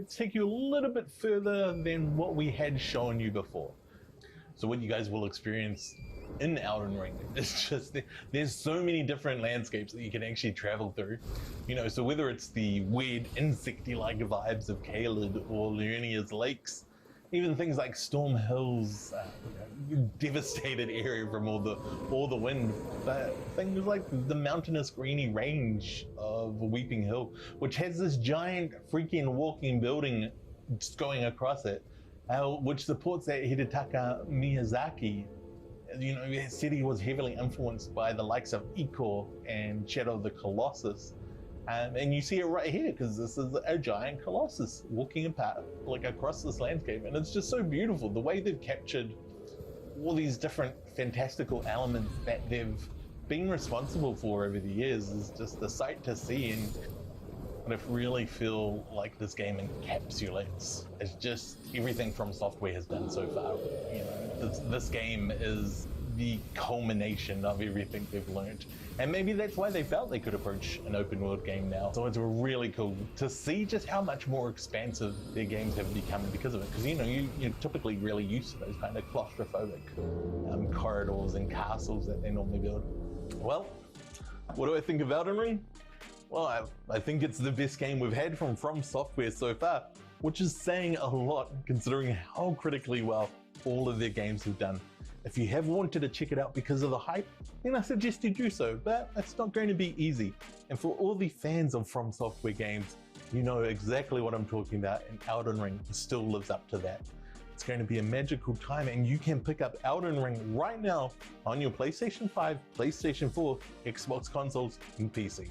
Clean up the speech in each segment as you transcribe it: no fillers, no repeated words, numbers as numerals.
let's take you a little bit further than what we had shown you before. So what you guys will experience in Elden Ring is just, there's so many different landscapes that you can actually travel through. You know, so whether it's the weird insecty-like vibes of Caelid or Oceania's lakes, even things like Storm Hill's devastated area from all the wind, but things like the mountainous greeny range of Weeping Hill, which has this giant freaking walking building just going across it, which supports that Hidetaka Miyazaki. You know, his city was heavily influenced by the likes of Ico and Shadow of the Colossus. And you see it right here, because this is a giant colossus walking apart, like across this landscape, and it's just so beautiful. The way they've captured all these different fantastical elements that they've been responsible for over the years is just a sight to see, and I really feel like this game encapsulates it's just everything From Software has done so far. You know, this game is the culmination of everything they've learned, and maybe that's why they felt they could approach an open world game now. So it's really cool to see just how much more expansive their games have become because of it, because you know, you're typically really used to those kind of claustrophobic corridors and castles that they normally build. Well, what do I think of Elden Ring? Well, I think it's the best game we've had from Software so far, which is saying a lot considering how critically well all of their games have done. If you have wanted to check it out because of the hype, then I suggest you do so, but it's not going to be easy. And for all the fans of From Software games, you know exactly what I'm talking about, and Elden Ring still lives up to that. It's going to be a magical time, and you can pick up Elden Ring right now on your PlayStation 5, PlayStation 4, Xbox consoles, and PC.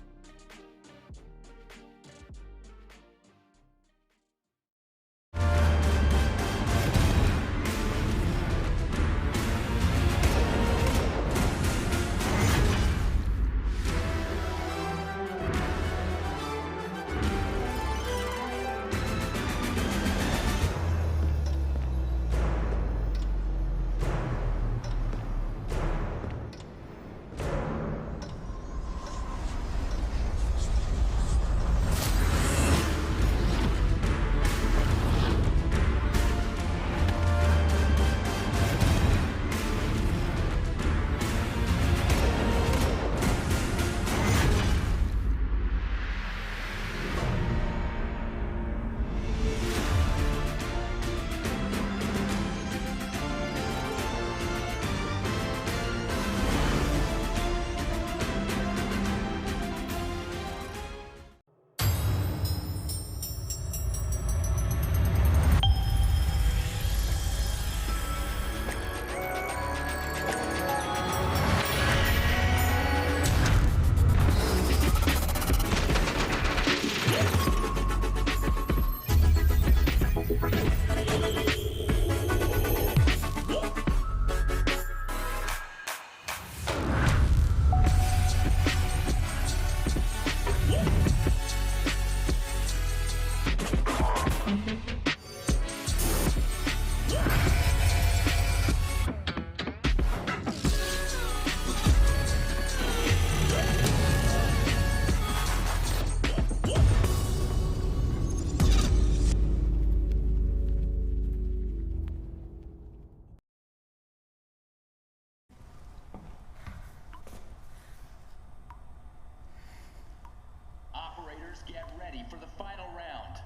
Get ready for the final round.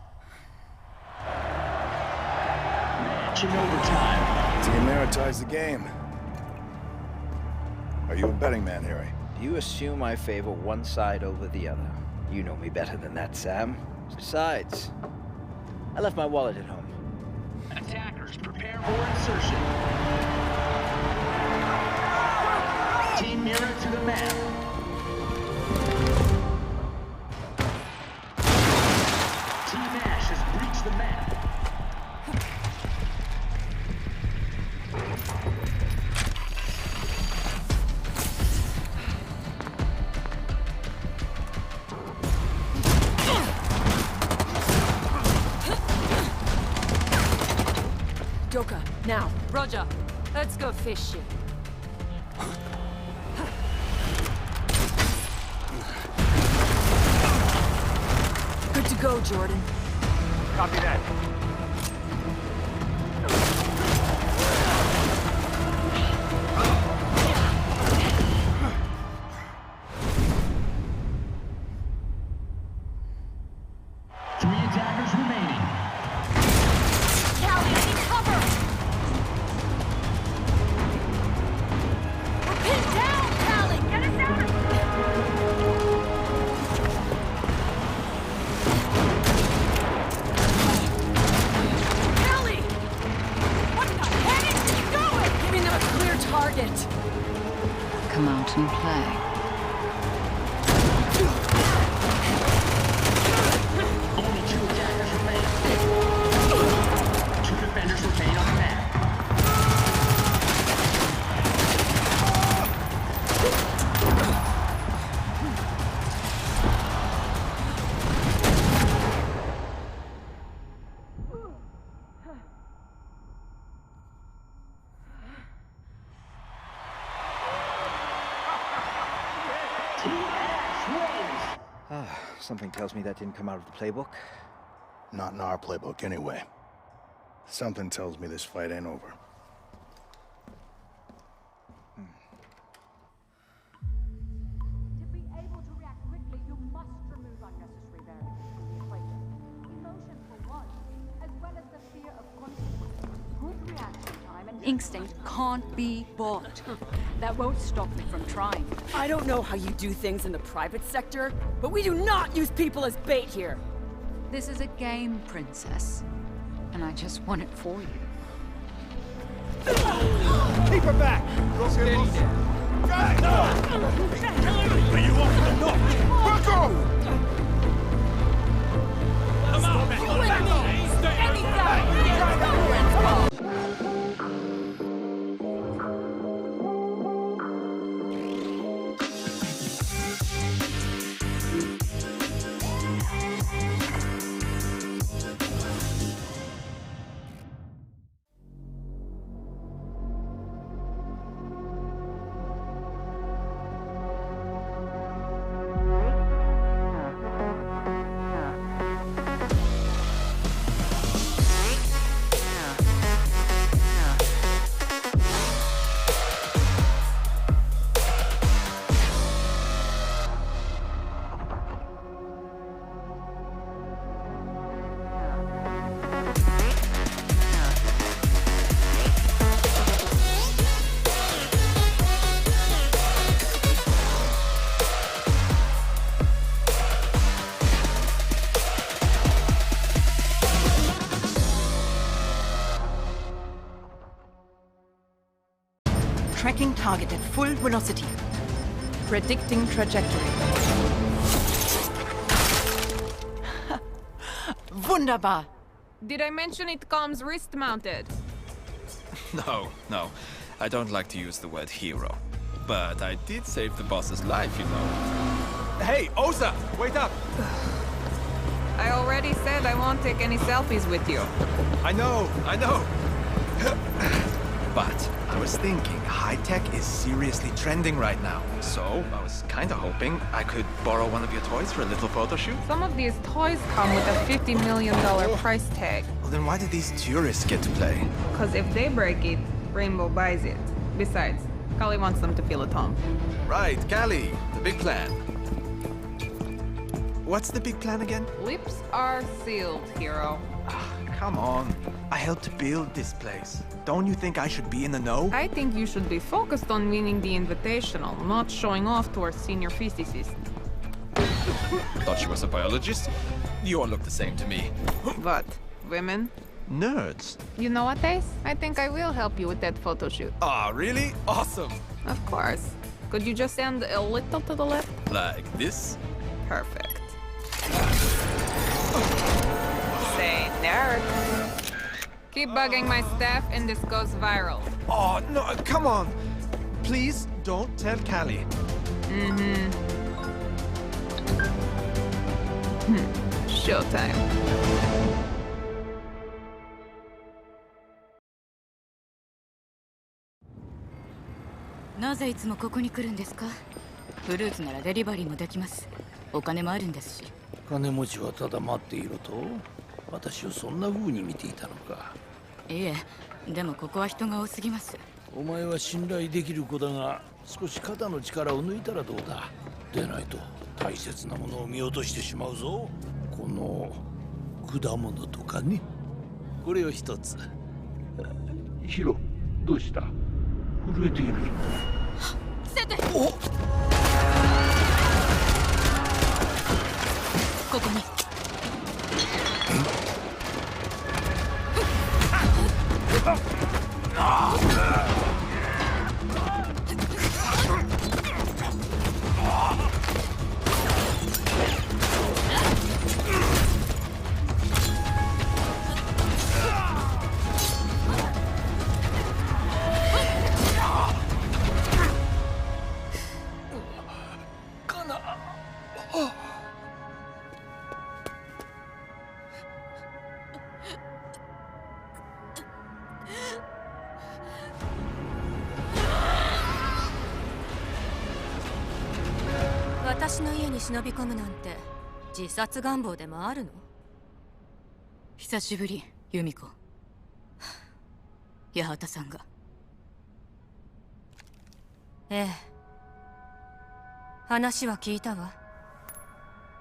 Match in overtime. Team Mira ties the game. Are you a betting man, Harry? Do you assume I favor one side over the other? You know me better than that, Sam. Besides, I left my wallet at home. Attackers, prepare for insertion. Team Mira to the map. The map. Joker, now. Roger. Let's go fishing. Good to go, Jordan. Copy that. Three attackers remaining. Callie, I need cover! We're pinned down, Callie! Get us out of here! Callie! What the heck is he doing? Giving them a clear target. Come out and play. Only two attackers remain. Two defenders remain on the map. Something tells me that didn't come out of the playbook. Not in our playbook, anyway. Something tells me this fight ain't over. To be able to react quickly, you must remove unnecessary variables from the equation. Emotion for one, as well as the fear of consequences. Good reaction time and Instinct can't be bought. that won't stop me from trying. I don't know how you do things in the private sector, but we do not use people as bait here. This is a game, Princess. And I just want it for you. Keep her back! Steady there. Are you off the knock? Back off! Come on, back off! Tracking target at full velocity. Predicting trajectory. Wunderbar. Did I mention it comes wrist-mounted? No. I don't like to use the word hero. But I did save the boss's life, you know. Hey, Osa! Wait up! I already said I won't take any selfies with you. I know. But I was thinking, high-tech is seriously trending right now. So I was kinda hoping I could borrow one of your toys for a little photo shoot. Some of these toys come with a $50 million price tag. Well, then why did these tourists get to play? Because if they break it, Rainbow buys it. Besides, Callie wants them to feel at home. Right, Callie, the big plan. What's the big plan again? Lips are sealed, hero. Come on. I helped build this place. Don't you think I should be in the know? I think you should be focused on winning the Invitational, not showing off to our senior physicist. Thought she was a biologist? You all look the same to me. What? Women? Nerds. You know what, Ace? I think I will help you with that photo shoot. Ah, really? Awesome. Of course. Could you just stand a little to the left? Like this? Perfect. Say nerd. Keep bugging my staff and this goes viral. Oh, no, come on. Please don't tell Callie. Showtime. Naze いつもここに来るんですか? フルーツならデリバリーもできます。お金もあるんですし。金持ちはただ待っていろと。私をそんな風に見ていたのか。いえ、でもここは人が多すぎます。お前は信頼できる子だが、少し肩の力を抜いたらどうだ。でないと大切なものを見落としてしまうぞ。この果物とかね。これを一つ。ヒロ、どうした？震えている。伏せて。お！ここに。私の家に忍び込むなんて自殺願望でもあるの？久しぶり、由美子。八幡さんが。ええ。話は聞いたわ。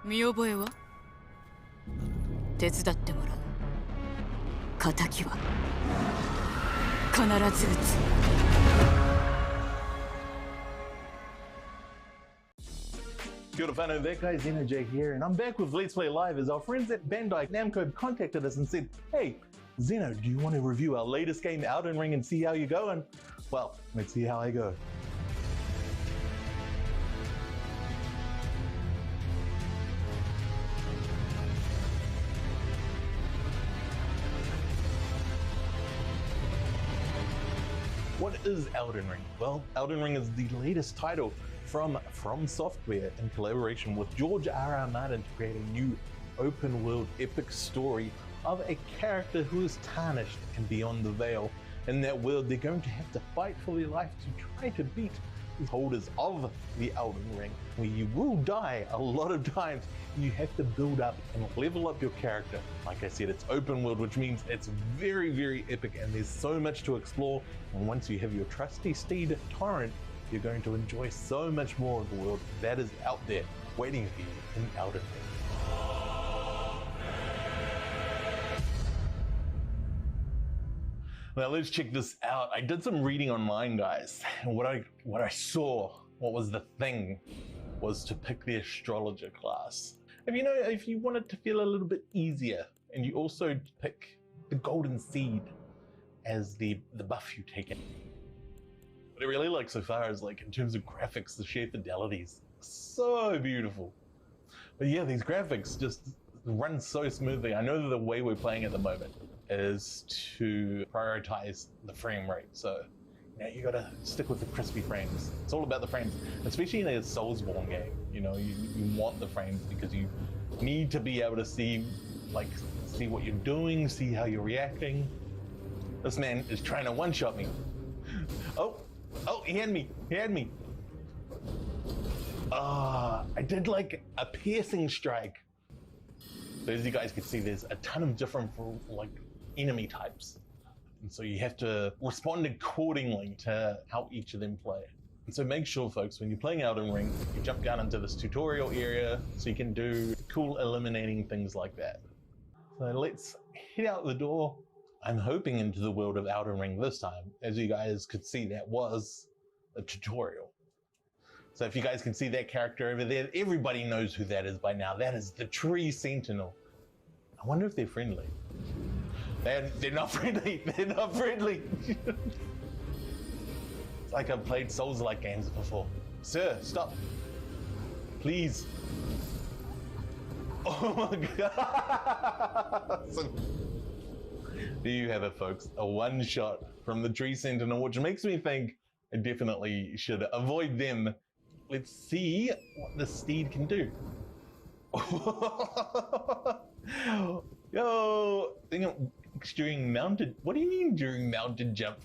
見覚えは？手伝ってもらう。仇は必ず撃つ。Kia ora whanau, that guy Zeno J here, and I'm back with Let's Play Live as our friends at Bandai Namco contacted us and said, hey, Zeno, do you want to review our latest game, Elden Ring, and see how you go? And, well, let's see how I go. What is Elden Ring? Well, Elden Ring is the latest title from Software in collaboration with George R.R. Martin to create a new open world epic story of a character who is tarnished and beyond the veil. In that world, they're going to have to fight for their life to try to beat the holders of the Elden Ring, where you will die a lot of times. You have to build up and level up your character. Like I said, it's open world, which means it's very, very epic, and there's so much to explore. And once you have your trusty steed Torrent, you're going to enjoy so much more of the world that is out there waiting for you in Elden Ring. Now let's check this out. I did some reading online, guys, and what I saw, what was the thing, was to pick the astrologer class. If you want it to feel a little bit easier, and you also pick the golden seed as the buff you take in. What I really like so far is, like, in terms of graphics, the sheer fidelity's so beautiful. But yeah, these graphics just run so smoothly. I know that the way we're playing at the moment is to prioritize the frame rate. So you gotta stick with the crispy frames. It's all about the frames, especially in a Soulsborne game. You want the frames because you need to be able to see what you're doing, see how you're reacting. This man is trying to one-shot me. Oh, he had me. I did like a piercing strike. So as you guys can see, there's a ton of different enemy types. And so you have to respond accordingly to how each of them play. And so make sure, folks, when you're playing Elden Ring, you jump down into this tutorial area so you can do cool eliminating things like that. So let's head out the door. I'm hoping into the world of Elden Ring this time. As you guys could see, that was a tutorial. So if you guys can see that character over there, everybody knows who that is by now. That is the Tree Sentinel. I wonder if they're friendly. They're not friendly. They're not friendly. It's like I've played Souls-like games before. Sir, stop. Please. Oh my god. So, there you have it, folks. A one-shot from the Tree Sentinel, which makes me think I definitely should avoid them. Let's see what the steed can do. Yo, during mounted. What do you mean during mounted jump?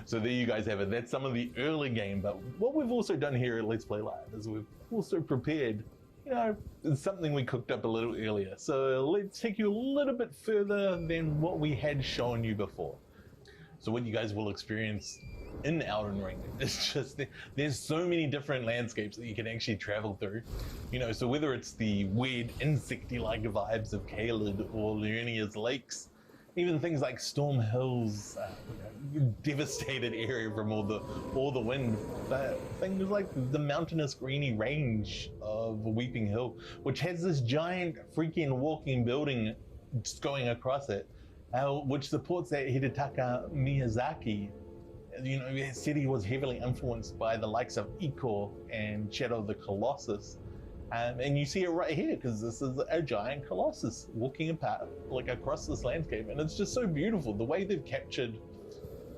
So there you guys have it. That's some of the early game. But what we've also done here at Let's Play Live is we've also prepared you know, it's something we cooked up a little earlier. So let's take you a little bit further than what we had shown you before. So what you guys will experience in Elden Ring is just there's so many different landscapes that you can actually travel through. You know, so whether it's the weird insecty-like vibes of Caelid or Liurnia's lakes, even things like Storm Hill's devastated area from all the wind, but things like the mountainous greeny range of Weeping Hill, which has this giant freaking walking building just going across it, which supports that Hidetaka Miyazaki. You know, his city was heavily influenced by the likes of Ico and Shadow of the Colossus. And you see it right here, because this is a giant colossus walking apart, like across this landscape. And it's just so beautiful. The way they've captured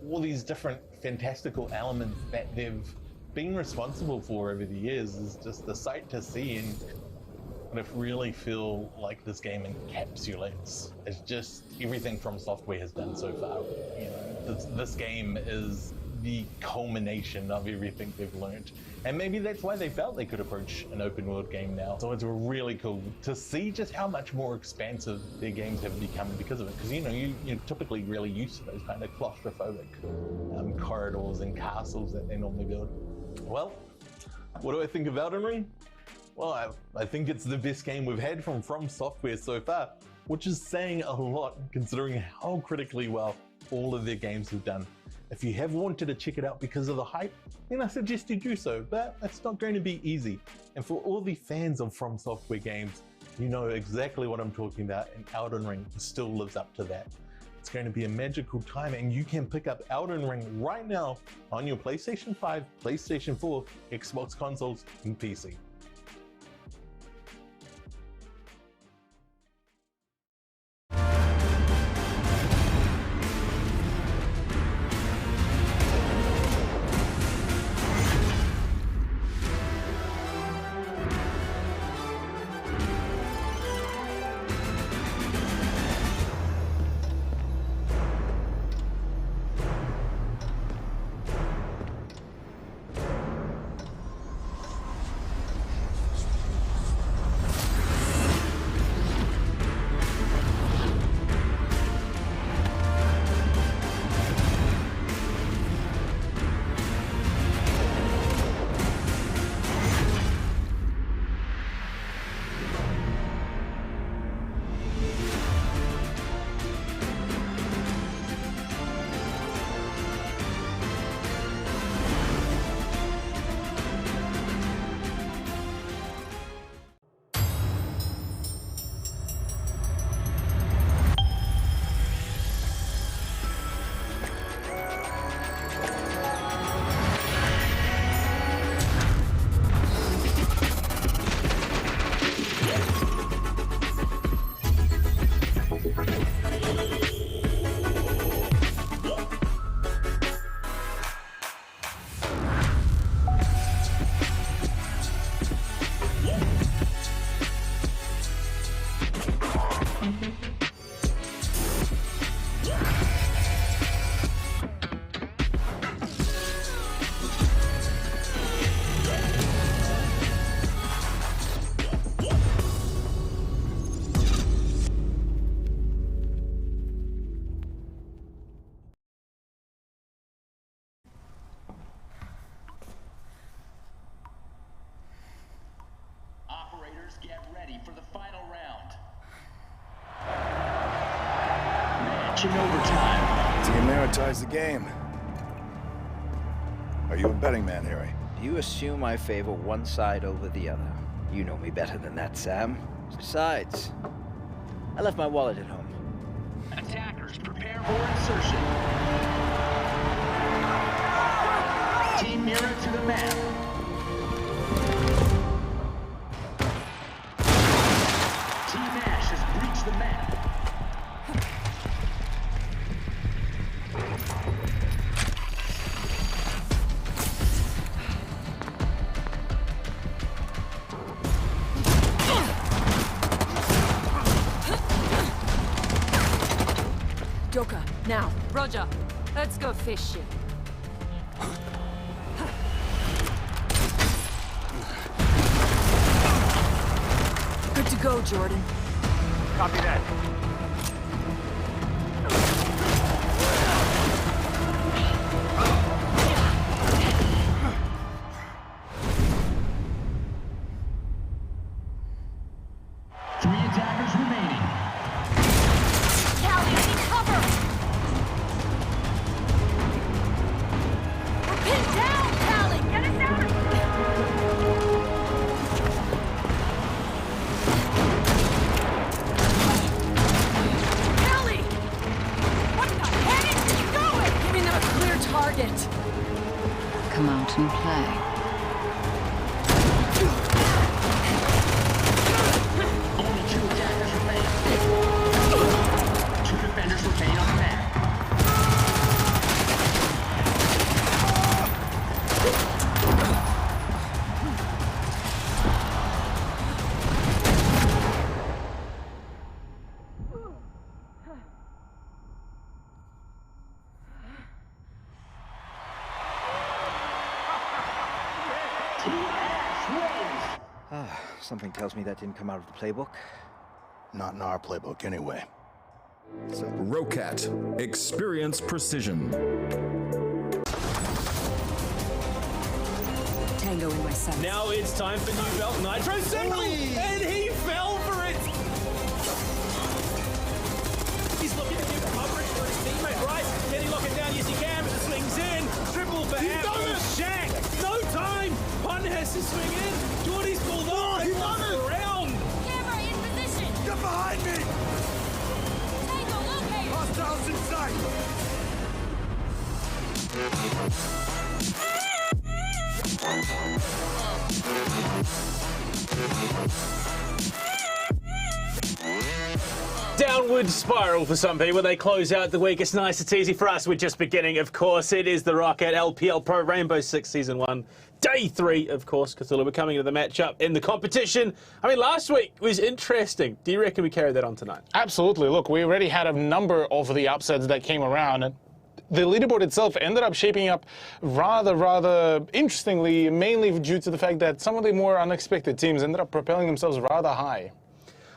all these different fantastical elements that they've been responsible for over the years is just a sight to see. And I really feel like this game encapsulates it's just everything From Software has done so far. You know, this game is the culmination of everything they've learned, and maybe that's why they felt they could approach an open world game now. So it's really cool to see just how much more expansive their games have become because of it, because you know, you're typically really used to those kind of claustrophobic corridors and castles that they normally build. Well, what do I think of Elden Ring? Well, I think it's the best game we've had from Software so far, which is saying a lot considering how critically well all of their games have done. If you have wanted to check it out because of the hype, then I suggest you do so, but it's not going to be easy. And for all the fans of From Software games, you know exactly what I'm talking about, and Elden Ring still lives up to that. It's going to be a magical time, and you can pick up Elden Ring right now on your PlayStation 5, PlayStation 4, Xbox consoles, and PC. Get ready for the final round. Match in overtime. Team Mara ties the game. Are you a betting man, Harry? Do you assume I favor one side over the other? You know me better than that, Sam. Besides, I left my wallet at home. Attackers, prepare for insertion. Team Mira to the map. The map. Joka, now. Roger. Let's go fishing. go, Jordan. Copy that. Three attackers remaining. Callie, I need cover! We're pinned down, Callie! Get us out of Callie! What the heck is he doing? Giving them a clear target. Come out and play. Only two attackers remain. Two defenders remain on the map. Something tells me that didn't come out of the playbook. Not in our playbook anyway. Rocat. Experience precision. Tango in my sights. Now it's time for new belt Nitro Signal, and he fell for it. He's looking to give coverage for his teammate, right? Can he lock it down? Yes, he can, but the swing's in. Triple for Shaq. No time. Pun has to swing in. Jordy's pulled off. He won it. Around. Camera in position! Get behind me! Tango located! Hostiles in sight! Downward spiral for some people. They close out the week. It's nice, it's easy for us. We're just beginning, of course. It is the Rocket LPL Pro Rainbow Six Season 1. Day 3, of course, Cthulhu. We're coming into the matchup in the competition. I mean, last week was interesting. Do you reckon we carry that on tonight? Absolutely. Look, we already had a number of the upsets that came around. And the leaderboard itself ended up shaping up rather interestingly, mainly due to the fact that some of the more unexpected teams ended up propelling themselves rather high.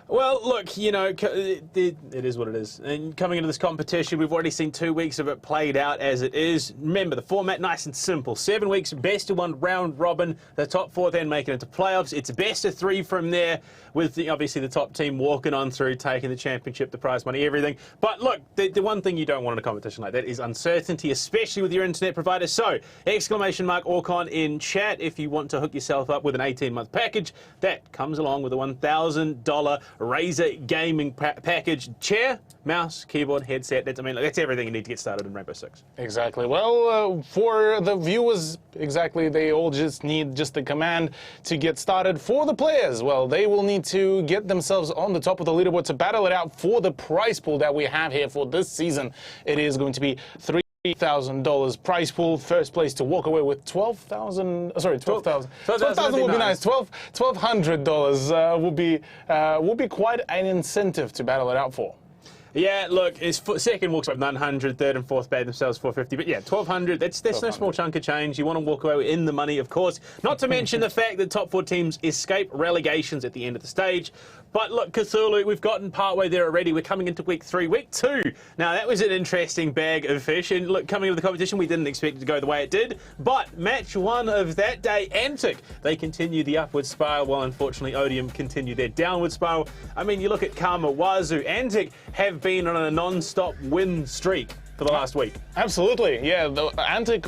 Well, look, you know, it is what it is. And coming into this competition, we've already seen 2 weeks of it played out as it is. Remember, the format nice and simple. 7 weeks, best of 1 round robin. The top 4 then make it into playoffs. It's best of 3 from there, with obviously the top team walking on through, taking the championship, the prize money, everything. But look, the one thing you don't want in a competition like that is uncertainty, especially with your internet provider. So, !Orcon in chat if you want to hook yourself up with an 18-month package. That comes along with a $1,000 Razer gaming package, chair, mouse, keyboard, headset. That's everything you need to get started in Rainbow Six. Exactly. Well, for the viewers, exactly, they all just need the command to get started. For the players, well, they will need to get themselves on the top of the leaderboard to battle it out for the prize pool that we have here for this season. It is going to be $3,000 prize pool. First place to walk away with $12,000. Sorry, $12,000. $12,000 would be nice. $1,200 will be quite an incentive to battle it out for. Yeah, look, his second walks up 900, third and fourth paid themselves 450, but yeah, 1,200. That's no small chunk of change. You want to walk away in the money, of course. Not to mention the fact that top 4 teams escape relegations at the end of the stage. But look, Cthulhu, we've gotten partway there already. We're coming into week 3, week 2. Now, that was an interesting bag of fish. And look, coming into the competition, we didn't expect it to go the way it did. But match 1 of that day, Antic, they continue the upward spiral, while unfortunately Odium continue their downward spiral. I mean, you look at Karma, Wazoo, Antic have been on a non-stop win streak for the last week. Absolutely, yeah. The Antic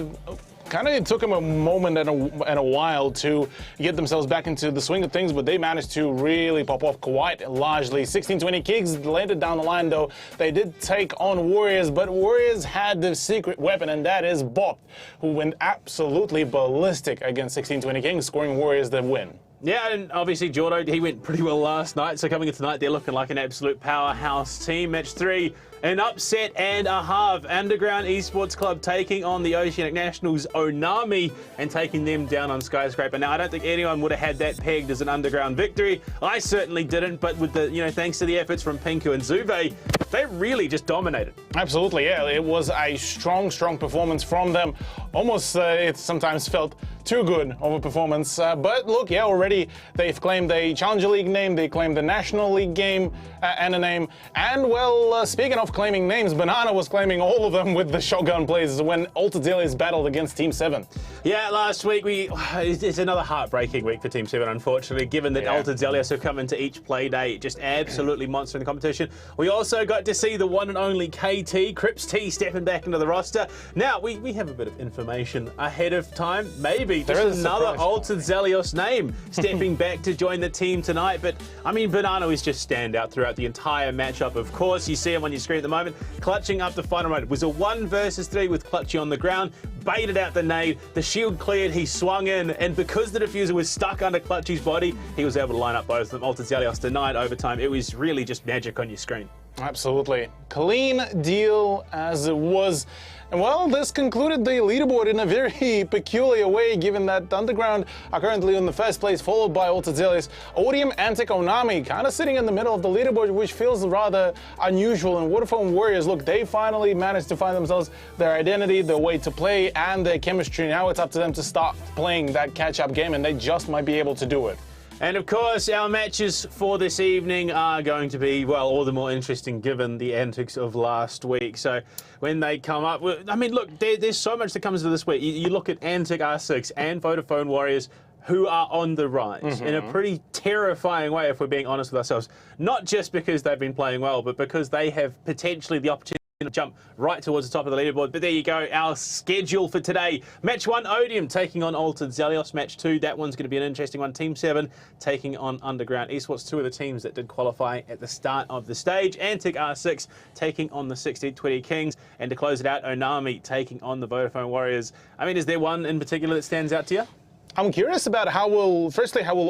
kind of took them a moment and a while to get themselves back into the swing of things, but they managed to really pop off quite largely. 16-20 kicks landed down the line, though. They did take on Warriors, but Warriors had the secret weapon, and that is Bop, who went absolutely ballistic against 16-20 Kings, scoring Warriors the win. Yeah, and obviously Jordo, he went pretty well last night, so coming in tonight, they're looking like an absolute powerhouse team. Match 3, An upset and a half. Underground Esports Club taking on the Oceanic Nationals Onami and taking them down on Skyscraper. Now, I don't think anyone would have had that pegged as an underground victory. I certainly didn't, but with the, thanks to the efforts from Pinku and Zuve, they really just dominated. Absolutely, yeah. It was a strong performance from them. Almost, it sometimes felt too good of a performance. But look, yeah, already they've claimed a Challenger League name, they claimed the National League game and a name. And, well, speaking of claiming names, Banana was claiming all of them with the shotgun plays when Altadelius battled against Team 7. Yeah, last week, it's another heartbreaking week for Team 7, unfortunately, given that Altadelius have come into each play day just absolutely monstering the competition. We also got to see the one and only KT, Crips T, stepping back into the roster. Now, we have a bit of information ahead of time, maybe. There's another Altadelius name stepping back to join the team tonight. But, I mean, Banana is just standout throughout the entire matchup. Of course, you see him on your screen at the moment, clutching up the final round. It was a 1 versus 3 with Clutchy on the ground, baited out the nade, the shield cleared, he swung in, and because the diffuser was stuck under Clutchy's body, he was able to line up both of them. Altadelius denied overtime. It was really just magic on your screen. Absolutely. Clean deal as it was. And well, this concluded the leaderboard in a very peculiar way, given that Underground are currently in the first place, followed by Altadelius. Odium, Antic, Onami kind of sitting in the middle of the leaderboard, which feels rather unusual. And Waterphone Warriors, look, they finally managed to find themselves their identity, their way to play, and their chemistry. Now it's up to them to start playing that catch-up game, and they just might be able to do it. And of course, our matches for this evening are going to be, well, all the more interesting given the antics of last week. So when they come up, I mean, look, there's so much that comes to this week. You look at Antic R6 and Vodafone Warriors, who are on the rise in a pretty terrifying way, if we're being honest with ourselves. Not just because they've been playing well, but because they have potentially the opportunity to jump right towards the top of the leaderboard. But there you go, our schedule for today. Match 1, Odium taking on Altadelius. Match 2, that one's going to be an interesting one. Team 7 taking on Underground Esports, 2 of the teams that did qualify at the start of the stage. Antic R6 taking on the 1620 Kings. And to close it out, Onami taking on the Vodafone Warriors. I mean, is there one in particular that stands out to you? I'm curious about how will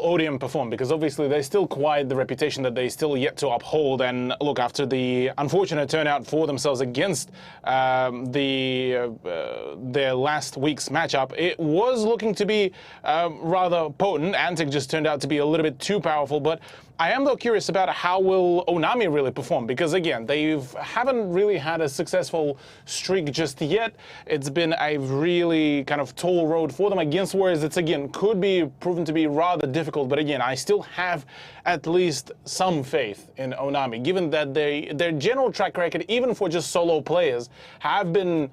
Odium perform, because obviously they still quite the reputation that they still yet to uphold. And look, after the unfortunate turnout for themselves against their last week's matchup, it was looking to be rather potent. Antic just turned out to be a little bit too powerful, but I am though curious about how will Onami really perform, because again, they haven't really had a successful streak just yet. It's been a really kind of tall road for them against Warriors. It's again could be proven to be rather difficult, but again, I still have at least some faith in Onami, given that their general track record, even for just solo players, have been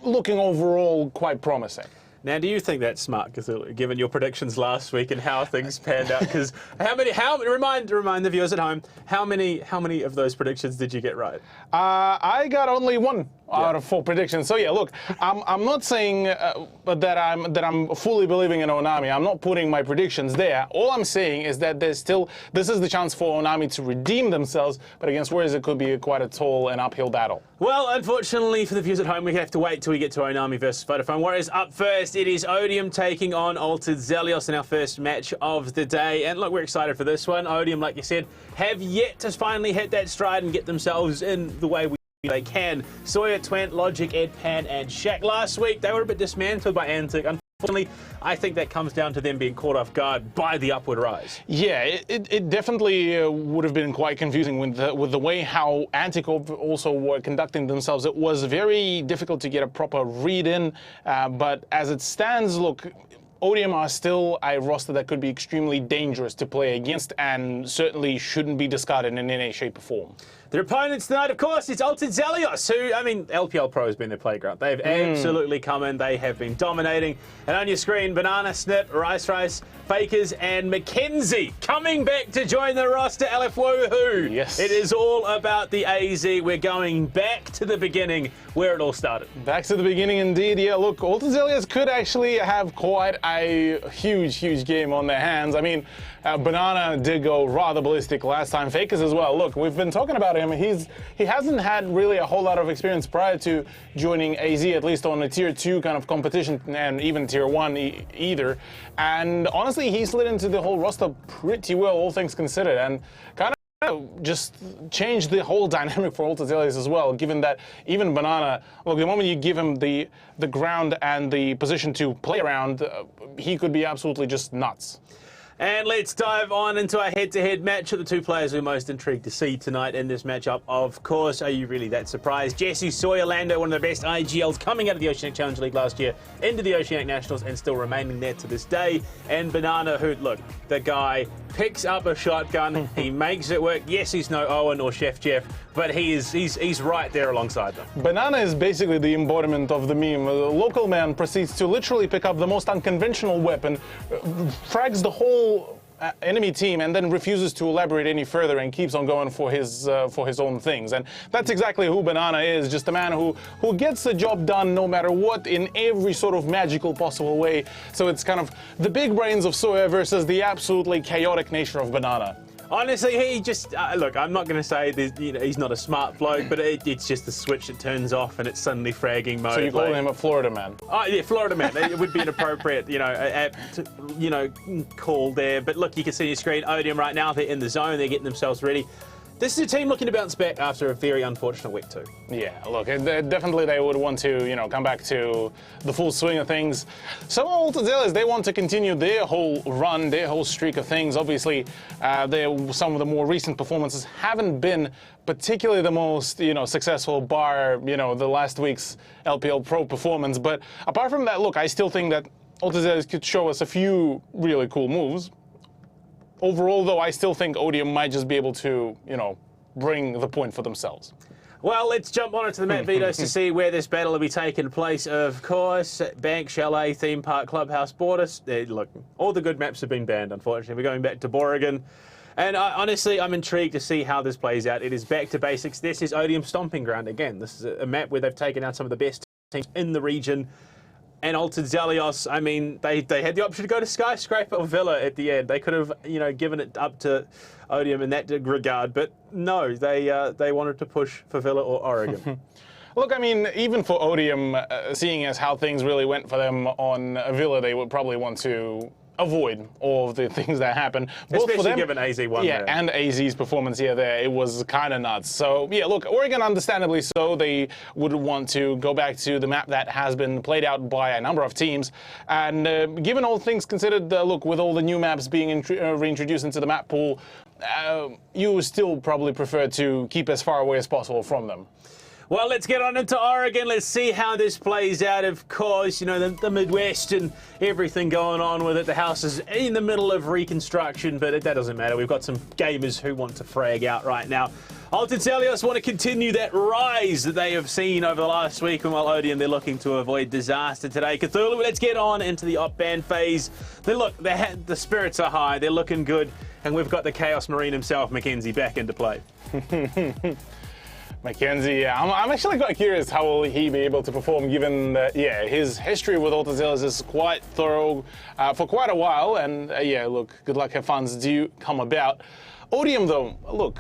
looking overall quite promising. Now, do you think that's smart, Cthulhu, given your predictions last week and how things panned out? Because remind the viewers at home, how many of those predictions did you get right? I got only 1 out of 4 predictions. So yeah, look, I'm not saying that I'm fully believing in Onami. I'm not putting my predictions there. All I'm saying is that this is the chance for Onami to redeem themselves, but against Warriors it could be quite a tall and uphill battle. Well, unfortunately for the viewers at home, we have to wait till we get to Onami versus Vodafone Warriors. Up first, it is Odium taking on Altadelius in our first match of the day. And look, we're excited for this one. Odium, like you said, have yet to finally hit that stride and get themselves in the way they can. Sawyer, Twent, Logic, Ed, Pan, and Shaq. Last week, they were a bit dismantled by Antic. Unfortunately, I think that comes down to them being caught off guard by the upward rise. Yeah, it definitely would have been quite confusing with the way how Antic also were conducting themselves. It was very difficult to get a proper read in, but as it stands, look, Odium are still a roster that could be extremely dangerous to play against and certainly shouldn't be discarded in any shape or form. Their opponents tonight, of course, it's Altadelius, who, I mean, LPL Pro has been their playground. They've absolutely come in. They have been dominating. And on your screen, Banana, Snip, Rice, Fakers, and Mackenzie coming back to join the roster. LF Woohoo! Yes. It is all about the AZ. We're going back to the beginning, where it all started. Back to the beginning, indeed. Yeah, look, Altadelius could actually have quite a huge game on their hands. I mean, Banana did go rather ballistic last time. Fakers as well. Look, we've been talking about him. He hasn't had really a whole lot of experience prior to joining AZ, at least on a tier 2 kind of competition, and even tier 1 either. And honestly, he slid into the whole roster pretty well, all things considered, and kind just change the whole dynamic for Altazelius as well, given that even Banana, look, the moment you give him the ground and the position to play around, he could be absolutely just nuts. And let's dive on into our head-to-head match of the two players we're most intrigued to see tonight in this matchup. Of course, are you really that surprised? Jesse Sawyer-Lando, one of the best IGLs coming out of the Oceanic Challenge League last year, into the Oceanic Nationals and still remaining there to this day. And Banana, who, look, the guy picks up a shotgun, he makes it work. Yes, he's no Owen or Chef Jeff, but he's right there alongside them. Banana is basically the embodiment of the meme. A local man proceeds to literally pick up the most unconventional weapon, frags the whole enemy team, and then refuses to elaborate any further and keeps on going for his own things. And that's exactly who Banana is, just a man who gets the job done no matter what in every sort of magical possible way. So it's kind of the big brains of Sawyer versus the absolutely chaotic nature of Banana. Honestly, he just look. I'm not going to say that, he's not a smart bloke, but it's just the switch that turns off and it's suddenly fragging mode. So you call him a Florida man? Oh yeah, Florida man. It would be an appropriate, call there. But look, you can see on your screen, Odium right now. They're in the zone. They're getting themselves ready. This is a team looking to bounce back after a very unfortunate week too. Yeah, look, definitely they would want to, come back to the full swing of things. Some Altazelius, they want to continue their whole run, their whole streak of things. Obviously, some of the more recent performances haven't been particularly the most, successful, bar, the last week's LPL Pro performance. But apart from that, look, I still think that Altazelius could show us a few really cool moves. Overall, though, I still think Odium might just be able to, bring the point for themselves. Well, let's jump on into the map videos to see where this battle will be taking place. Of course, Bank, Chalet, Theme Park, Clubhouse, Borders. Look, all the good maps have been banned, unfortunately. We're going back to Borrigan. And honestly, I'm intrigued to see how this plays out. It is back to basics. This is Odium's stomping ground again. This is a map where they've taken out some of the best teams in the region. And Altazelius, I mean, they had the option to go to Skyscraper or Villa at the end. They could have, given it up to Odium in that regard, but no, they wanted to push for Villa or Oregon. Look, I mean, even for Odium, seeing as how things really went for them on Villa, they would probably want to avoid all of the things that happened. Especially for them, given AZ won there. And AZ's performance there, it was kind of nuts. So, yeah, look, Oregon, understandably so, they would want to go back to the map that has been played out by a number of teams. And given all things considered, look, with all the new maps being reintroduced into the map pool, you still probably prefer to keep as far away as possible from them. Well, let's get on into Oregon. Let's see how this plays out. Of course, the Midwest and everything going on with it. The house is in the middle of reconstruction, but that doesn't matter. We've got some gamers who want to frag out right now. Altazelius want to continue that rise that they have seen over the last week, and while Odium, they're looking to avoid disaster today. Cthulhu, let's get on into the op ban phase. The spirits are high. They're looking good, and we've got the Chaos Marine himself, Mackenzie, back into play. Mackenzie, yeah, I'm actually quite curious how will he be able to perform, given that, his history with Altazelius is quite thorough for quite a while, and look, good luck, have funds do come about. Odium, though, look,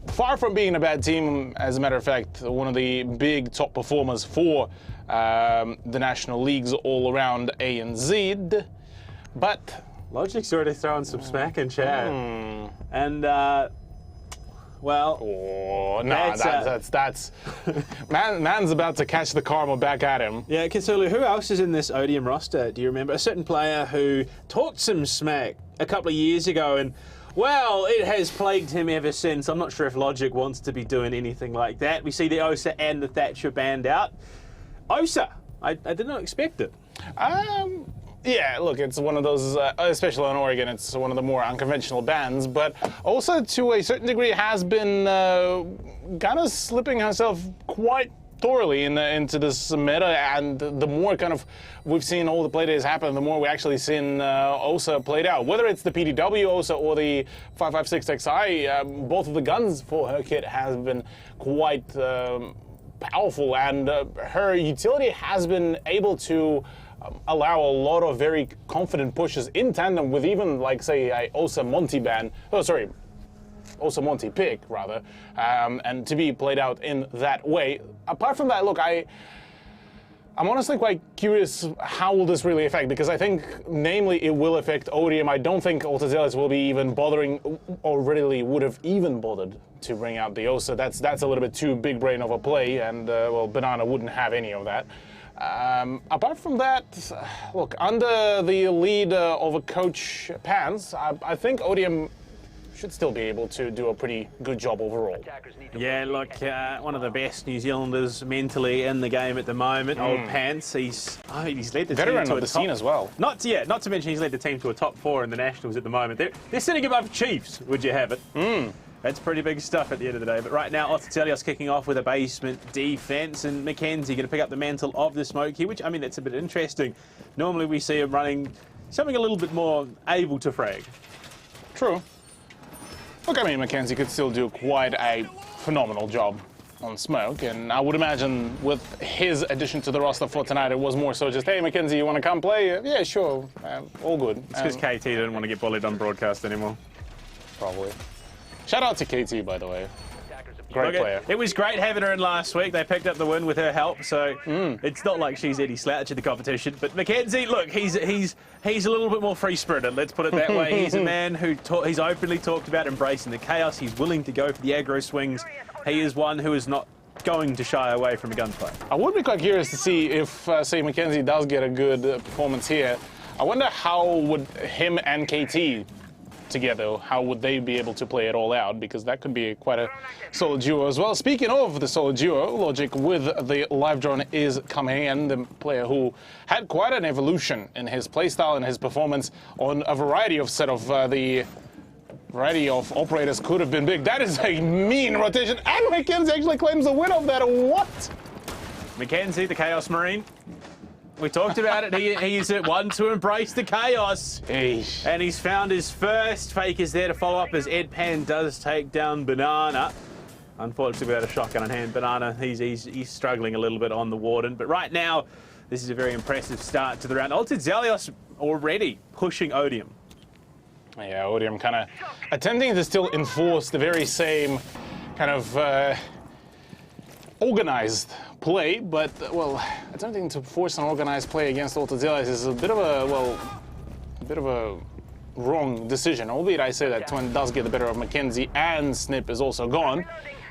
far from being a bad team, as a matter of fact, one of the big top performers for the national leagues all around ANZ, but Logic's already throwing some smack in chat, and. Well, that's man's about to catch the karma back at him. Yeah, Cthulhu, who else is in this Odium roster? Do you remember? A certain player who talked some smack a couple of years ago, and well, it has plagued him ever since. I'm not sure if Logic wants to be doing anything like that. We see the Osa and the Thatcher banned out. Osa, I did not expect it. Yeah, look, it's one of those, especially in Oregon, it's one of the more unconventional bans, but also to a certain degree has been kind of slipping herself quite thoroughly into this meta, and the more kind of we've seen all the play days happen, the more we actually seen Osa played out. Whether it's the PDW Osa or the 556XI, both of the guns for her kit has been quite powerful, and her utility has been able to allow a lot of very confident pushes in tandem with even, like, say, a Osa Monty ban. Oh, sorry, Osa Monty pick, rather, and to be played out in that way. Apart from that, look, I'm honestly quite curious how will this really affect, because I think, namely, it will affect Odium. I don't think ANZ will be even bothering, or really would have even bothered to bring out the Osa. That's a little bit too big brain of a play, and well, Banana wouldn't have any of that. Apart from that, look, under the lead of a coach Pans, I think Odium should still be able to do a pretty good job overall. Yeah, look, one of the best New Zealanders mentally in the game at the moment. Old Pants, he's led the veteran team to of the scene as well. Not to mention he's led the team to a top 4 in the Nationals at the moment. They're sitting above Chiefs, would you have it? That's pretty big stuff at the end of the day. But right now, Oceania's kicking off with a basement defence, and Mackenzie going to pick up the mantle of the Smokey, which, I mean, that's a bit interesting. Normally we see him running something a little bit more able to frag. True. Look, I mean, Mackenzie could still do quite a phenomenal job on Smoke, and I would imagine with his addition to the roster for tonight, it was more so just, hey, Mackenzie, you want to come play? Yeah, sure, all good. It's because KT didn't want to get bullied on broadcast anymore. Probably. Shout out to KT, by the way. Great player. It was great having her in last week. They picked up the win with her help, so it's not like she's any slouch in the competition. But Mackenzie, look, he's a little bit more free-spirited, let's put it that way. He's a man who he's openly talked about embracing the chaos. He's willing to go for the aggro swings. He is one who is not going to shy away from a gunfight. I would be quite curious to see if, say, Mackenzie does get a good performance here. I wonder how would him and KT together, how would they be able to play it all out, because that could be quite a solid duo as well. Speaking of the solid duo, Logic with the live drone is coming in, the player who had quite an evolution in his playstyle and his performance on a variety of the variety of operators could have been big. That is a mean rotation, and Mackenzie actually claims the win of that. What? Mackenzie, the Chaos Marine. We talked about it. He's one to embrace the chaos. Eesh. And he's found his first. Fake is there to follow up as Ed Pan does take down Banana. Unfortunately, without a shotgun in hand, Banana, he's struggling a little bit on the Warden. But right now, this is a very impressive start to the round. Zelios already pushing Odium. Yeah, Odium kind of attempting to still enforce the very same kind of organized play, but, well, attempting to force an organized play against Zelios is a bit of a wrong decision, albeit I say that Twin does get the better of Mackenzie and Snip is also gone.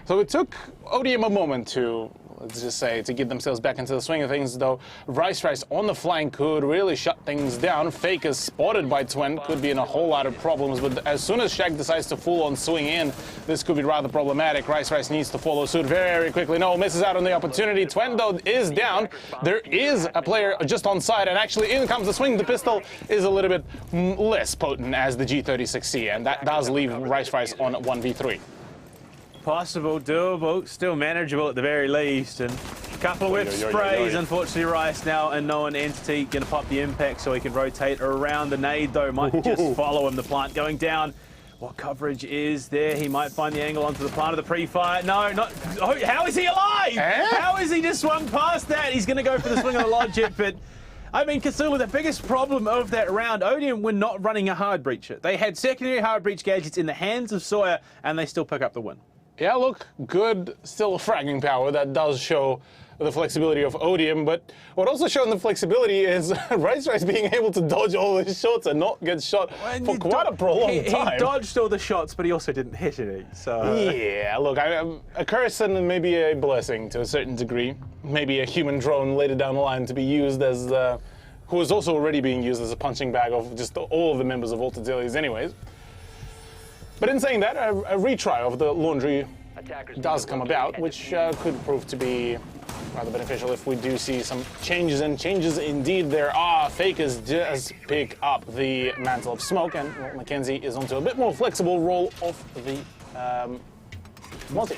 So it took Odium a moment to, let's just say, to get themselves back into the swing of things, though Rice on the flank could really shut things down. Fake is spotted by Twin, could be in a whole lot of problems, but as soon as Shaq decides to full-on swing in, this could be rather problematic. Rice needs to follow suit very quickly. No, misses out on the opportunity. Twin, though, is down. There is a player just on side, and actually in comes the swing. The pistol is a little bit less potent as the G36C, and that does leave Rice on 1v3. Possible, doable, still manageable at the very least, and a couple of whiff sprays. Unfortunately, Rice now a known entity, going to pop the impact so he can rotate around. The nade, though, might just follow him. The plant going down. What coverage is there? He might find the angle onto the plant of the pre-fire. No, not. Oh, how is he alive? How is he just swung past that? He's going to go for the swing of the logic, but I mean, Cthulhu, the biggest problem of that round, Odium were not running a hard breacher. They had secondary hard breach gadgets in the hands of Sawyer, and they still pick up the win. Yeah, look, good, still fragging power. That does show the flexibility of Odium, but what also shows the flexibility is Rice being able to dodge all his shots and not get shot for quite a prolonged time. He dodged all the shots, but he also didn't hit any, so... Yeah, look, a curse and maybe a blessing to a certain degree. Maybe a human drone later down the line to be used as... who is also already being used as a punching bag of just all of the members of Zelios anyways. But in saying that, a retry of the laundry does come about, which could prove to be rather beneficial if we do see some changes, and changes indeed there are. Fakers does pick up the mantle of smoke, and well, Mackenzie is onto a bit more flexible role of the multi.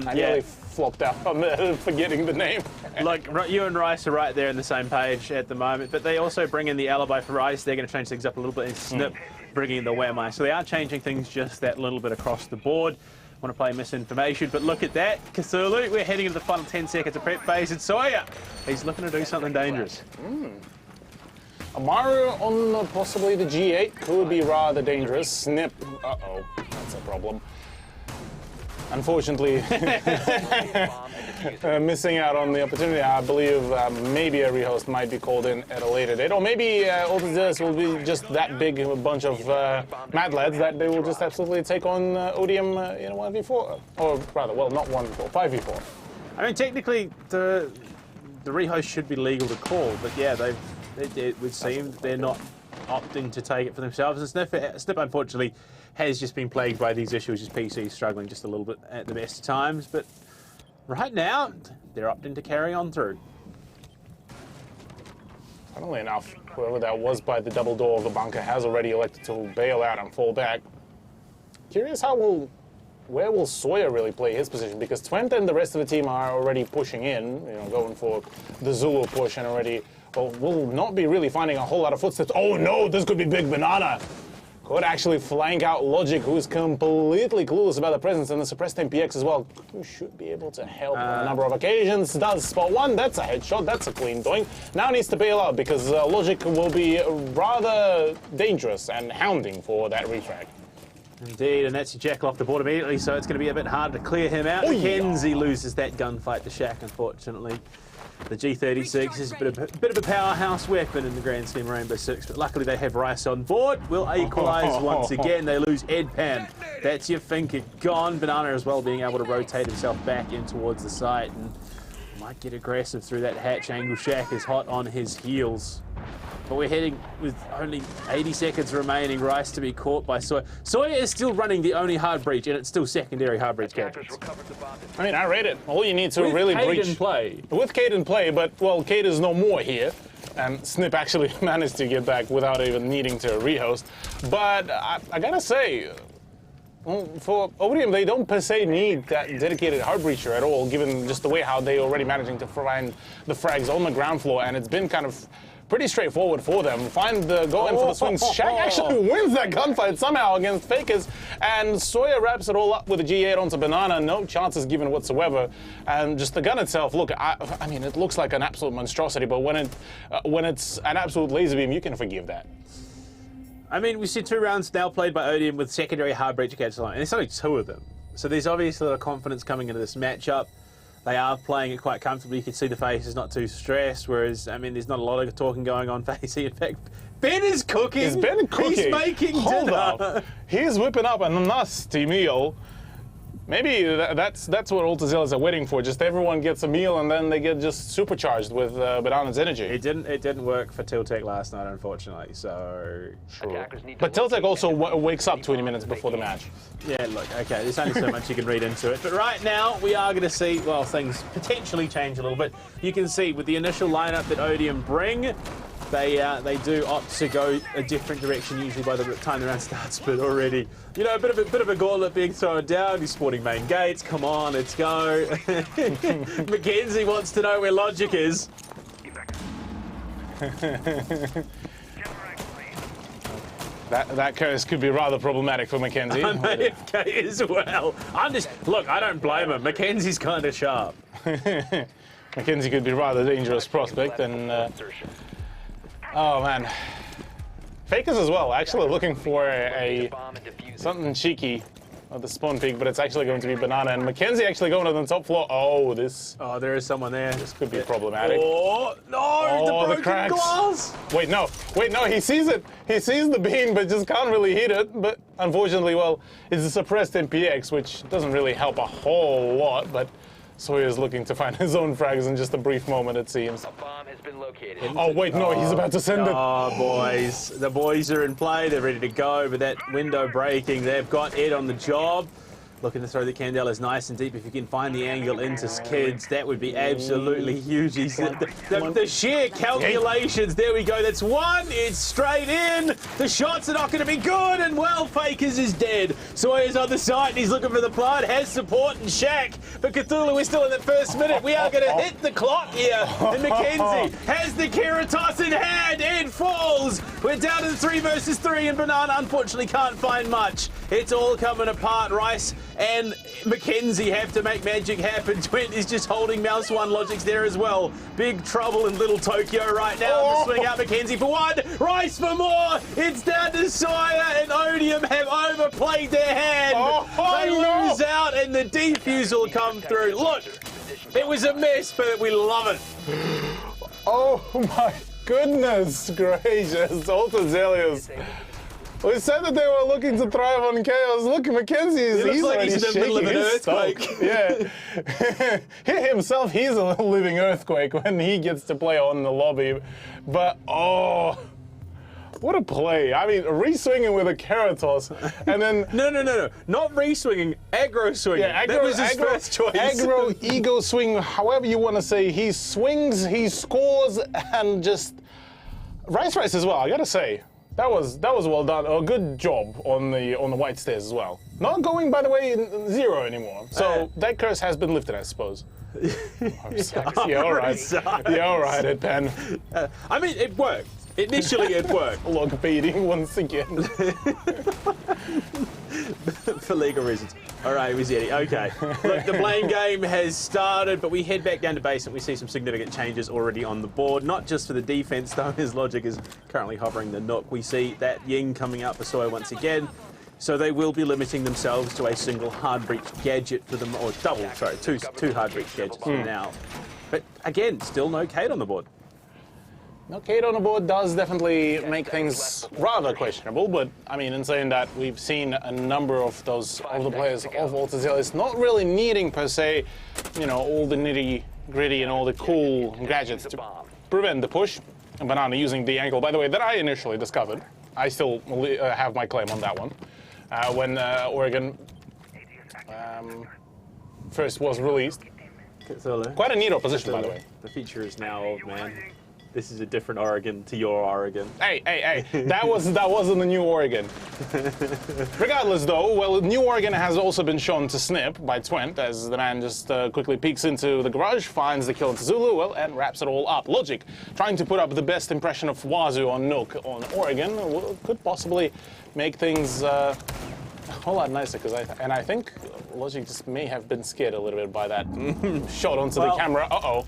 I nearly flopped out on forgetting the name. Look, you and Rice are right there on the same page at the moment, but they also bring in the alibi for Rice. They're going to change things up a little bit and Snip bringing in the Whammy. So they are changing things just that little bit across the board. Want to play misinformation, but look at that. Cthulhu, we're heading into the final 10 seconds of prep phase, and Sawyer, he's looking to do something dangerous. Amaru on possibly the G8 could be rather dangerous. Snip, uh-oh, that's a problem. unfortunately missing out on the opportunity. I believe maybe a rehost might be called in at a later date, or maybe Ultimus will be just that big a bunch of mad lads that they will just absolutely take on Odium in a 1v4, or rather, well, not 1v4, 5v4. I mean, technically, the rehost should be legal to call, but yeah, it would seem they're not opting to take it for themselves. And Snip unfortunately has just been plagued by these issues, his PC struggling just a little bit at the best of times, but right now they're opting to carry on through. Funnily enough, whoever that was by the double door of the bunker has already elected to bail out and fall back. Curious where will Sawyer really play his position, because Twente and the rest of the team are already pushing in, going for the Zulu push, and already will not be really finding a whole lot of footsteps. Oh no, this could be Big Banana. Could actually flank out Logic, who's completely clueless about the presence, and the suppressed MPX as well, who should be able to help on a number of occasions. Does spot one, that's a headshot, that's a clean doink. Now needs to bail out because Logic will be rather dangerous and hounding for that refrag. Indeed, and that's your Jackal off the board immediately, so it's going to be a bit hard to clear him out. Mackenzie loses that gunfight to Shaq, unfortunately. The G36 is a bit of a powerhouse weapon in the grand scheme of Rainbow Six, but luckily they have Rice on board. Will equalise once again. They lose Edpan. That's your thinker gone. Banana as well being able to rotate himself back in towards the site and might get aggressive through that hatch angle. Shaq is hot on his heels. But we're heading with only 80 seconds remaining. Rice to be caught by Sawyer. Sawyer is still running the only hard breach, and it's still secondary hard breach gadgets. I mean, I read it. All you need to really breach... With Cade in play, but, well, Cade is no more here. And Snip actually managed to get back without even needing to rehost. But I gotta say, for Odium, they don't per se need that dedicated hard breacher at all, given just the way how they're already managing to find the frags on the ground floor, and it's been kind of pretty straightforward for them. Find the go in for the swings. Shaq actually wins that gunfight somehow against Fakers, and Sawyer wraps it all up with a G8 onto Banana. No chances given whatsoever, and just the gun itself. Look, I mean, it looks like an absolute monstrosity, but when it's an absolute laser beam, you can forgive that. I mean, we see 2 rounds now played by Odium with secondary hard breach gadgets on, and there's only 2 of them. So there's obviously a lot of confidence coming into this matchup. They are playing it quite comfortably. You can see the face is not too stressed, whereas, I mean, there's not a lot of talking going on facey. In fact, Ben is cooking. Is Ben cooking? He's making Hold dinner. Up. He's whipping up a nasty meal. Maybe that's what Ultrazillers are waiting for. Just everyone gets a meal and then they get just supercharged with Banana's energy. It didn't work for Tiltec last night, unfortunately. So true. But Tiltec also wakes up 20 minutes before the match. Yeah, look, okay, there's only so much you can read into it. But right now, we are going to see, well, things potentially change a little bit. You can see with the initial lineup that Odium bring, they do opt to go a different direction usually by the time the round starts, but already, you know, a bit of a gauntlet being thrown down. He's sporting main gates. Come on, let's go. Mackenzie wants to know where Logic is. That curse could be rather problematic for Mackenzie. I'm AFK as well. Look, I don't blame him. Mackenzie's kind of sharp. Mackenzie could be a rather dangerous prospect, and oh man, Fakers as well. Actually looking for something cheeky of the spawn peak, but it's actually going to be Banana, and Mackenzie actually going to the top floor. Oh, there is someone there. This could be problematic. Oh no, the broken glass. Wait, no, he sees it. He sees the beam, but just can't really hit it. But unfortunately, well, it's a suppressed MPX, which doesn't really help a whole lot, but Sawyer's looking to find his own frags in just a brief moment, it seems. A bomb has been located. Oh, wait, no, he's about to send it. Oh, boys. The boys are in play. They're ready to go, but that window breaking. They've got Ed on the job. Looking to throw the Candelas nice and deep. If you can find the angle into Kids, that would be absolutely huge. The sheer calculations. There we go. That's one. It's straight in. The shots are not going to be good. And, well, Fakers is dead. Sawyer's on the side. And he's looking for the plant. Has support and Shaq. But Cthulhu is still in the first minute. We are going to hit the clock here. And Mackenzie has the Keratos in hand. Ed falls. We're down to 3 versus 3. And Banana, unfortunately, can't find much. It's all coming apart. Rice and Mackenzie have to make magic happen. Twent is just holding Mouse 1. Logic's there as well. Big trouble in Little Tokyo right now. The swing out Mackenzie for 1. Rice for more. It's down to Sawyer, and Odium have overplayed their hand. They lose out and the defuse will come through. Look, it was a mess, but we love it. Oh my goodness gracious, Altazelius. We said that they were looking to thrive on chaos. Look, Mackenzie's He's like he's in the middle of an earthquake. Yeah. He himself, he's a living earthquake when he gets to play on the lobby. But, oh, what a play. I mean, re-swinging with a carrot toss, and then... No. Not re-swinging, aggro swinging. Yeah, that was his first choice. Aggro, ego swing, however you want to say. He swings, he scores, and just... Rice as well, I gotta say. That was well done. A good job on the white stairs as well. Not going, by the way, 0 anymore. So that curse has been lifted, I suppose. Yeah, all right. Yeah, all right, Ed Pen. I mean, it worked. Initially, it worked. Log beating once again. For legal reasons. All right, Eddie. Okay. Look, the blame game has started, but we head back down to base and we see some significant changes already on the board. Not just for the defense, though, as Logic is currently hovering the Nook. We see that Ying coming out for Soy once again. So they will be limiting themselves to a single hard breach gadget for them, or two hard breach gadgets for now. But again, still no Kate on the board. No, Kate on the board does definitely make things rather questionable, but I mean, in saying that, we've seen a number of the players of Altazelius not really needing, per se, you know, all the nitty-gritty and all the cool gadgets to prevent the push. And Banana using the angle, by the way, that I initially discovered. I still have my claim on that one. When Oregon first was released. Quite a neat opposition, by the way. The feature is now old, man. This is a different Oregon to your Oregon. Hey, that wasn't the new Oregon. Regardless, though, well, new Oregon has also been shown to snip by Twent, as the man just quickly peeks into the garage, finds the kill into Zulu, well, and wraps it all up. Logic, trying to put up the best impression of Wazoo on Nook on Oregon, could possibly make things a whole lot nicer, I think Logic just may have been scared a little bit by that shot onto the camera. Uh-oh.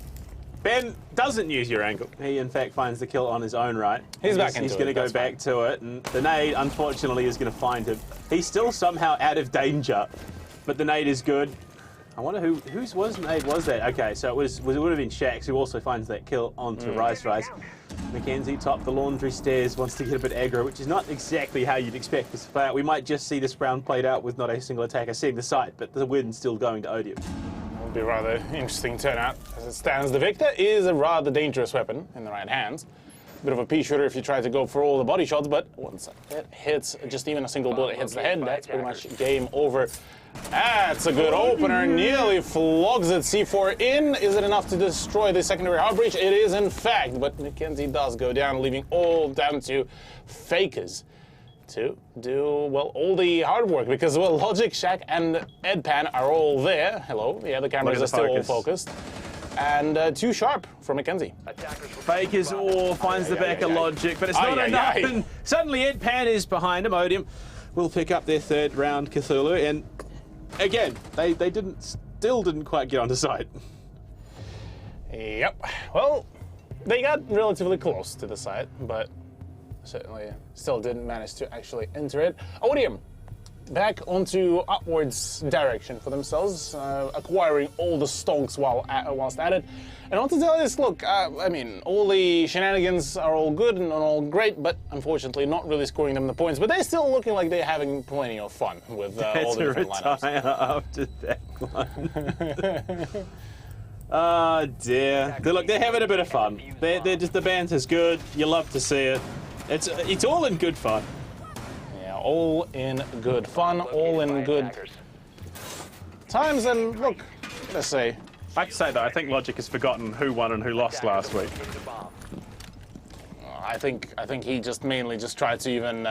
Ben doesn't use your angle. He, in fact, finds the kill on his own right. He's back into it. He's going to go back to it, and the nade, unfortunately, is going to find him. He's still somehow out of danger, but the nade is good. I wonder whose nade was that? Okay, so it would have been Shaxx, who also finds that kill onto Rice. Mackenzie top the laundry stairs, wants to get a bit aggro, which is not exactly how you'd expect this to play out. We might just see this round played out with not a single attacker seeing the site, but the win's still going to Odium. Will be a rather interesting turnout. As it stands, the Victor is a rather dangerous weapon in the right hands. Bit of a pea shooter if you try to go for all the body shots, but once it hits, just even a single bullet hits the head, that's pretty much game over. That's a good opener, nearly flogs it. C4 in. Is it enough to destroy the secondary hard breach? It is, in fact, but Mackenzie does go down, leaving all down to Fakers to do, well, all the hard work, because, well, Logic, Shaq, and Edpan are all there. Hello. Yeah, the cameras are still all focused. And too sharp for Mackenzie. Fakers finds the back of Logic, but it's not enough. And suddenly Edpan is behind him. Odium will pick up their third round Cthulhu, and again, they still didn't quite get onto site. Yep. Well, they got relatively close to the site, but certainly still didn't manage to actually enter it. Odium back onto upwards direction for themselves, acquiring all the stonks whilst at it. And Altazelius, look, I mean, all the shenanigans are all good and all great, but unfortunately not really scoring them the points. But they're still looking like they're having plenty of fun with all the different lineups. After that one. Oh dear. Look, they're having a bit of fun. They're just, the banter's good. You love to see it. It's all in good fun. Yeah, all in good fun, all in good times. And look, let's say, I have to say, though, I think Logic has forgotten who won and who lost last week. I think he just mainly tried to even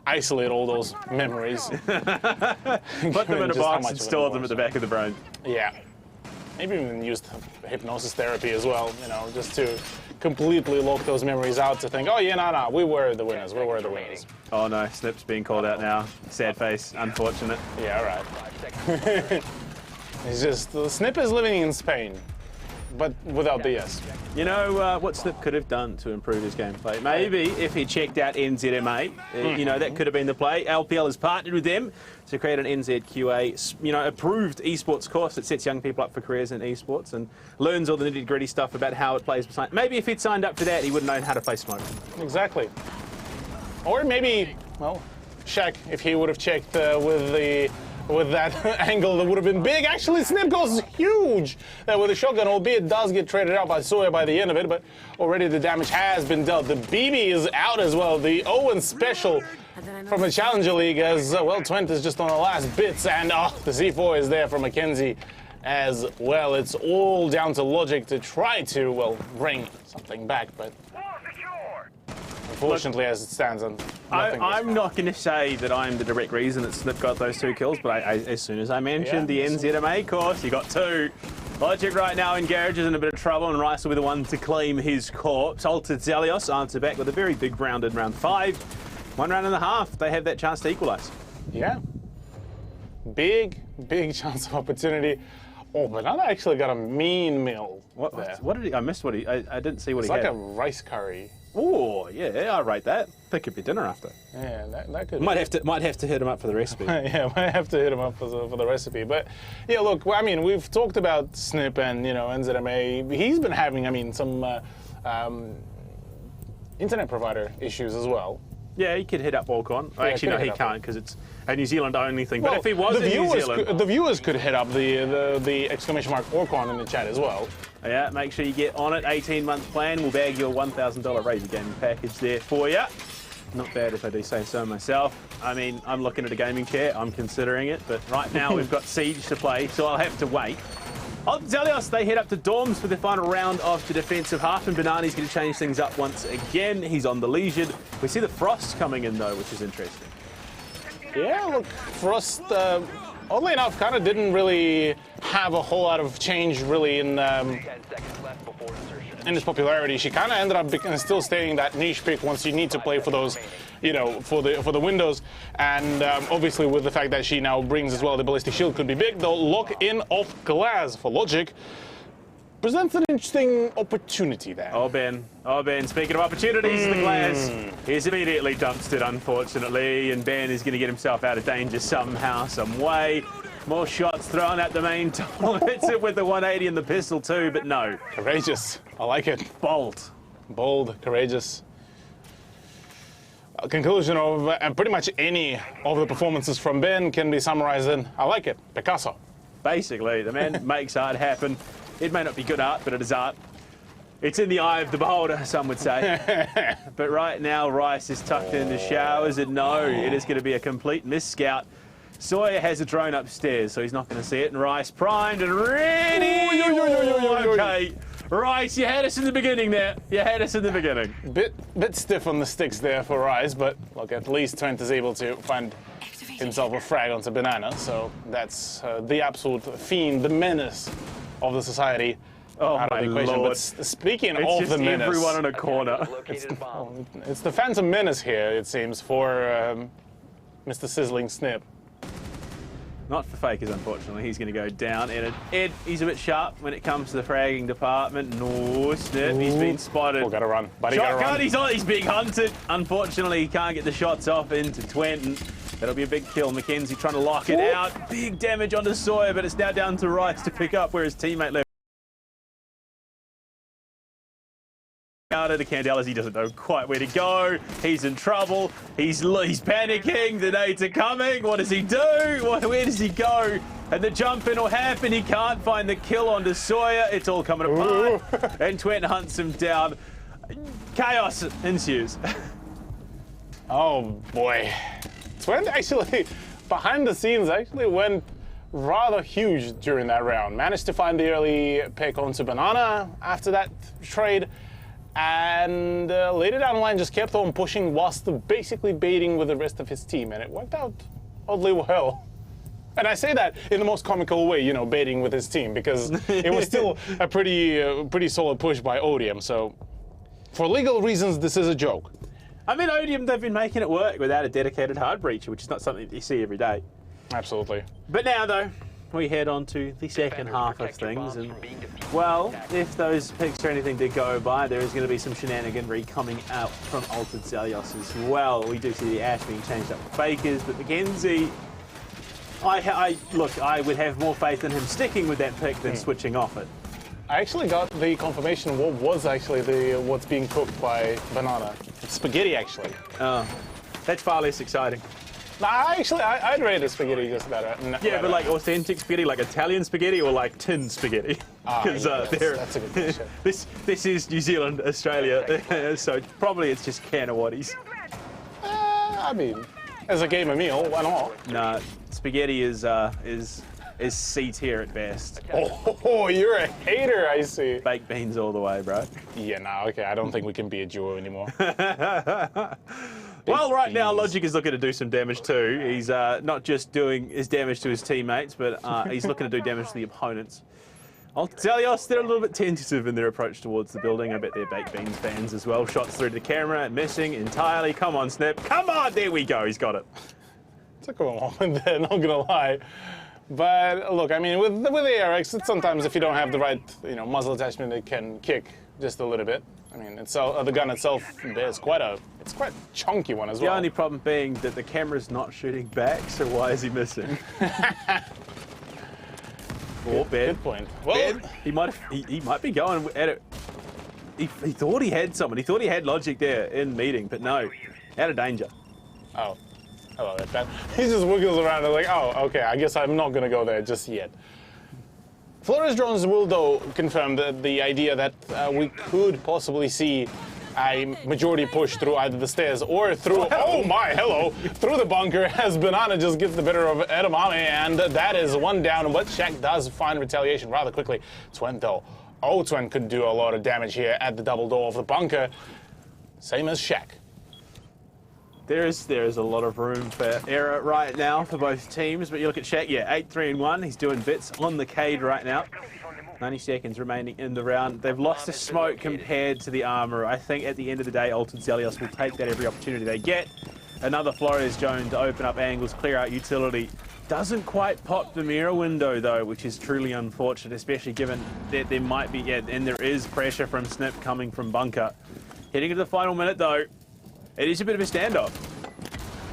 isolate all those memories. Put them in a box and store them at the back of the brain. Yeah. Maybe even used hypnosis therapy as well, you know, just to completely lock those memories out, to think, oh yeah, no, we were the winners, we were the winners. Oh no, Snip's being called out now. Sad face, unfortunate. Yeah, right. It's just, Snip is living in Spain. but without the S. You know what Snip could have done to improve his gameplay? Maybe if he checked out NZMA, you know, that could have been the play. LPL has partnered with them to create an NZQA, you know, approved esports course that sets young people up for careers in esports and learns all the nitty-gritty stuff about how it plays. Maybe if he'd signed up for that, he would have known how to play Smoke. Exactly. Or maybe, well, Shaq, if he would have checked with that angle, that would have been big. Actually, Snip goes huge with the shotgun, albeit does get traded out by Sawyer by the end of it, but already the damage has been dealt. The BB is out as well. The Owen special from a Challenger League as well. Twent is just on the last bits, and the C4 is there from Mackenzie as well. It's all down to logic to try to, well, bring something back, but unfortunately, as it stands, I'm not going to say that I'm the direct reason that Snip got those 2 kills, but as soon as I mentioned the NZMA course, he got 2. Logic right now in Garage is in a bit of trouble, and Rice will be the one to claim his corpse. Altered Zelios answer back with a very big round in round 5. 1 round and a half, they have that chance to equalise. Yeah. Big chance of opportunity. Oh, Banana actually got a mean meal. What did he? I missed what he. I didn't see what it's he had. had. It's like a rice curry. Oh, yeah, I rate that. That could be dinner after. Yeah, that could. Might have to hit him up for the recipe. Yeah, might have to hit him up for the recipe. But yeah, look, I mean, we've talked about Snip and NZMA. He's been having, I mean, some internet provider issues as well. Yeah, he could hit up Walcon. Yeah, actually, no, he can't because it's a New Zealand only thing. Well, but if he was in New Zealand, the viewers could hit up the exclamation mark Orcon in the chat as well. Yeah, make sure you get on it. 18-month plan. We'll bag your $1,000 Razor gaming package there for you. Not bad if I do say so myself. I mean, I'm looking at a gaming chair. I'm considering it, but right now we've got Siege to play, so I'll have to wait. Zelios, they head up to Dorms for the final round of the defensive half, and Banani's going to change things up once again. He's on the Legion. We see the Frost coming in, though, which is interesting. Yeah, look, Frost, oddly enough, kind of didn't really have a whole lot of change, really, in his popularity. She kind of ended up still staying that niche pick once you need to play for those, you know, for the windows. And obviously with the fact that she now brings as well the ballistic shield could be big. The lock-in of Glass for Logic presents an interesting opportunity there. Oh, Ben, speaking of opportunities, the Glass is immediately dumpstered, unfortunately, and Ben is going to get himself out of danger somehow, some way. More shots thrown at the main tunnel. Hits it with the 180 and the pistol too, but no. Courageous. I like it. Bold, courageous. A conclusion of pretty much any of the performances from Ben can be summarized in, I like it, Picasso. Basically, the man makes art happen. It may not be good art, but it is art. It's in the eye of the beholder, some would say. But right now, Rice is tucked in the showers, and no, it is going to be a complete miss-scout. Sawyer has a drone upstairs, so he's not going to see it. And Rice primed and ready. Okay, Rice, you had us in the beginning there. You had us in the beginning. Bit stiff on the sticks there for Rice, but look, at least Twent is able to find himself a frag onto Banana. So that's the absolute fiend, the menace of the society. Oh, out of the equation. Lord. But speaking it's of just the menace, everyone in a corner. It's the Phantom Menace here, it seems, for Mr. Sizzling Snip. Not for Fakers, unfortunately. He's going to go down. Ed, he's a bit sharp when it comes to the fragging department. No, Snip, he's been spotted. Oh, gotta run. Buddy, gotta run. He's being hunted. Unfortunately, he can't get the shots off into Twent. That'll be a big kill. Mackenzie trying to lock it out. Big damage onto Sawyer, but it's now down to Rice to pick up where his teammate left. Out of the Candelas, he doesn't know quite where to go. He's in trouble. He's panicking. The nades are coming. What does he do? Where does he go? And the jump in will happen. He can't find the kill onto Sawyer. It's all coming apart. And Twent hunts him down. Chaos ensues. Oh boy. Twent actually, behind the scenes, actually went rather huge during that round. Managed to find the early pick onto Banana after that trade. And later down the line just kept on pushing whilst basically baiting with the rest of his team, and it worked out oddly well. And I say that in the most comical way, you know, baiting with his team, because it was still a pretty solid push by Odium. So for legal reasons, this is a joke. I mean, Odium, they've been making it work without a dedicated hard breacher, which is not something that you see every day. Absolutely. But now, though, we head on to the second half of things. And, well, if those picks are anything to go by, there is going to be some shenaniganry coming out from Altered Zelios as well. We do see the Ash being changed up for Fakers, but Mackenzie, look, I would have more faith in him sticking with that pick than switching off it. I actually got the confirmation what was actually what's being cooked by Banana. It's spaghetti, actually. Oh, that's far less exciting. Nah, actually, I'd rate the spaghetti just better. Yeah, but like authentic spaghetti, like Italian spaghetti or like tin spaghetti? Because that's a good question. This is New Zealand, Australia, so probably it's just can of Waddies. I mean, as a game of meal, why not? Nah, spaghetti is C tier at best. Oh, you're a hater, I see. Baked beans all the way, bro. Yeah, nah, okay, I don't think we can be a duo anymore. Well, right now, Logic is looking to do some damage too. He's not just doing his damage to his teammates, but he's looking to do damage to the opponents. Zelios, they're a little bit tentative in their approach towards the building. I bet they're Baked Beans fans as well. Shots through to the camera, missing entirely. Come on, Snip. Come on, there we go. He's got it. Took a moment there, not gonna lie. But look, I mean, with the ARX, it's sometimes if you don't have the right, muzzle attachment, it can kick just a little bit. I mean, the gun itself is quite a chunky one as well. The only problem being that the camera's not shooting back, so why is he missing? Good point. Well, Ben, he might be going at it. He thought he had someone. He thought he had Logic there in meeting, but no, out of danger. Oh. Hello, that. He just wiggles around and like, oh, okay, I guess I'm not gonna go there just yet. Flores drones will, though, confirm the idea that we could possibly see a majority push through either the stairs or through, oh my, hello, through the bunker as Banana just gets the better of Edamame, and that is one down, but Shaq does find retaliation rather quickly. Twen, though. Oh, Twen could do a lot of damage here at the double door of the bunker, same as Shaq. There is a lot of room for error right now for both teams, but you look at Shaq, yeah, 8-3-1. He's doing bits on the Cade right now. 90 seconds remaining in the round. They've lost the smoke compared to the armor. I think at the end of the day, Altered Zelios will take that every opportunity they get. Another Flores drone to open up angles, clear out utility. Doesn't quite pop the mirror window though, which is truly unfortunate, especially given that there might be, and there is pressure from Snip coming from bunker. Heading into the final minute though. It is a bit of a standoff.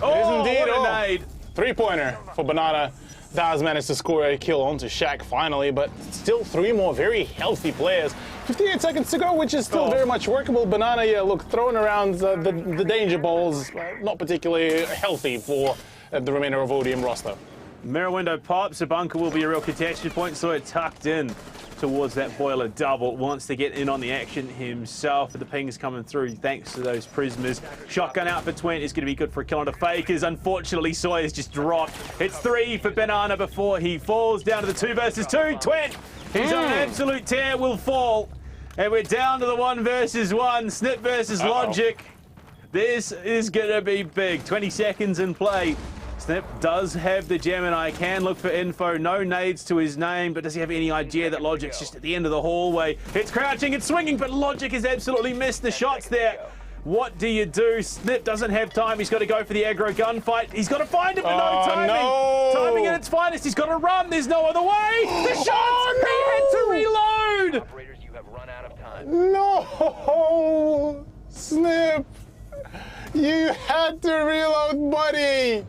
Oh, it is indeed. What a nade. Three-pointer for Banana. Does manage to score a kill onto Shaq finally, but still three more very healthy players. 58 seconds to go, which is still very much workable. Banana, yeah, look, throwing around the danger balls, not particularly healthy for the remainder of ODM roster. Mirror window pops. A bunker will be a real contention point, so it tucked in towards that boiler double. Wants to get in on the action himself, but the ping's coming through thanks to those prismers. Shotgun out for Twent is going to be good for a kill onto Fakers. Unfortunately, Sawyer's just dropped. It's 3 for Banana before he falls down to the 2 versus 2. Twent, he's on an absolute tear, will fall. And we're down to the 1 versus 1. Snip versus Logic. This is going to be big. 20 seconds in play. Snip does have the Gemini, can look for info, no nades to his name, but does he have any idea that Logic's just at the end of the hallway? It's crouching, it's swinging, but Logic has absolutely missed the shots there. What do you do? Snip doesn't have time, he's got to go for the aggro gunfight. He's got to find him, but no timing. No. Timing at its finest, he's got to run, there's no other way. The shots, he had to reload. Operators, you have run out of time. No, Snip, you had to reload, buddy.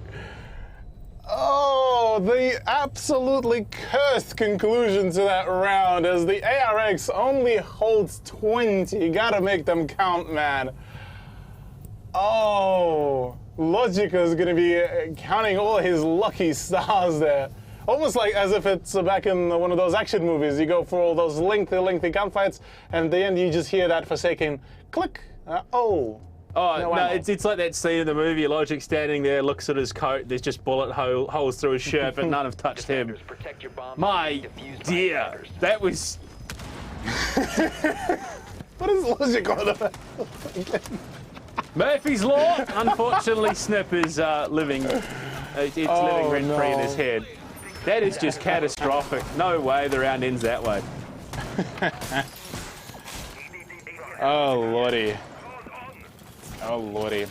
Oh, the absolutely cursed conclusion to that round as the ARX only holds 20. Gotta make them count, man. Oh, Logica's gonna be counting all his lucky stars there. Almost like as if it's back in one of those action movies. You go for all those lengthy gunfights, and at the end you just hear that forsaken click. No, it's like that scene in the movie, Logic standing there, looks at his coat, there's just bullet holes through his shirt, but none have touched him. My dear, that was... What is Logic on about? Murphy's Law! Unfortunately, Snip is living rent-free in his head. That is just catastrophic. No way the round ends that way. Oh, lordy. Oh, lordy.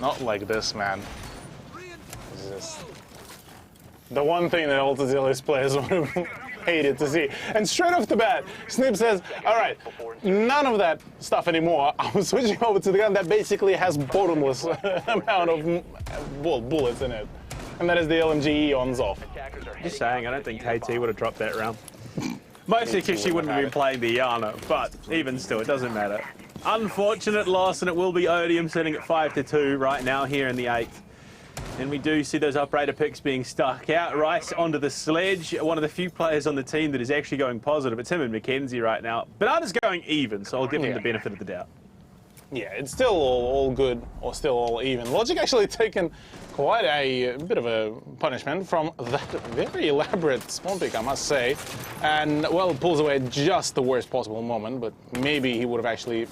Not like this, man. The one thing that Ultrazilius players would have hated to see. And straight off the bat, Snip says, all right, none of that stuff anymore. I'm switching over to the gun that basically has bottomless amount of bullets in it. And that is the LMG Eons off. Just saying, I don't think KT would have dropped that round. Mostly because she wouldn't have been playing the Yana, but even still, it doesn't matter. Unfortunate loss, and it will be Odium sitting at 5-2 right now here in the 8th. And we do see those operator picks being stuck out. Rice onto the sledge, one of the few players on the team that is actually going positive. It's him and Mackenzie right now. Banana's going even, so I'll give him the benefit of the doubt. Yeah, it's still all good, or still all even. Logic actually taken quite a bit of a punishment from that very elaborate spawn pick, I must say. And, well, pulls away at just the worst possible moment, but maybe he would have actually,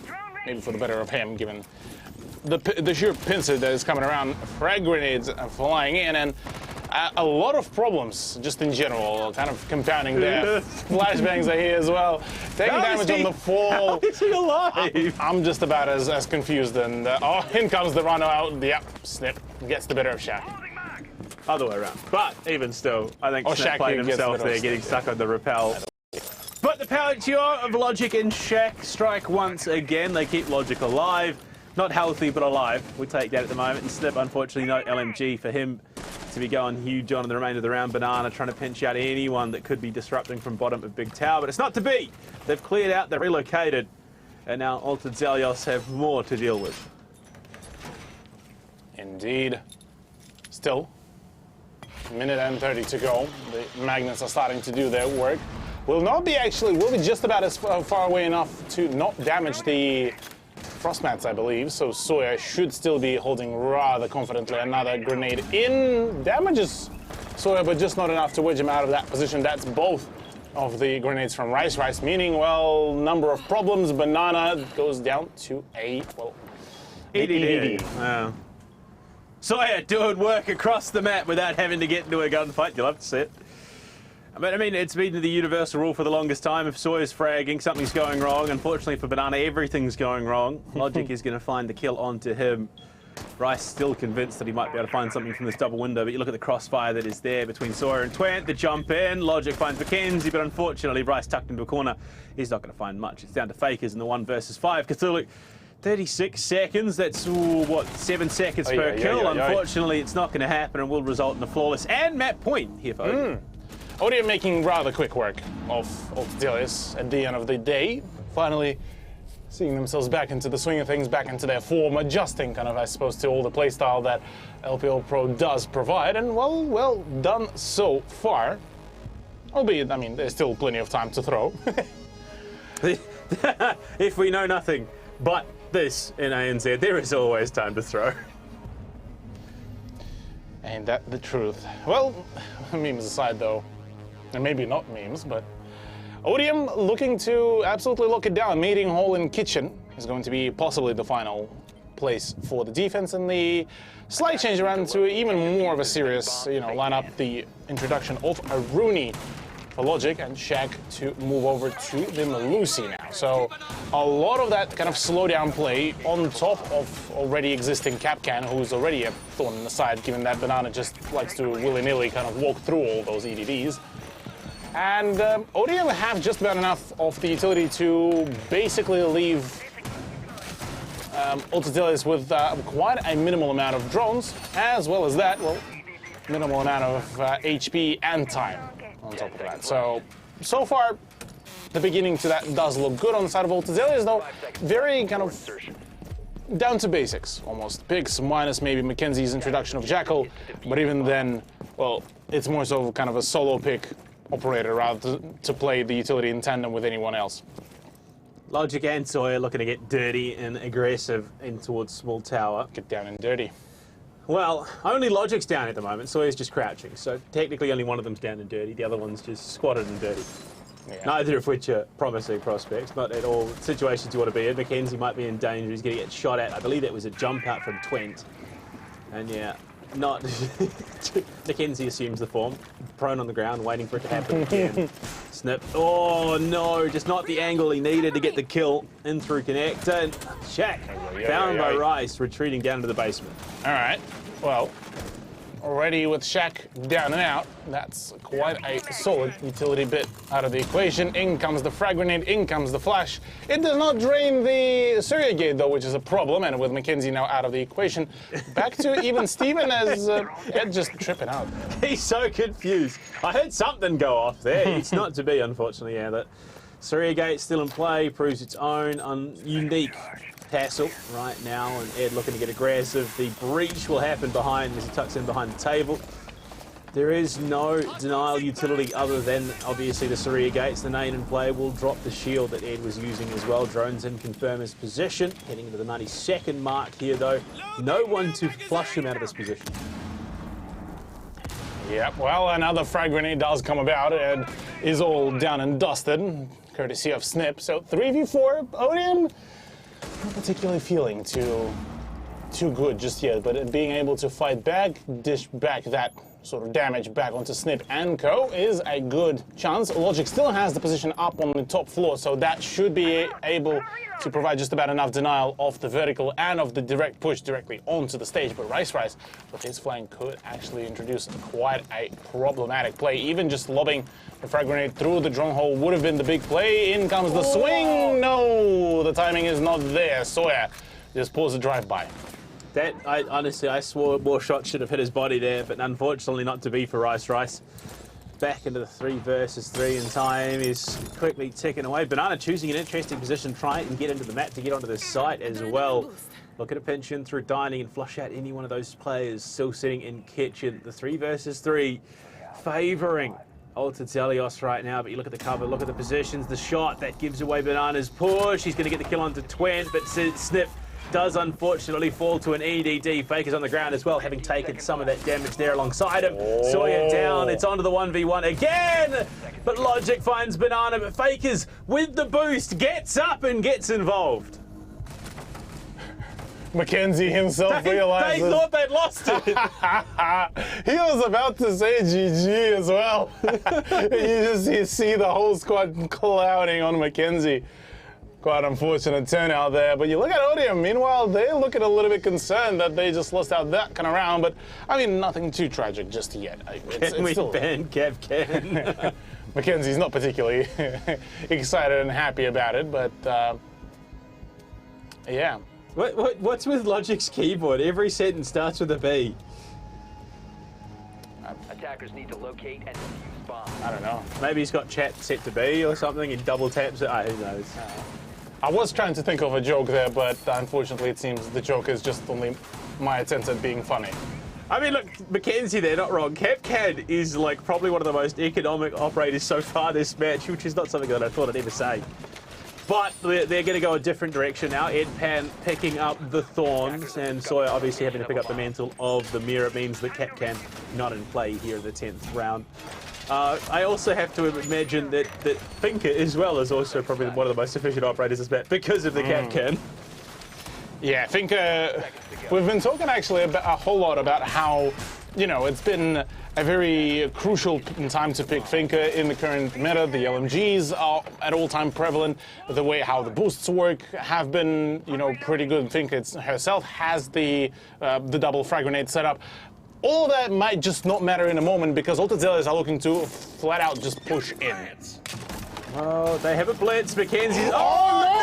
maybe for the better of him, given the sheer pincer that is coming around, frag grenades flying in, and a lot of problems just in general, kind of compounding there. Flashbangs are here as well. Taking damage on the fall. How is he alive? I'm just about as confused, and oh, in comes the runner out. Yep, Snip gets the better of Shaq. Other way around. But even still, I think Snip Shaq played gets himself the better there, of getting Snip, stuck on the rappel. But the power duo of Logic and Shaq strike once again. They keep Logic alive. Not healthy, but alive. We take that at the moment. And Snip, unfortunately, no LMG for him to be going huge on in the remainder of the round. Banana trying to pinch out anyone that could be disrupting from bottom of Big Tower, but it's not to be. They've cleared out, they're relocated, and now Altered Zelios have more to deal with. Indeed. Still, a minute and 30 to go. The magnets are starting to do their work. Will be just about as far away enough to not damage the frost mats, I believe, so Sawyer should still be holding rather confidently. Another grenade in. Damages Sawyer, but just not enough to wedge him out of that position. That's both of the grenades from Rice. Rice meaning, well, number of problems. Banana goes down to a, well, EDD. Wow. Sawyer doing work across the map without having to get into a gunfight. You'll have to see it. But I mean, it's been the universal rule for the longest time. If Sawyer's fragging, something's going wrong. Unfortunately for Banana, everything's going wrong. Logic is going to find the kill onto him. Rice still convinced that he might be able to find something from this double window, but you look at the crossfire that is there between Sawyer and Twent. The jump in, Logic finds Mackenzie, but unfortunately Rice tucked into a corner. He's not going to find much. It's down to Fakers in the 1 versus 5. Cthulhu, 36 seconds. That's, what, 7 seconds per kill. Unfortunately, it's not going to happen and will result in a flawless and map point here for Odium. Odium making rather quick work of Ultrazilius at the end of the day. Finally seeing themselves back into the swing of things, back into their form, adjusting kind of, I suppose, to all the playstyle that LPL Pro does provide, and well done so far. Albeit, I mean, there's still plenty of time to throw. If we know nothing but this in ANZ, there is always time to throw. Ain't that the truth? Well, memes aside though, and maybe not memes, but Odium looking to absolutely lock it down. Meeting hall in kitchen is going to be possibly the final place for the defense, and the slight change around to even more of a serious, lineup. The introduction of a Rooney for Logic and Shaq to move over to the Malusi now. So a lot of that kind of slow down play on top of already existing Capcan, who's already a thorn in the side, given that Banana just likes to willy-nilly kind of walk through all those EDDs. And Odium have just about enough of the utility to basically leave Ultrazilius with quite a minimal amount of drones, as well as that, well, minimal amount of HP and time on top of that. So far, the beginning to that does look good on the side of Ultrazilius, though very kind of down to basics, almost. Picks minus maybe Mackenzie's introduction of Jackal, but even then, well, it's more so kind of a solo pick operator rather to play the utility in tandem with anyone else. Logic and Sawyer looking to get dirty and aggressive in towards small tower. Get down and dirty. Well, only Logic's down at the moment. Sawyer's just crouching, so technically only one of them's down and dirty. The other one's just squatted and dirty. Yeah. Neither of which are promising prospects, not at all situations you want to be in. Mackenzie might be in danger. He's going to get shot at. I believe that was a jump out from Twent. And yeah, not... Mackenzie assumes the form. Prone on the ground, waiting for it to happen again. Snip. Oh no, just not the angle he needed to get the kill in through connector. And Shaq, found by Rice, retreating down to the basement. All right, well, already with Shaq down and out. That's quite a solid utility bit out of the equation. In comes the frag grenade, in comes the flash. It does not drain the Surya gate though, which is a problem, and with Mackenzie now out of the equation, back to even Steven as Ed just tripping out. He's so confused. I heard something go off there. It's not to be, unfortunately, yeah. That Surya gate still in play, proves its own unique tassel right now, and Ed looking to get aggressive. The breach will happen behind as he tucks in behind the table. There is no denial utility other than obviously the Surya gates. The Nane in play will drop the shield that Ed was using as well. Drones in, confirm his position. Heading into the 92nd mark here though. No one to flush him out of this position. Yep, well, another frag grenade does come about and is all down and dusted, courtesy of Snip. So 3v4, Odium, not particularly feeling too good just yet, but being able to fight back, dish back that sort of damage back onto Snip and Co. is a good chance. Logic still has the position up on the top floor, so that should be able to provide just about enough denial of the vertical and of the direct push directly onto the stage. But Rice with his flank could actually introduce quite a problematic play. Even just lobbing the frag grenade through the drone hole would have been the big play. In comes the swing. No, the timing is not there. Sawyer just pulls the drive-by. That, honestly, I swore more shots should have hit his body there, but unfortunately not to be for Rice. Back into the 3 versus 3 in time is quickly ticking away. Banana choosing an interesting position, try and get into the map to get onto the site as well. Look at a pinch in through dining and flush out any one of those players still sitting in kitchen. The 3 versus 3 favouring Alta Delios right now, but you look at the cover, look at the positions, the shot that gives away Banana's push. He's going to get the kill onto Twent, but Snip does unfortunately fall to an EDD. Faker's on the ground as well, having taken some of that damage there alongside him. Sawyer down, it's onto the 1v1 again, but Logic finds Banana, but Faker's with the boost, gets up and gets involved. Mackenzie himself realizes... They thought they'd lost it. He was about to say GG as well. you see the whole squad clouding on Mackenzie. Quite unfortunate turnout there, but you look at Odium, meanwhile, they look a little bit concerned that they just lost out that kind of round, but I mean, nothing too tragic just yet. Can we ban Kev? Mackenzie's not particularly excited and happy about it, but yeah. What's with Logic's keyboard? Every sentence starts with a B. Attackers need to locate and defuse bombs. I don't know. Maybe he's got chat set to B or something and double taps it. Who knows? I was trying to think of a joke there, but unfortunately it seems the joke is just only my attempt at being funny. I mean, look, Mackenzie, they're not wrong. CapCAD is like probably one of the most economic operators so far this match, which is not something that I thought I'd ever say. But they're going to go a different direction now. Ed Pan picking up the Thorns, and Sawyer obviously having to pick up the mantle of the Mirror means that CapCAN not in play here in the 10th round. I also have to imagine that Finka as well is also probably one of the most efficient operators this match because of the CapCAN. Yeah, Finka, we've been talking actually a whole lot about how, you know, it's been a very crucial time to pick Finka in the current meta. The LMGs are at all time prevalent. The way how the boosts work have been, you know, pretty good. Finka herself has the double frag grenade setup. All of that might just not matter in a moment because Ultazelias are looking to flat out just push in. Oh, they have a blitz. Mackenzie's. Oh, no!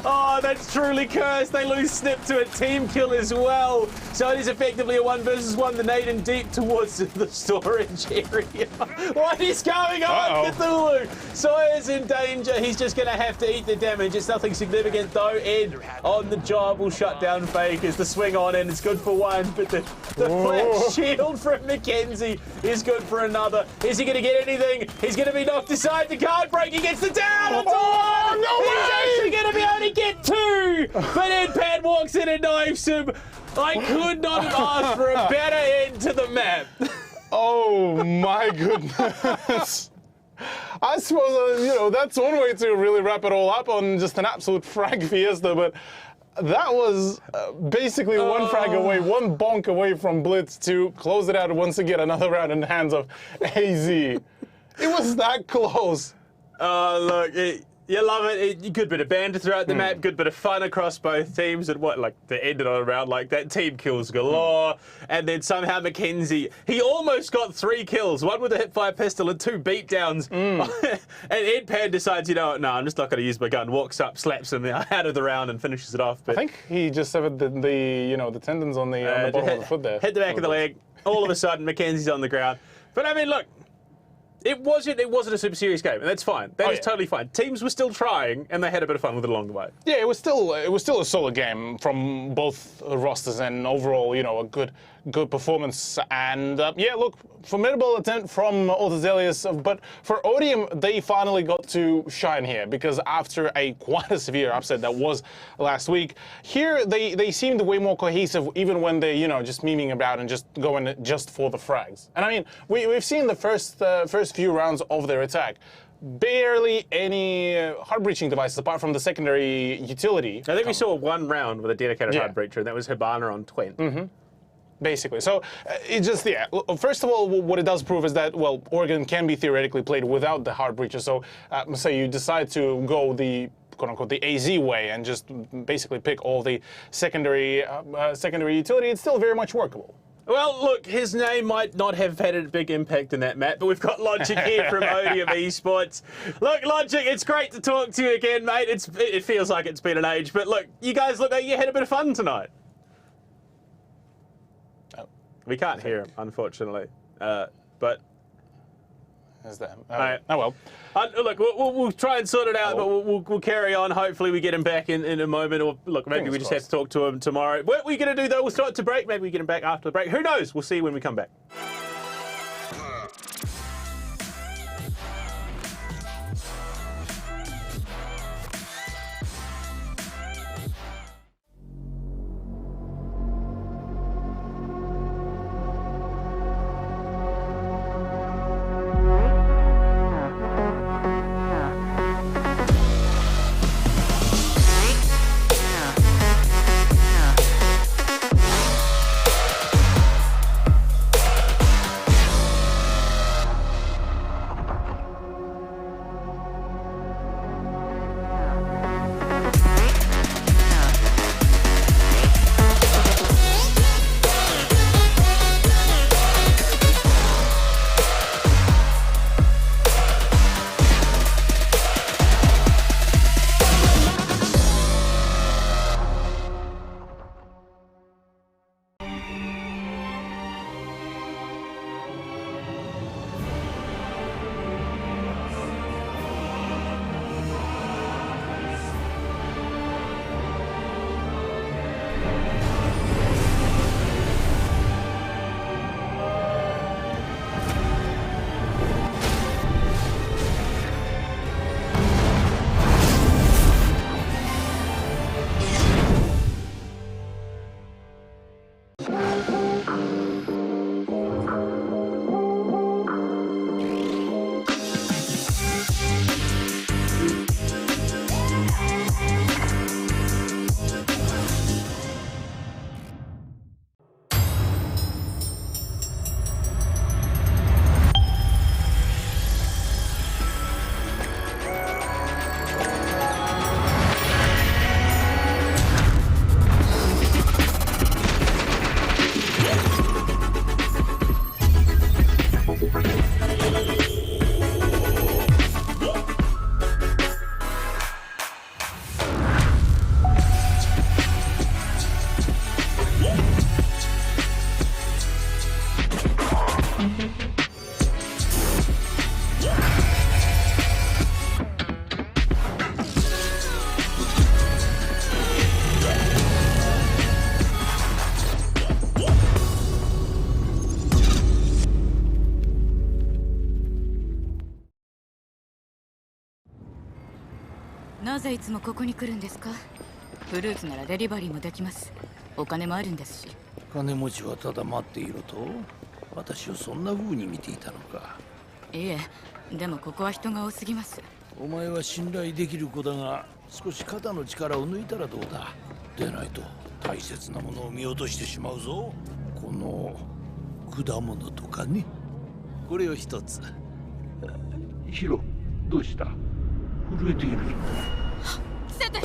Oh, that's truly cursed. They lose Snip to a team kill as well. So it is effectively a 1 versus 1. The Naden deep towards the storage area. What is going on, Cthulhu? Sawyer's in danger. He's just going to have to eat the damage. It's nothing significant, though. Ed on the job will shut down Fakers. The swing on and it's good for one, but the flash shield from Mackenzie is good for another. Is he going to get anything? He's going to be knocked aside. The card break. He gets the down. He's actually going to be able to get 2. But Ed Pad walks in and knifes him. I could not have asked for a better end to the map. Oh my goodness. I suppose, you know, that's one way to really wrap it all up on just an absolute frag fiesta, but that was basically one frag away, one bonk away from Blitz to close it out once again, another round in the hands of AZ. It was that close. Look, You love it. Good bit of banter throughout the map, good bit of fun across both teams, and they ended on a round like that. Team kills galore, and then somehow Mackenzie, he almost got 3 kills, 1 with a hip-fire pistol and 2 beatdowns. And Ed Pan decides, you know what, no, I'm just not going to use my gun. Walks up, slaps him out of the round, and finishes it off. But I think he just severed the tendons on the bottom of the foot there. Hit the back of the leg. All of a sudden, Mackenzie's on the ground. But I mean, look. It wasn't a super serious game, and that's fine. That is totally fine. Teams were still trying, and they had a bit of fun with it along the way. Yeah, it was still a solid game from both rosters, and overall, a good performance. And yeah, look, formidable attempt from Ortazelius, but for Odium, they finally got to shine here, because after quite a severe upset that was last week, here they seemed way more cohesive, even when they just memeing about and just going just for the frags. And I mean, we've seen the first few rounds of their attack. Barely any hard breaching devices apart from the secondary utility. I think we saw 1 round with a dedicated hard breacher, and that was Hibana on Twent. Basically. So it just, first of all, what it does prove is that, well, Oregon can be theoretically played without the hard breacher. So say you decide to go the quote-unquote the AZ way and just basically pick all the secondary utility, it's still very much workable. Well, look, his name might not have had a big impact in that map, but we've got Logic here from Odium Esports. Look, Logic, it's great to talk to you again, mate. It feels like it's been an age, but look, you guys look like you had a bit of fun tonight. We can't hear him, unfortunately, but... Is that? Oh well. Look, we'll try and sort it out, but we'll carry on. Hopefully we get him back in a moment, or look, maybe we just have to talk to him tomorrow. What we're going to do, though, we'll start to break. Maybe we get him back after the break. Who knows? We'll see when we come back.なぜいつもここに来るんですか？フルーツならデリバリーもできます。お金もあるんですし。金持ちはただ待っていると？私をそんな風に見ていたのか。いえ、でもここは人が多すぎます。お前は信頼できる子だが、少し肩の力を抜いたらどうだ。でないと大切なものを見落としてしまうぞ。この果物とかね。これを一つ。ヒロ、どうした？震えている。伏せて。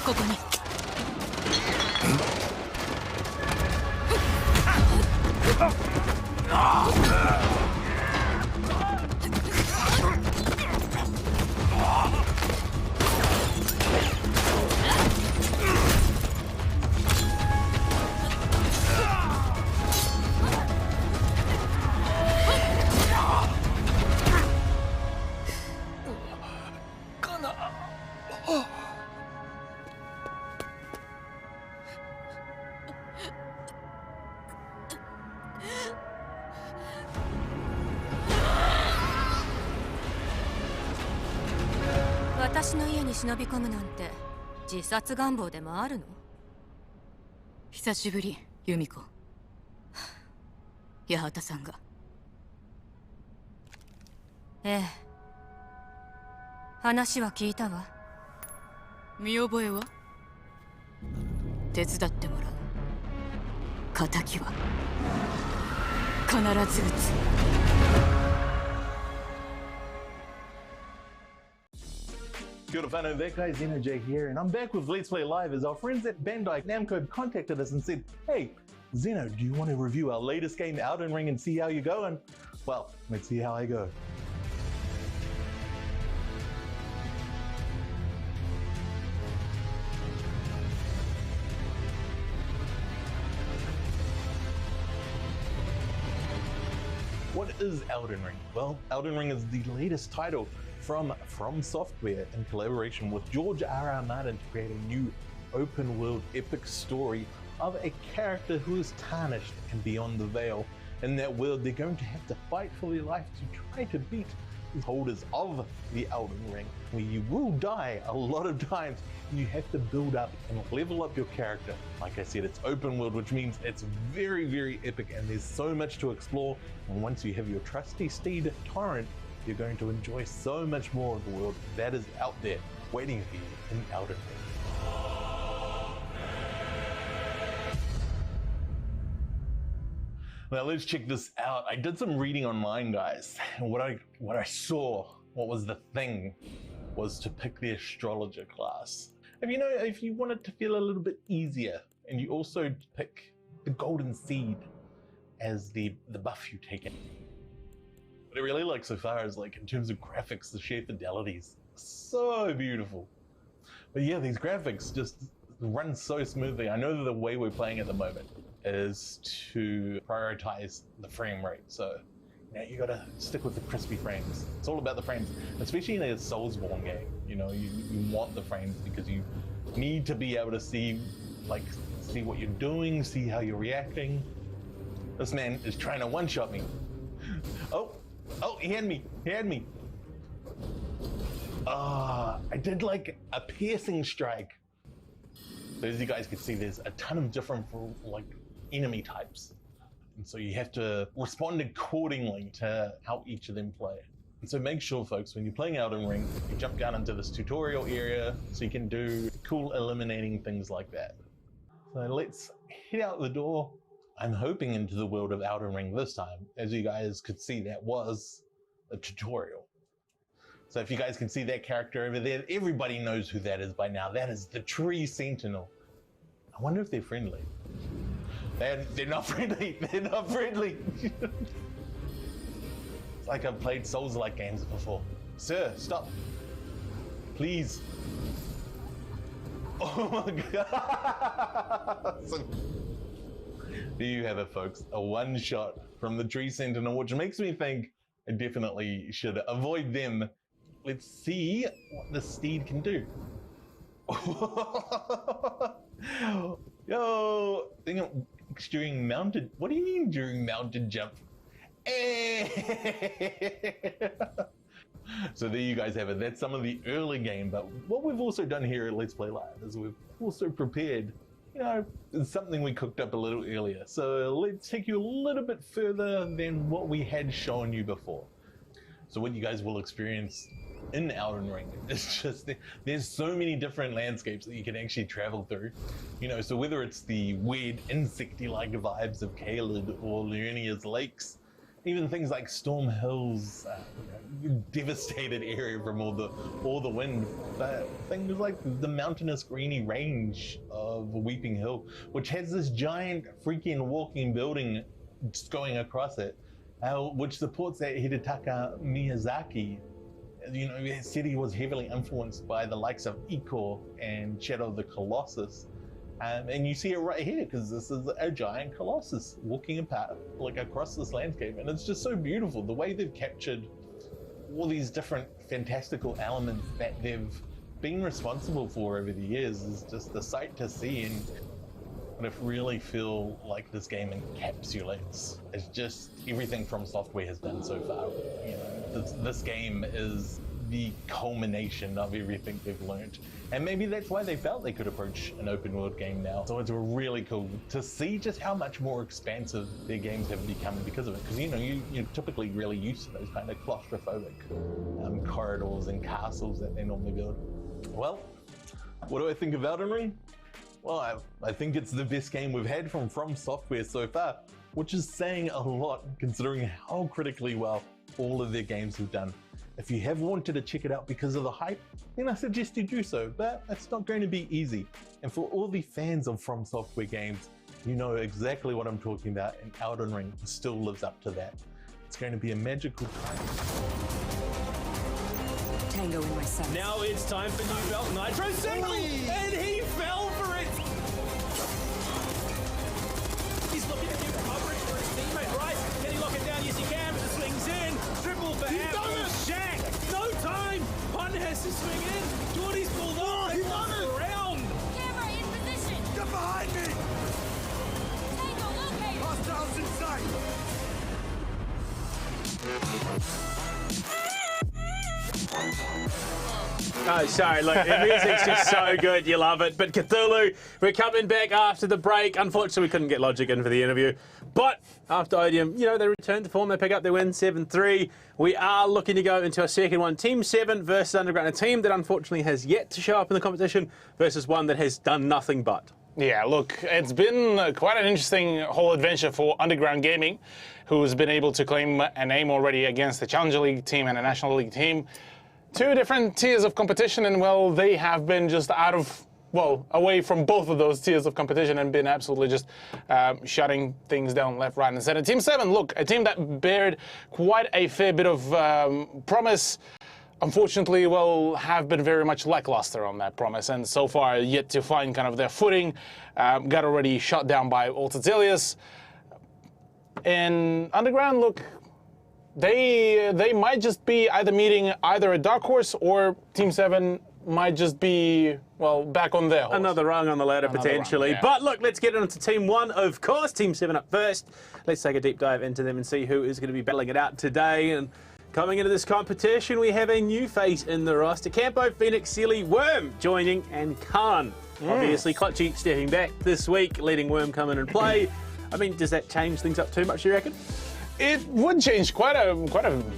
ここに。私の家に忍び込むなんて自殺願望でもあるの？久しぶり、由美子。八幡さんが。ええ。話は聞いたわ。見覚えは？手伝ってもらう。仇は必ず撃つ。Good afternoon, that guy's Zeno here, and I'm back with Let's Play Live as our friends at Bandai Namco contacted us and said, hey, Zeno, do you want to review our latest game, Elden Ring, and see how you go? And, well, let's see how I go. What is Elden Ring? Well, Elden Ring is the latest title from Software in collaboration with George R.R. Martin to create a new open-world epic story of a character who is tarnished and beyond the veil. In that world, they're going to have to fight for their life to try to beat the holders of the Elden Ring, where you will die a lot of times. You have to build up and level up your character. Like I said, it's open world, which means it's very, very epic, and there's so much to explore. And once you have your trusty steed, Torrent, you're going to enjoy so much more of the world that is out there waiting for you in Elden Ring. Now let's check this out. I did some reading online, guys, and what I saw, what was the thing, was to pick the astrologer class. If you want it to feel a little bit easier, and you also pick the golden seed as the buff you take in. What I really like so far is, like, in terms of graphics, the sheer fidelity's so beautiful. But yeah, these graphics just run so smoothly. I know that the way we're playing at the moment is to prioritize the frame rate. So, you gotta stick with the crispy frames. It's all about the frames, especially in a Soulsborne game. You want the frames because you need to be able to see what you're doing, see how you're reacting. This man is trying to one-shot me. Oh, he had me. I did like a piercing strike. So as you guys can see, there's a ton of different enemy types. And so you have to respond accordingly to how each of them play. And so make sure, folks, when you're playing Elden Ring, you jump down into this tutorial area so you can do cool eliminating things like that. So let's head out the door. I'm hoping into the world of Elden Ring this time. As you guys could see, that was a tutorial. So if you guys can see that character over there, everybody knows who that is by now. That is the Tree Sentinel. I wonder if they're friendly. They're not friendly. They're not friendly. It's like I've played Souls-like games before. Sir, stop. Please. Oh my god. So, there you have it, folks. A one-shot from the Tree Sentinel, which makes me think I definitely should avoid them. Let's see what the steed can do. Yo, during mounted. What do you mean during mounted jump? So there you guys have it. That's some of the early game. But what we've also done here at Let's Play Live is we've also prepared, something we cooked up a little earlier. So let's take you a little bit further than what we had shown you before. So what you guys will experience in Elden Ring, it's just there's so many different landscapes that you can actually travel through. So whether it's the weird insecty-like vibes of Caelid or Liurnia's lakes, Even things like Storm Hill's devastated area from all the wind. But things like the mountainous greeny range of Weeping Hill, which has this giant freaking walking building just going across it, which supports that Hidetaka Miyazaki. You know, he said he was heavily influenced by the likes of Ico and Shadow of the Colossus. And you see it right here, because this is a giant colossus walking apart, like across this landscape, and it's just so beautiful. The way they've captured all these different fantastical elements that they've been responsible for over the years is just a sight to see, and I really feel like this game encapsulates. It's just everything From Software has done so far. You know, this game is the culmination of everything they've learned. And maybe that's why they felt they could approach an open world game now. So it's really cool to see just how much more expansive their games have become because of it. Because, you know, you're typically really used to those kind of claustrophobic corridors and castles that they normally build. Well, what do I think of Elden Ring? Well, I think it's the best game we've had from Software so far, which is saying a lot considering how critically well all of their games have done. If you have wanted to check it out because of the hype, then I suggest you do so, but it's not going to be easy. And for all the fans of From Software games, you know exactly what I'm talking about, and Elden Ring still lives up to that. It's going to be a magical time. Tango in my sights. Now it's time for New Belt Nitro Signal, and he fell for it! He's looking to give coverage for his teammate, right? Can he lock it down? Yes, he can, but the swing's in. Triple for Apple. Shack! No time! Pun has to swing in. Jordy's pulled up. He's on it! Around! Camera in position! Get behind me! Tango located! Hostiles in sight! Oh, sorry, look, the music's just so good, you love it. But Cthulhu, we're coming back after the break. Unfortunately, we couldn't get Logic in for the interview. But after Odium, you know, they return to form, they pick up their win 7-3. We are looking to go into a second one. Team 7 versus Underground, a team that unfortunately has yet to show up in the competition versus one that has done nothing but. Yeah, look, it's been quite an interesting whole adventure for Underground Gaming, who's been able to claim a name already against the Challenger League team and a National League team. Two different tiers of competition, and well, they have been just away from both of those tiers of competition and been absolutely just shutting things down left, right, and center. Team 7, look, a team that bared quite a fair bit of promise. Unfortunately, well, have been very much lackluster on that promise, and so far yet to find kind of their footing. Got already shut down by Altazelius. And Underground, look, they might just be either meeting either a dark horse or Team 7 might just be, well, back on their horse. Another rung on the ladder, potentially. Rung, yeah. But look, let's get into Team 1, of course. Team 7 up first. Let's take a deep dive into them and see who is going to be battling it out today. And coming into this competition, we have a new face in the roster. Campo, Phoenix, Sealy, Worm joining, and Khan. Obviously, Clutchy stepping back this week, letting Worm come in and play. I mean, does that change things up too much, you reckon? It would change quite a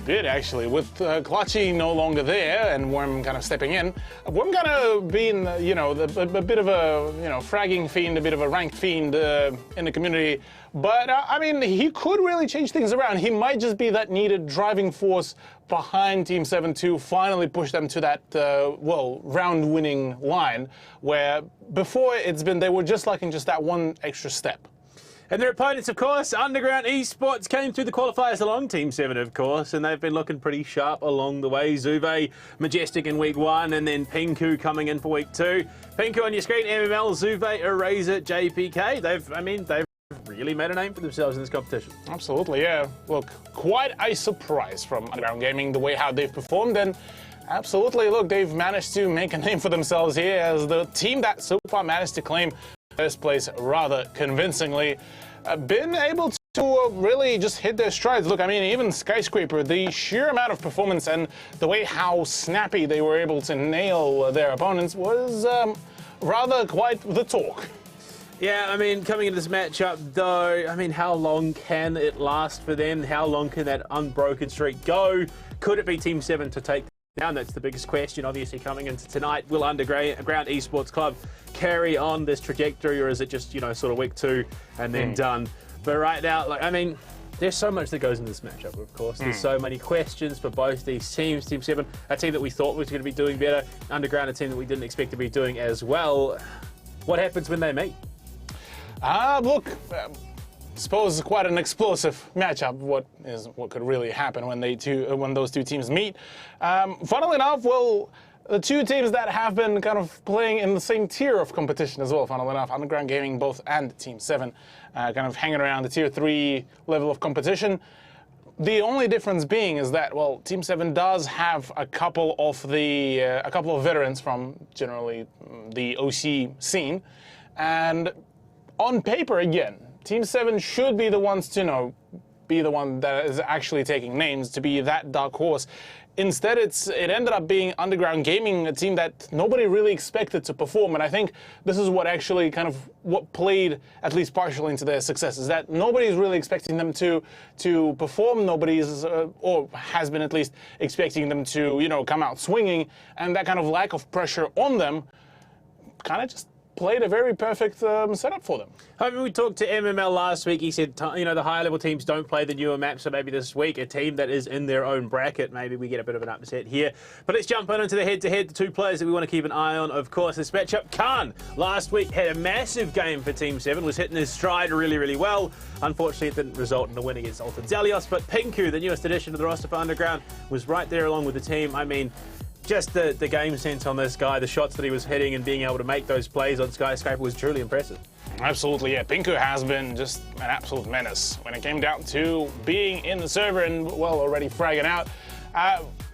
bit, actually, with Clutchy no longer there and Worm kind of stepping in. Worm kind of being, you know, a bit of a, you know, fragging fiend, a bit of a ranked fiend in the community. But, I mean, he could really change things around. He might just be that needed driving force behind Team 7 to finally push them to that, round-winning line, where before it's been, they were just lacking just that one extra step. And their opponents, of course, Underground Esports came through the qualifiers along Team 7, of course, and they've been looking pretty sharp along the way. Zuve, Majestic in week 1, and then Pinku coming in for week 2. Pinku on your screen, MML, Zuve, Eraser, JPK. They've really made a name for themselves in this competition. Absolutely, yeah. Look, quite a surprise from Underground Gaming, the way how they've performed, and absolutely, look, they've managed to make a name for themselves here as the team that so far managed to claim first place rather convincingly. Been able to really just hit their strides. Look, I mean, even Skyscraper, the sheer amount of performance and the way how snappy they were able to nail their opponents was rather quite the talk. Yeah, I mean, coming into this matchup, though, I mean, how long can it last for them? How long can that unbroken streak go? Could it be Team 7 to take down? That's the biggest question, obviously, coming into tonight. Will Underground Esports Club carry on this trajectory, or is it just, you know, sort of week 2 and then done? But right now, like, I mean, There's so much that goes into this matchup, of course. There's so many questions for both these teams. Team 7, a team that we thought was going to be doing better. Underground, a team that we didn't expect to be doing as well. What happens when they meet? Look, suppose quite an explosive matchup. What could really happen when those two teams meet? Funnily enough, well, the two teams that have been kind of playing in the same tier of competition as well, funnily enough, Underground Gaming both and Team 7, kind of hanging around the tier 3 level of competition. The only difference being is that, well, Team 7 does have a couple of veterans from generally the OC scene, and on paper, again, Team 7 should be the ones to be the one that is actually taking names, to be that dark horse. Instead, it ended up being Underground Gaming, a team that nobody really expected to perform, and I think this is what actually what played at least partially into their success, is that nobody's really expecting them to perform. Nobody's or has been at least expecting them to come out swinging, and that kind of lack of pressure on them kind of just played a very perfect setup for them. I mean, we talked to MML last week. He said, the higher level teams don't play the newer maps, so maybe this week a team that is in their own bracket, maybe we get a bit of an upset here. But let's jump into the head-to-head, the two players that we want to keep an eye on. Of course, this matchup, Khan last week had a massive game for Team 7, was hitting his stride really, really well. Unfortunately, it didn't result in a win against Alton Zelios, but Pinku, the newest addition to the roster for Underground, was right there along with the team. I mean, just the game sense on this guy, the shots that he was hitting and being able to make those plays on Skyscraper was truly impressive. Absolutely, yeah. Pinku has been just an absolute menace when it came down to being in the server and, well, already fragging out.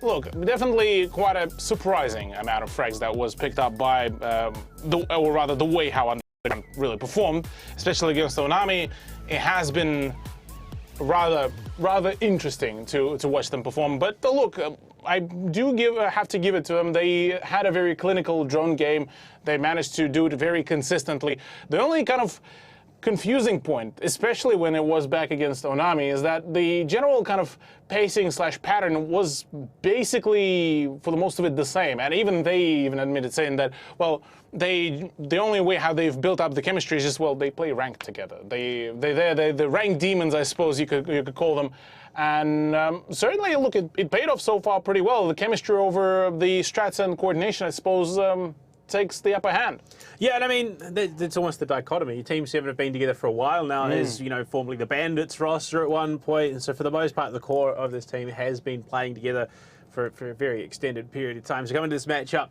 Look, definitely quite a surprising amount of frags that was picked up by, the way how Underground really performed, especially against Onami. It has been rather interesting to watch them perform. But look, I do have to give it to them. They had a very clinical drone game. They managed to do it very consistently. The only kind of confusing point, especially when it was back against Onami, is that the general kind of pacing / pattern was basically, for the most of it, the same. And they even admitted, saying that, well, the only way how they've built up the chemistry is just, well, they play ranked together. They're the ranked demons, I suppose you could call them. And certainly, look, it paid off so far pretty well. The chemistry over the strats and coordination, I suppose, takes the upper hand. Yeah, and I mean, it's almost the dichotomy. Team 7 have been together for a while now, as formerly the Bandits roster at one point, and so for the most part, the core of this team has been playing together for a very extended period of time. So coming to this matchup,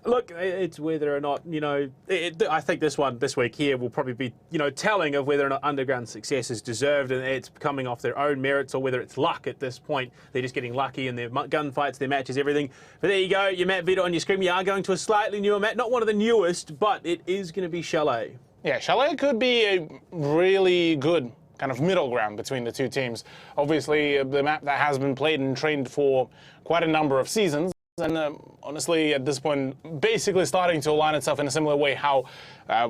look, it's whether or not, I think this week here will probably be, telling of whether or not Underground's success is deserved, and it's coming off their own merits, or whether it's luck at this point. They're just getting lucky in their gunfights, their matches, everything. But there you go, your map video on your screen. We are going to a slightly newer map, not one of the newest, but it is going to be Chalet. Yeah, Chalet could be a really good kind of middle ground between the two teams. Obviously, the map that has been played and trained for quite a number of seasons. And honestly, at this point, basically starting to align itself in a similar way how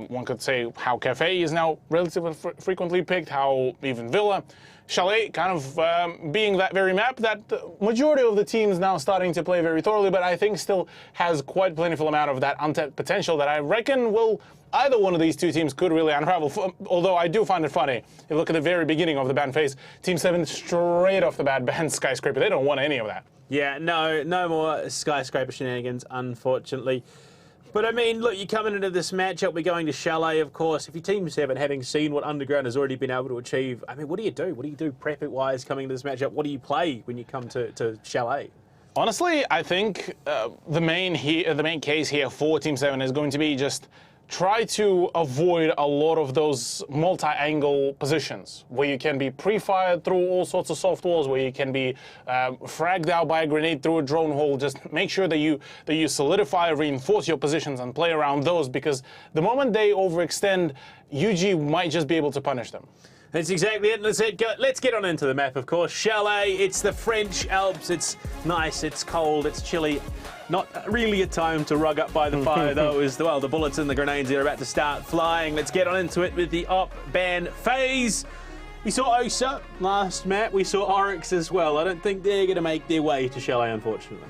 one could say how Cafe is now relatively frequently picked, how even Villa. Chalet kind of being that very map that the majority of the teams now starting to play very thoroughly, but I think still has quite plentiful amount of that untapped potential that I reckon will either one of these two teams could really unravel. Although I do find it funny, you look at the very beginning of the ban phase, Team 7 straight off the bat banned Skyscraper. They don't want any of that. Yeah, no more Skyscraper shenanigans, unfortunately. But I mean, look, you're coming into this matchup, we're going to Chalet, of course. If you're Team 7, having seen what Underground has already been able to achieve, I mean, what do you do? What do you do prep-wise coming into this matchup? What do you play when you come to Chalet? Honestly, I think the main case here for Team 7 is going to be just try to avoid a lot of those multi-angle positions where you can be pre-fired through all sorts of soft walls, where you can be fragged out by a grenade through a drone hole. Just make sure that you solidify, reinforce your positions and play around those, because the moment they overextend, UG might just be able to punish them. That's exactly it. Let's get on into the map, of course. Chalet, it's the French Alps. It's nice, it's cold, it's chilly. Not really a time to rug up by the fire, though, as well. The bullets and the grenades are about to start flying. Let's get on into it with the op ban phase. We saw Osa last map. We saw Oryx as well. I don't think they're going to make their way to Chalet, unfortunately.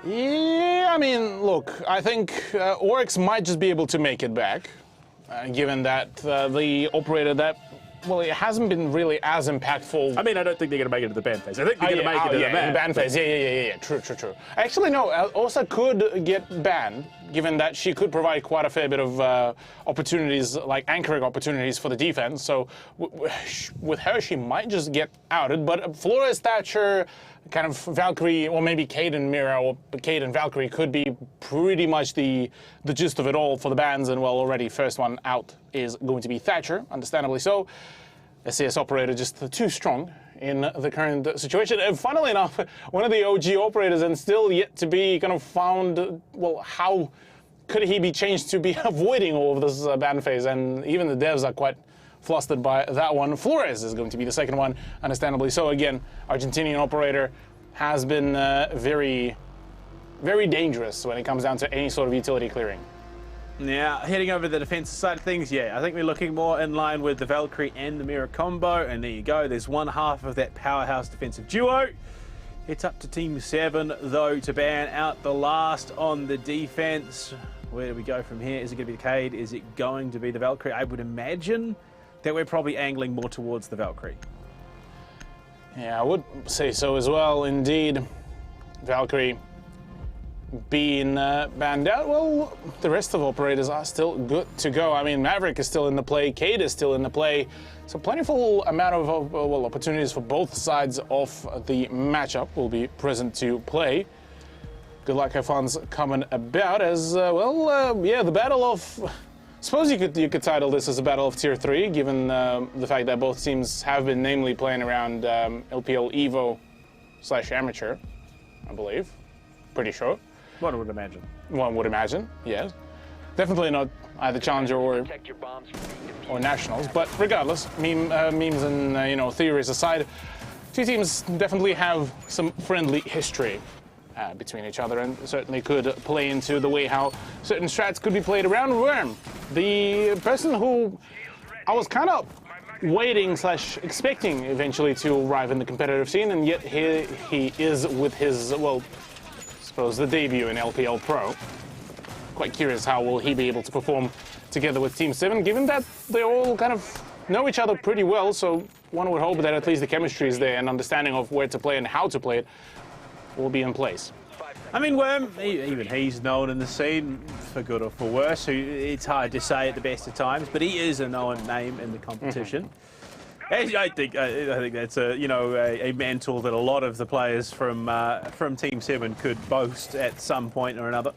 Yeah, I mean, look, I think Oryx might just be able to make it back, given that the operator that well, it hasn't been really as impactful. I mean, I don't think they're going to make it to the ban phase. I think they're going to make it to the ban phase. Yeah. True. Actually, no. Elsa could get banned, given that she could provide quite a fair bit of opportunities, like anchoring opportunities for the defense. So with her, she might just get outed. But Flores, Thatcher, kind of Valkyrie, or maybe Cade and Mira, or Cade and Valkyrie could be pretty much the gist of it all for the bans. And well, already first one out is going to be Thatcher, understandably so. SAS operator just too strong in the current situation. And funnily enough, one of the OG operators and still yet to be kind of found, well, how could he be changed to be avoiding all of this ban phase? And even the devs are quite flustered by that one. Flores is going to be the second one, understandably so. Again, Argentinian operator has been very, very dangerous when it comes down to any sort of utility clearing. Now, heading over to the defensive side of things, I think we're looking more in line with the Valkyrie and the Mira combo, and there you go. There's one half of that powerhouse defensive duo. It's up to Team 7, though, to ban out the last on the defense. Where do we go from here? Is it going to be the Cade? Is it going to be the Valkyrie? I would imagine that we're probably angling more towards the Valkyrie. Yeah, I would say so as well, indeed. Valkyrie being banned out, well, the rest of operators are still good to go. I mean, Maverick is still in the play, Cade is still in the play, so plentiful amount of well, opportunities for both sides of the matchup will be present to play. Good luck, have fun's coming about as the battle of. Suppose you could title this as a battle of Tier 3, given the fact that both teams have been namely playing around LPL Evo / Amateur, I believe. Pretty sure. One would imagine. One would imagine, yes. Definitely not either Challenger or Nationals, but regardless, memes and theories aside, two teams definitely have some friendly history between each other, and certainly could play into the way how certain strats could be played around Worm. The person who I was kind of waiting / expecting eventually to arrive in the competitive scene, and yet here he is with his, well, I suppose the debut in LPL Pro. Quite curious how will he be able to perform together with Team 7, given that they all kind of know each other pretty well, so one would hope that at least the chemistry is there and understanding of where to play and how to play it will be in place. I mean, Worm, even he's known in the scene, for good or for worse. It's hard to say at the best of times, but he is a known name in the competition. I think that's a mantle that a lot of the players from Team 7 could boast at some point or another.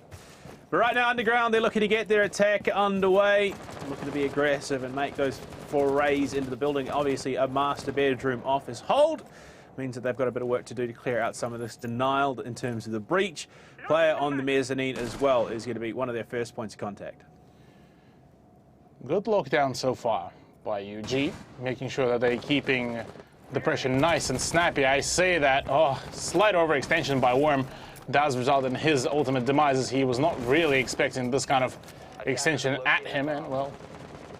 But right now, Underground, they're looking to get their attack underway, looking to be aggressive and make those forays into the building. Obviously, a master bedroom office hold means that they've got a bit of work to do to clear out some of this denial in terms of the breach. Player on the mezzanine as well is going to be one of their first points of contact. Good lockdown so far by UG, making sure that they're keeping the pressure nice and snappy. I say that, slight overextension by Worm does result in his ultimate demise, as he was not really expecting this kind of extension at him, and well,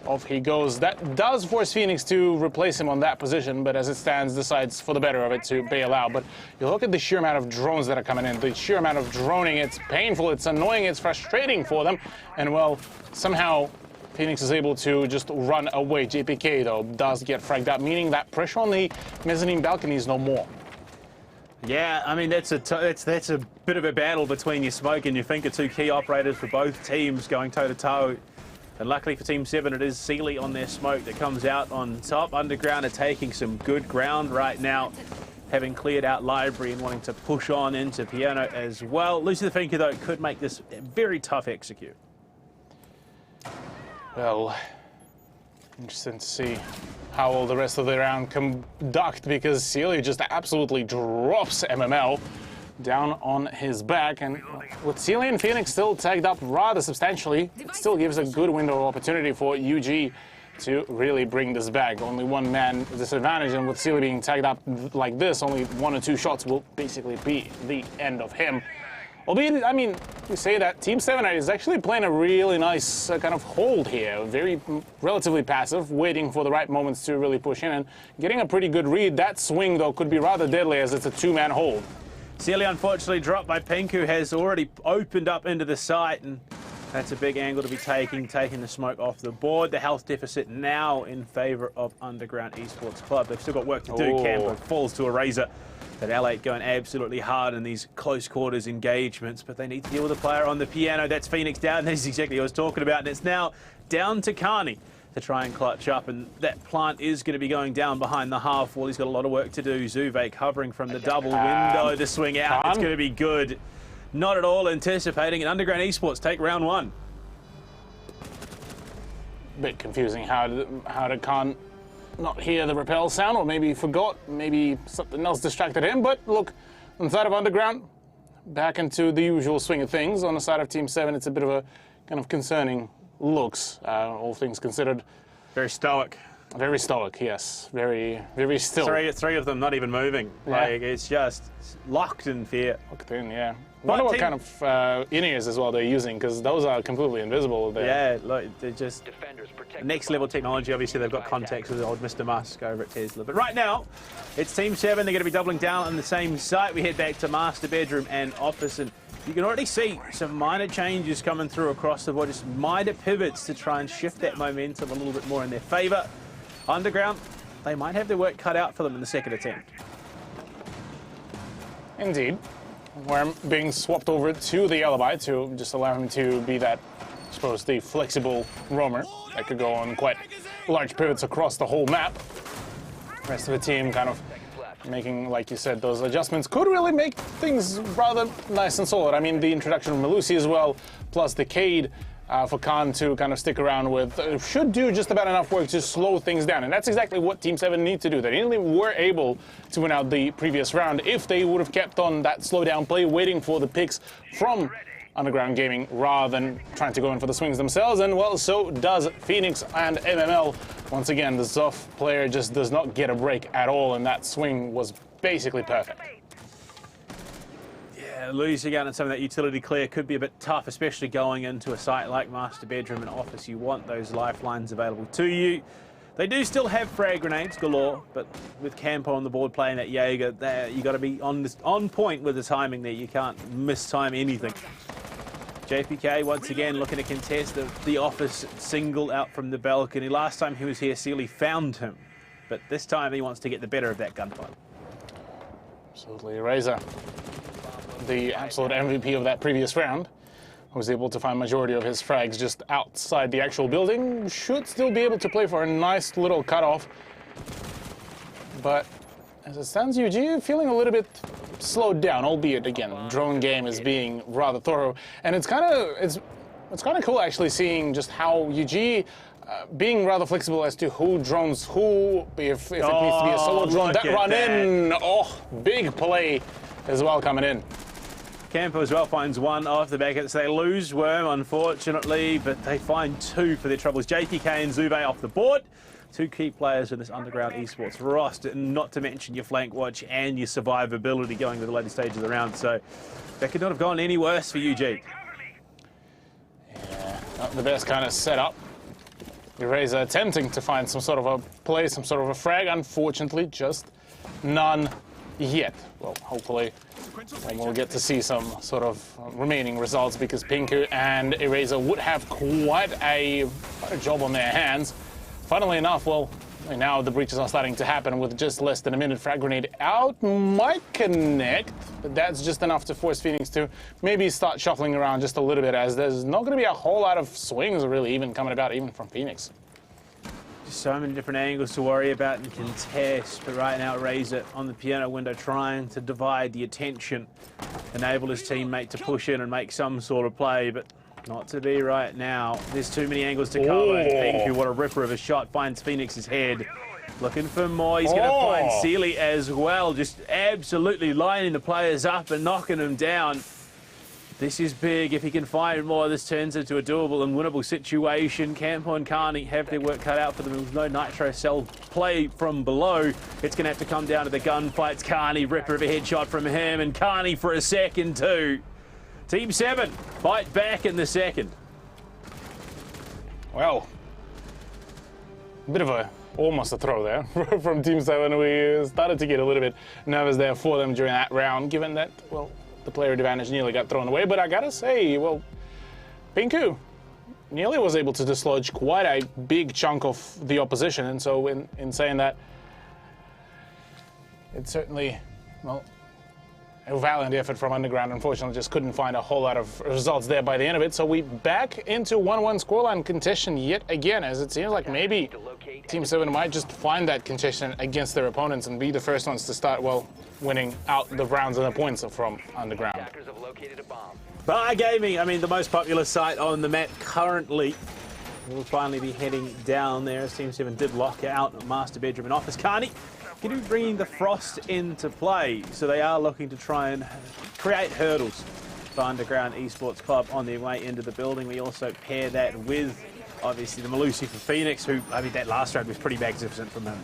off he goes. That does force Phoenix to replace him on that position, but as it stands, decides for the better of it to bail out. But you look at the sheer amount of drones that are coming in, the sheer amount of droning, it's painful, it's annoying, it's frustrating for them, and well, somehow Phoenix is able to just run away. JPK, though, does get fragged up, meaning that pressure on the mezzanine balcony is no more. Yeah, I mean, that's a bit of a battle between your Smoke and your Finker, two key operators for both teams going toe-to-toe. And luckily for Team 7, it is Sealy on their Smoke that comes out on top. Underground are taking some good ground right now, having cleared out Library and wanting to push on into Piano as well. Lucy the Finker, though, could make this very tough execute. Well, interesting to see how all the rest of the round conduct, because Sealy just absolutely drops MML down on his back, and with Sealy and Phoenix still tagged up rather substantially, it still gives a good window of opportunity for UG to really bring this back. Only one man disadvantage, and with Sealy being tagged up like this, only 1 or 2 shots will basically be the end of him. Albeit, I mean, we say that Team 7 is actually playing a really nice kind of hold here, very relatively passive, waiting for the right moments to really push in and getting a pretty good read. That swing, though, could be rather deadly as it's a 2-man hold. Sealy unfortunately dropped by Pink, who has already opened up into the site, and That's a big angle to be taking the smoke off the board. The health deficit now in favour of Underground Esports Club. They've still got work to do. Campo falls to a razor. That L8 going absolutely hard in these close quarters engagements, but they need to deal with a player on the piano. That's Phoenix down. That's exactly what I was talking about. And it's now down to Carney to try and clutch up, and that plant is going to be going down behind the half wall. He's got a lot of work to do. Zuve covering from the double window. The swing out, it's going to be good. Not at all anticipating, and Underground Esports take round one. Bit confusing how did Khan not hear the rappel sound, or maybe he forgot, maybe something else distracted him. But look, on the side of Underground, back into the usual swing of things. On the side of Team 7, it's a bit of a kind of concerning looks, all things considered. Very stoic. Very stoic, yes. Very, very still. Three of them not even moving. Yeah. Like, it's just locked in fear. Locked in, yeah. I wonder what kind of in-ears as well they're using, because those are completely invisible there. Yeah, like, they're just next level technology. Obviously, they've got contacts with old Mr. Musk over at Tesla. But right now, it's Team 7. They're going to be doubling down on the same site. We head back to Master Bedroom and Office, and you can already see some minor changes coming through across the board, just minor pivots to try and shift that momentum a little bit more in their favour. Underground, they might have their work cut out for them in the second attempt. Indeed. Worm being swapped over to the Alibi to just allow him to be that, I suppose, the flexible roamer that could go on quite large pivots across the whole map. The rest of the team kind of making, like you said, those adjustments could really make things rather nice and solid. I mean, the introduction of Melusi as well, plus the Cade for Khan to kind of stick around with, should do just about enough work to slow things down. And that's exactly what Team 7 need to do. They nearly were able to win out the previous round if they would have kept on that slow down play, waiting for the picks from Underground Gaming rather than trying to go in for the swings themselves. And well, so does Phoenix and MML. Once again, the Zoff player just does not get a break at all, and that swing was basically perfect. Losing out on some of that utility clear could be a bit tough, especially going into a site like Master Bedroom and Office. You want those lifelines available to you. They do still have frag grenades galore, but with Campo on the board playing that Jaeger, you got to be on point with the timing there. You can't mistime anything. JPK once again looking to contest the Office single out from the balcony. Last time he was here, Sealy found him, but this time he wants to get the better of that gunfight. Absolutely, Razor, the absolute MVP of that previous round, was able to find majority of his frags just outside the actual building. Should still be able to play for a nice little cutoff. But as it stands, UG feeling a little bit slowed down, albeit again, drone game is being rather thorough. And it's kind of cool actually seeing just how UG being rather flexible as to who drones who, if it needs to be a solo drone, that run in. Oh, big play as well coming in. Campo as well finds one off the back. So they lose Worm, unfortunately, but they find two for their troubles. JPK and Zuve off the board. Two key players in this Underground Esports roster, not to mention your flank watch and your survivability going to the later stages of the round. So that could not have gone any worse for UG. Yeah, not the best kind of setup. Eraser attempting to find some sort of a play, some sort of a frag. Unfortunately, just none yet. Well, hopefully we'll get to see some sort of remaining results, because Pinku and Eraser would have quite a job on their hands. Funnily enough, well, now the breaches are starting to happen with just less than a minute. Frag grenade out might connect, but that's just enough to force Phoenix to maybe start shuffling around just a little bit, as there's not going to be a whole lot of swings really even coming about, even from Phoenix. So many different angles to worry about and contest, but right now Razor on the piano window trying to divide the attention, enable his teammate to push in and make some sort of play, but not to be right now. There's too many angles to cover. Pinku, what a ripper of a shot, finds Phoenix's head. Looking for more. He's going to find Sealy as well, just absolutely lining the players up and knocking them down. This is big. If he can find more, this turns into a doable and winnable situation. Campo and Carney have their work cut out for them. With no nitro cell play from below, it's going to have to come down to the gunfights. Carney, ripper of a headshot from him, and Carney for a second too. Team 7 fight back in the second. Well, a bit of almost a throw there from Team 7. We started to get a little bit nervous there for them during that round, given that, well, the player advantage nearly got thrown away. But I gotta say, well, Pinku nearly was able to dislodge quite a big chunk of the opposition, and so in saying that, it's certainly, well, a valiant effort from Underground. Unfortunately, just couldn't find a whole lot of results there by the end of it. So we back into 1-1 scoreline contention yet again, as it seems like maybe Team 7 might just find that contention against their opponents and be the first ones to start, well, winning out the rounds and the points from Underground. Bar Gaming, I mean, the most popular site on the map currently. We'll finally be heading down there as Team 7 did lock out Master Bedroom and Office. Carney, going to be bringing the Frost into play, so they are looking to try and create hurdles for Underground Esports Club on their way into the building. We also pair that with, obviously, the Malusi for Phoenix, who, I mean, that last round was pretty magnificent from them.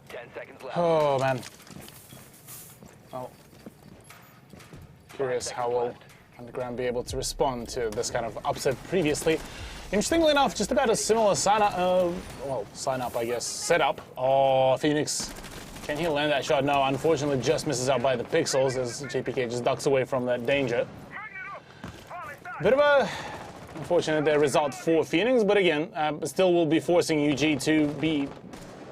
10 seconds left. Oh, man. Oh. Curious how will Underground be able to respond to this kind of upset previously. Interestingly enough, just about a similar sign-up, I guess, setup. Oh, Phoenix, can he land that shot? No, unfortunately just misses out by the pixels as JPK just ducks away from that danger. Bit of a unfortunate result for Phoenix, but again, still will be forcing UG to be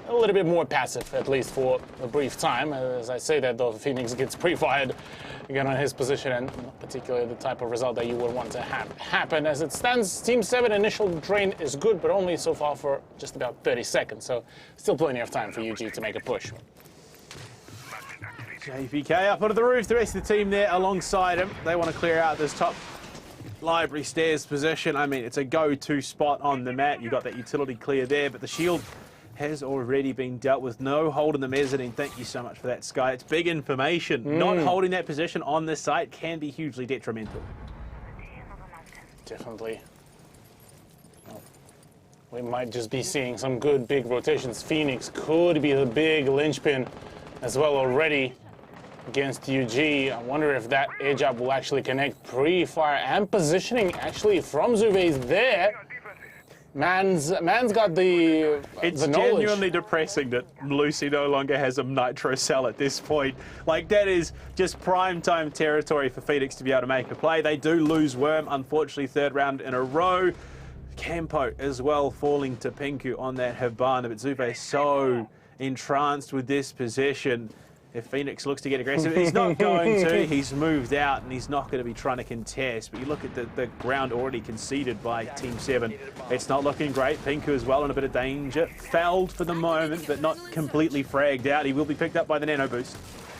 a little bit more passive, at least for a brief time. As I say that, though, Phoenix gets pre-fired again on his position, and not particularly the type of result that you would want to have happen. As it stands, Team 7 initial drain is good, but only so far for just about 30 seconds, so still plenty of time for UG to make a push. JPK up onto the roof, the rest of the team there alongside him. They want to clear out this top library stairs position. I mean, it's a go-to spot on the map. You've got that utility clear there, but the shield has already been dealt with. No hold in the mezzanine. Thank you so much for that, Sky. It's big information. Not holding that position on this site can be hugely detrimental. Definitely. Well, we might just be seeing some good big rotations. Phoenix could be the big linchpin as well already against UG. I wonder if that edge up will actually connect. Pre-fire and positioning actually from Zuve's there. Man's got the It's the knowledge. genuinely depressing that Lucy no longer has a nitro cell at this point. Like, that is just prime time territory for Phoenix to be able to make a play. They do lose Worm, unfortunately, third round in a row. Campo as well falling to Pinku on that Habana, but Zuve so entranced with this position. If Phoenix looks to get aggressive, he's not going to. He's moved out and he's not going to be trying to contest. But you look at the ground already conceded by Team 7. It's not looking great. Pinku as well in a bit of danger. Fouled for the moment, but not completely fragged out. He will be picked up by the nano boost.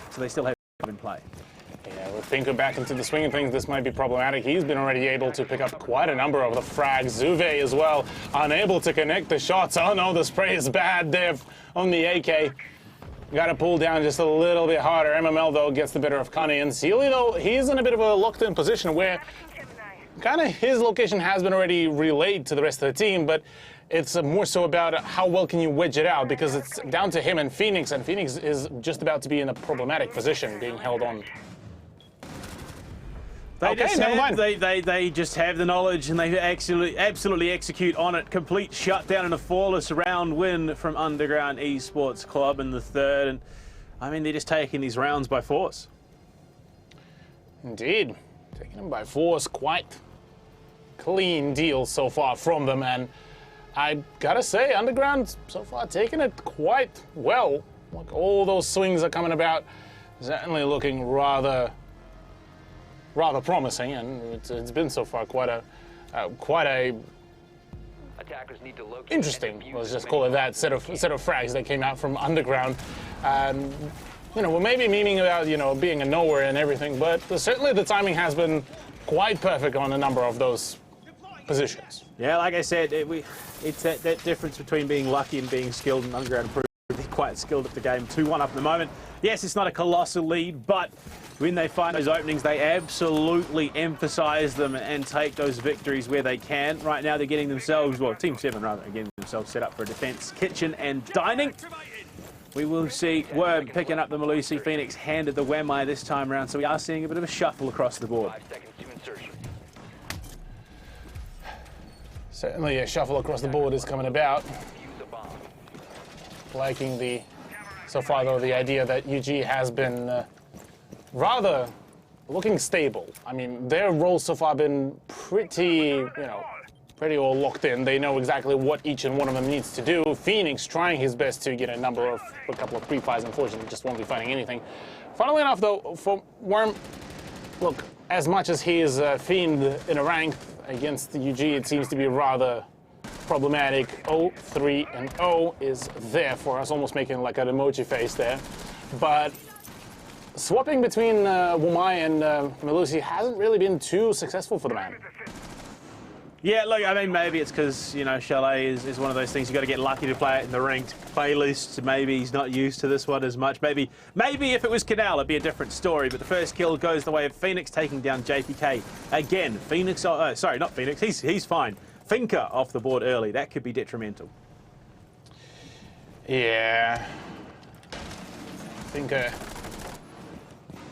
So they still have in play. Yeah, with Pinku back into the swing of things, this might be problematic. He's been already able to pick up quite a number of the frags. Zuve as well, unable to connect the shots. Oh no, the spray is bad there on the AK. Got to pull down just a little bit harder. MML, though, gets the better of Connie. And Sealy, though, he's in a bit of a locked-in position where kind of his location has been already relayed to the rest of the team, but it's more so about how well can you wedge it out, because it's down to him and Phoenix is just about to be in a problematic position, being held on. They just have the knowledge and they absolutely execute on it. Complete shutdown and a flawless round win from Underground Esports Club in the third. And I mean, they're just taking these rounds by force. Indeed. Taking them by force. Quite clean deal so far from them. And I gotta say, Underground so far taking it quite well. Like, all those swings are coming about. Certainly looking rather promising, and it's been so far quite a Attackers need to locate interesting, let's just call it that, set of frags that came out from Underground. You know, we're maybe memeing about, you know, being a nowhere and everything, but certainly the timing has been quite perfect on a number of those positions. Yeah, like I said, it's that difference between being lucky and being skilled, and Underground proved they're quite skilled at the game. 2-1 up at the moment. Yes, it's not a colossal lead, but when they find those openings, they absolutely emphasize them and take those victories where they can. Right now, they're getting themselves, well, Team 7 rather, getting themselves set up for a defense kitchen and dining. We will see Worm picking up the Malusi. Phoenix handed the Wemai this time around, so we are seeing a bit of a shuffle across the board. 5 seconds to insertion. Certainly a shuffle across the board is coming about. Liking so far though, the idea that UG has been rather looking stable. I mean, their roles so far have been pretty, pretty all locked in. They know exactly what each and one of them needs to do. Phoenix trying his best to get a couple of pre-fires, unfortunately, just won't be finding anything. Funnily enough, though, for Worm, look, as much as he is a fiend in a rank against the UG, it seems to be rather problematic. 0-3-0 is there for us, almost making like an emoji face there. But swapping between Wumai and Melusi hasn't really been too successful for the man. Yeah, look, I mean, maybe it's because, Chalet is one of those things you got to get lucky to play it in the ranked playlist. Maybe he's not used to this one as much. Maybe if it was Canal, it'd be a different story. But the first kill goes the way of Phoenix taking down JPK. Again, Phoenix, sorry, not Phoenix, he's fine. Finka off the board early. That could be detrimental. Yeah. Finka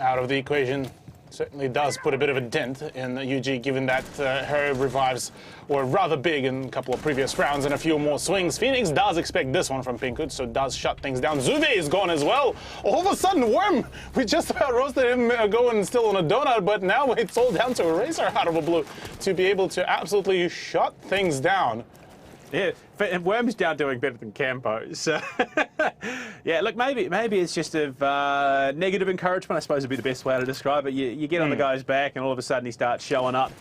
out of the equation. Certainly does put a bit of a dent in UG, given that her revives were rather big in a couple of previous rounds and a few more swings. Phoenix does expect this one from Pinkut, so does shut things down. Zuve is gone as well. All of a sudden, Worm, we just about roasted him going still on a donut, but now it's all down to a Razor out of a blue to be able to absolutely shut things down. Yeah, and Worm's down doing better than Campo, so yeah, look, maybe it's just a negative encouragement, I suppose would be the best way to describe it. You get on the guy's back and all of a sudden he starts showing up.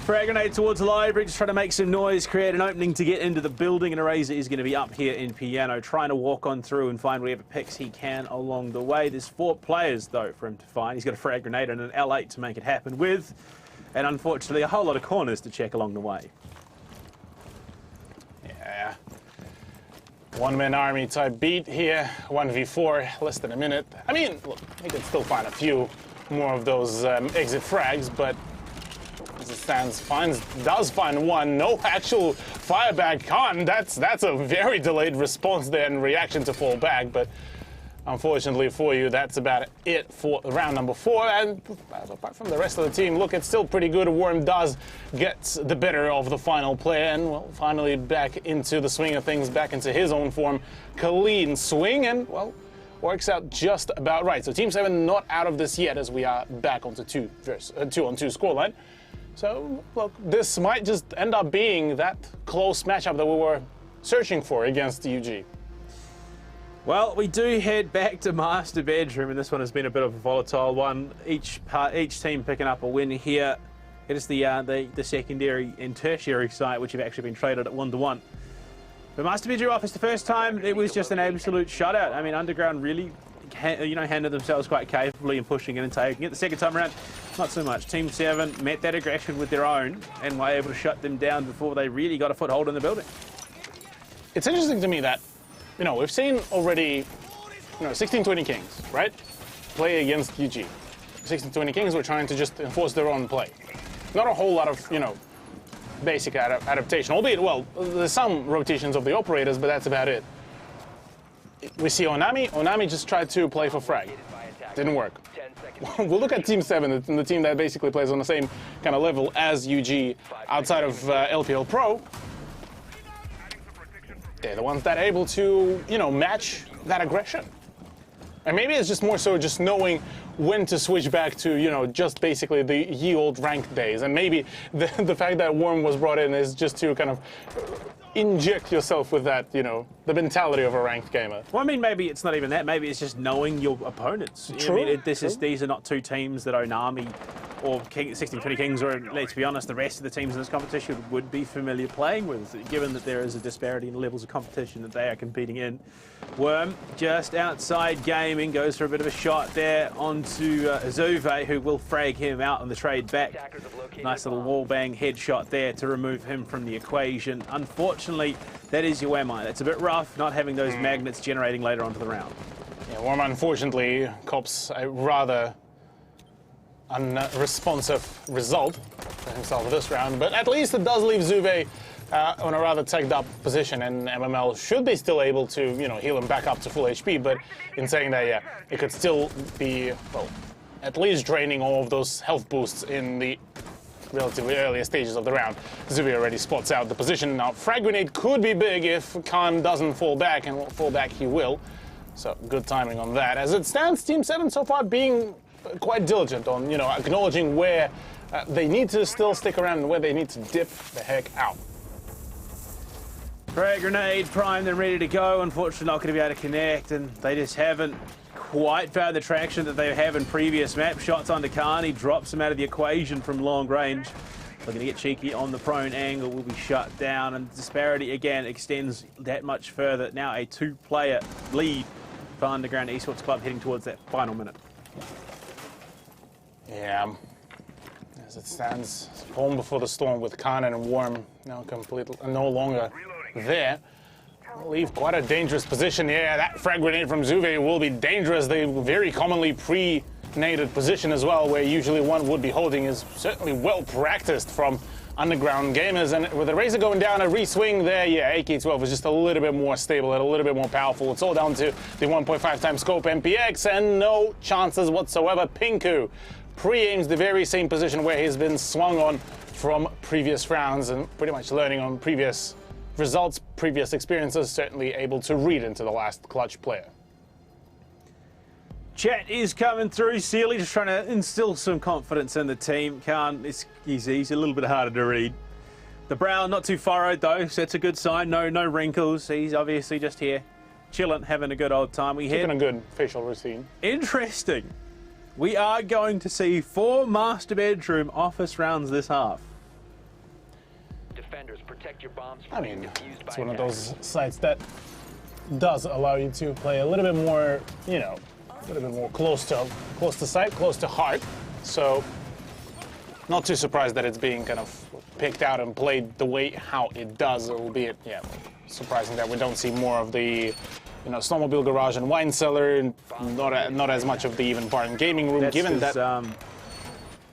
Frag grenade towards the library, just trying to make some noise, create an opening to get into the building, and Eraser is going to be up here in Piano, trying to walk on through and find whatever picks he can along the way. There's 4 players, though, for him to find. He's got a frag grenade and an L8 to make it happen with, and unfortunately a whole lot of corners to check along the way. Yeah. One-man army type beat here, 1v4, less than a minute. I mean, look, he could still find a few more of those exit frags, but as it stands, does find one. No actual fireback on. That's a very delayed response there and reaction to fall back, but unfortunately for you, that's about it for round number 4. And apart from the rest of the team, look, it's still pretty good. Worm does get the better of the final play and, well, finally back into the swing of things, back into his own form. Clean swing and, well, works out just about right. So Team 7 not out of this yet as we are back onto 2-on-2 scoreline. So, look, this might just end up being that close matchup that we were searching for against UG. Well, we do head back to Master Bedroom, and this one has been a bit of a volatile one. Each team picking up a win here. It is the secondary and tertiary site, which have actually been traded at 1-1. But Master Bedroom offers the first time, it was just an absolute shutout. I mean, Underground really, handled themselves quite capably in pushing in and taking it. The second time around, not so much. Team 7 met that aggression with their own and were able to shut them down before they really got a foothold in the building. It's interesting to me that, we've seen already, 16-20 Kings, right? Play against UG. 16-20 Kings were trying to just enforce their own play. Not a whole lot of, basic adaptation, albeit, well, there's some rotations of the operators, but that's about it. We see Onami. Onami just tried to play for frag. Didn't work. We'll look at Team 7, the team that basically plays on the same kind of level as UG outside of LPL Pro. They're the ones that are able to, match that aggression. And maybe it's just more so just knowing when to switch back to, just basically the ye old ranked days. And maybe the fact that Worm was brought in is just to kind of inject yourself with that, the mentality of a ranked gamer. Well, I mean, maybe it's not even that. Maybe it's just knowing your opponents. True. I mean, these are not two teams that Onami or 16-20 Kings, or let's be honest, the rest of the teams in this competition would be familiar playing with, given that there is a disparity in levels of competition that they are competing in. Worm just outside gaming, goes for a bit of a shot there onto Zuve, who will frag him out on the trade back. Nice little wallbang headshot there to remove him from the equation. Unfortunately, that is your MI. That's a bit rough, not having those magnets generating later onto the round. Yeah, Worm unfortunately cops a rather unresponsive result for himself this round, but at least it does leave Zuve on a rather tagged up position, and MML should be still able to, heal him back up to full HP, but in saying that, yeah, it could still be, well, at least draining all of those health boosts in the relatively earlier stages of the round. Zuve already spots out the position. Now, frag grenade could be big if Khan doesn't fall back, and fall back he will. So, good timing on that. As it stands, Team 7 so far being quite diligent on, you know, acknowledging where they need to still stick around and where they need to dip the heck out. Frag grenade primed and ready to go. Unfortunately, not going to be able to connect, and they just haven't quite found the traction that they have in previous map. Shots onto Khan, he drops him out of the equation from long range. Looking to get cheeky on the prone angle, will be shut down, and disparity again extends that much further. Now a 2-player lead for Underground Esports Club heading towards that final minute. Yeah, as it stands, home before the storm with Khan and Worm now completely no longer there. Leave quite a dangerous position. Yeah, that frag grenade from Zuve will be dangerous. The very commonly pre-naded position as well, where usually one would be holding, is certainly well practiced from Underground gamers. And with the Razor going down, a re-swing there, yeah, AK-12 is just a little bit more stable and a little bit more powerful. It's all down to the 1.5 times scope MPX, and no chances whatsoever. Pinku pre-aims the very same position where he's been swung on from previous rounds, and pretty much learning on previous results, previous experiences, certainly able to read into the last clutch player. Chat is coming through. Sealy just trying to instill some confidence in the team. Khan, he's a little bit harder to read. The brow not too furrowed though, so that's a good sign. No wrinkles. He's obviously just here, chilling, having a good old time. Keeping a good facial routine. Interesting. We are going to see 4 master bedroom office rounds this half. Defenders, protect your bombs I mean, it's one of those sites that does allow you to play a little bit more, you know, a little bit more close to sight, close to heart. So, not too surprised that it's being kind of picked out and played the way how it does, albeit, yeah, surprising that we don't see more of the, you know, snowmobile garage and wine cellar, not as much of the even bar and gaming room. That's given that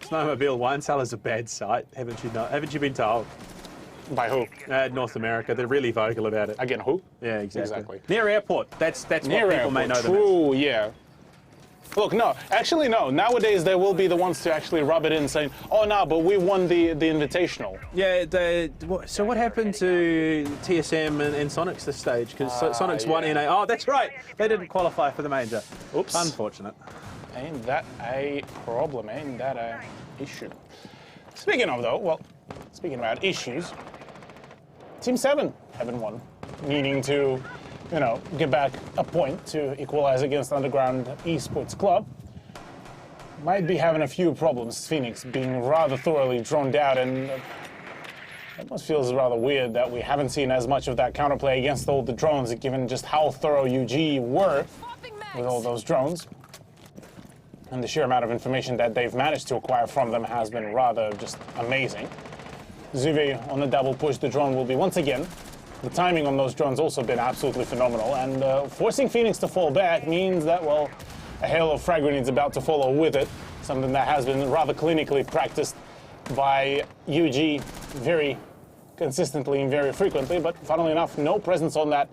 snowmobile wine cellar is a bad site, haven't you been told? By who? North America. They're really vocal about it. Again, who? Yeah, exactly. Near airport. That's near what people may know them as. True, yeah. Look, no. Actually, no. Nowadays, they will be the ones to actually rub it in, saying, "Oh, no, but we won the invitational." Yeah. So what happened to TSM and Sonics this stage? Because Sonics won NA. Oh, that's right. They didn't qualify for the major. Oops. Unfortunate. Ain't that a problem? Ain't that a issue? Speaking about issues, Team 7 haven't won, meaning to, you know, get back a point to equalize against Underground Esports Club. Might be having a few problems, Phoenix being rather thoroughly droned out, and it almost feels rather weird that we haven't seen as much of that counterplay against all the drones, given just how thorough UG were with all those drones. And the sheer amount of information that they've managed to acquire from them has been rather just amazing. Zuve on the double push, the drone will be once again. The timing on those drones also been absolutely phenomenal, and forcing Phoenix to fall back means that, well, a hail of frag grenades about to follow with it, something that has been rather clinically practiced by UG very consistently and very frequently, but funnily enough, no presence on that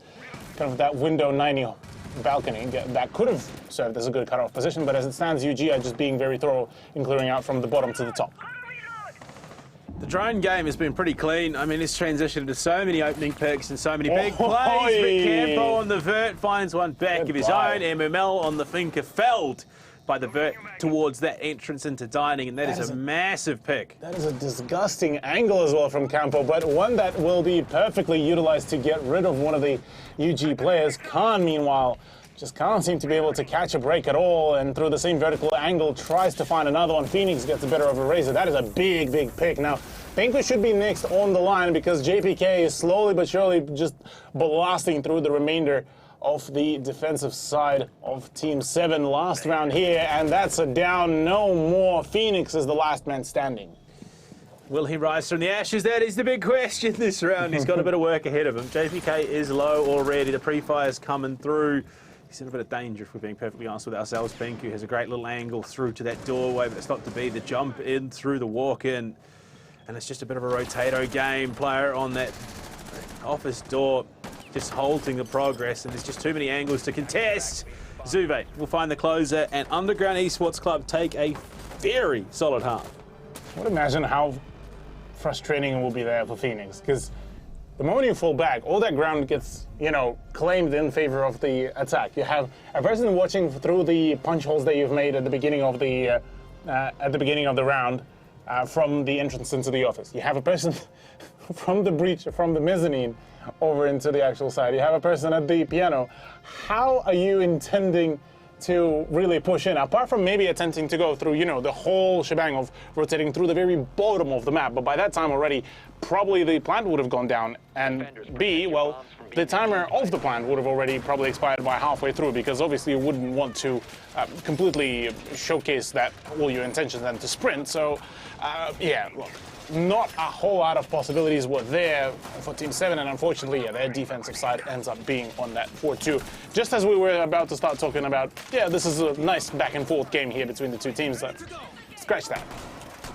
kind of that window 90 balcony that could have served as a good cutoff position, but as it stands, UG are just being very thorough in clearing out from the bottom to the top. The drone game has been pretty clean. I mean, it's transitioned into so many opening picks and so many big plays. But Campo on the vert finds one back of his own. MML on the Finker felled by the vert towards that entrance into dining, and that is a massive pick. That is a disgusting angle as well from Campo, but one that will be perfectly utilized to get rid of one of the UG players. Khan, meanwhile, just can't seem to be able to catch a break at all, and through the same vertical angle tries to find another one. Phoenix gets the better of a Razor. That is a big, big pick. Now, Pinko should be next on the line because JPK is slowly but surely just blasting through the remainder of the defensive side of Team 7. Last round here, and that's a down. No more. Phoenix is the last man standing. Will he rise from the ashes? That is the big question this round. He's got a bit of work ahead of him. JPK is low already. The pre-fire's coming through. He's in a bit of danger, if we're being perfectly honest with ourselves. Pinku has a great little angle through to that doorway, but it's not to be. The jump in through the walk-in. And it's just a bit of a rotato game. Player on that office door, just halting the progress, and there's just too many angles to contest. Zuve will find the closer, and Underground Esports Club take a very solid half. I would imagine how frustrating it will be there for Phoenix, because the moment you fall back, all that ground gets, claimed in favor of the attack. You have a person watching through the punch holes that you've made at the beginning of the round from the entrance into the office. You have a person from the breach, from the mezzanine over into the actual side. You have a person at the piano. How are you intending to really push in, apart from maybe attempting to go through, the whole shebang of rotating through the very bottom of the map? But by that time already, probably the plant would have gone down, and B, well, the timer of the plant would have already probably expired by halfway through, because obviously you wouldn't want to completely showcase that all your intentions and to sprint. So, yeah, look, not a whole lot of possibilities were there for Team 7, and unfortunately, yeah, their defensive side ends up being on that 4-2. Just as we were about to start talking about, yeah, this is a nice back and forth game here between the two teams, so scratch that.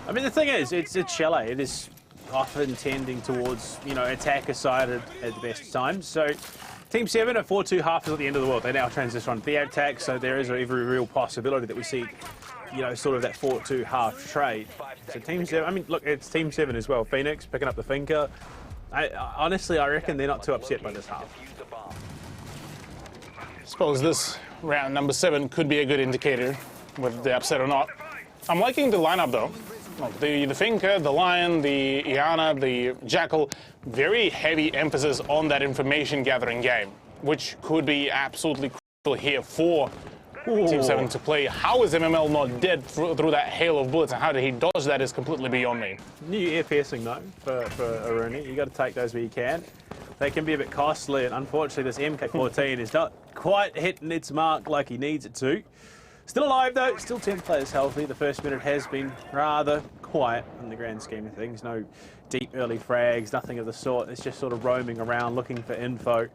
I mean, the thing is, it's Chile. It is often tending towards, attacker side at the best times. So Team 7 at 4-2 half is at the end of the world. They now transition on the attack, so there is every real possibility that we see sort of that 4-2 half trade. So Team 7, I mean, look, it's Team 7 as well. Phoenix picking up the finger. Honestly, I reckon they're not too upset by this half. I suppose this round number 7 could be a good indicator whether they're upset or not. I'm liking the lineup though. Like the Finca, the Lion, the Iana, the Jackal, very heavy emphasis on that information gathering game, which could be absolutely crucial here for Team 7 to play. How is MML not dead through that hail of bullets, and how did he dodge that is completely beyond me. New ear piercing though for Aruni. You got to take those where you can. They can be a bit costly, and unfortunately this MK14 is not quite hitting its mark like he needs it to. Still alive though, still 10 players healthy. The first minute has been rather quiet in the grand scheme of things. No deep early frags, nothing of the sort. It's just sort of roaming around looking for info.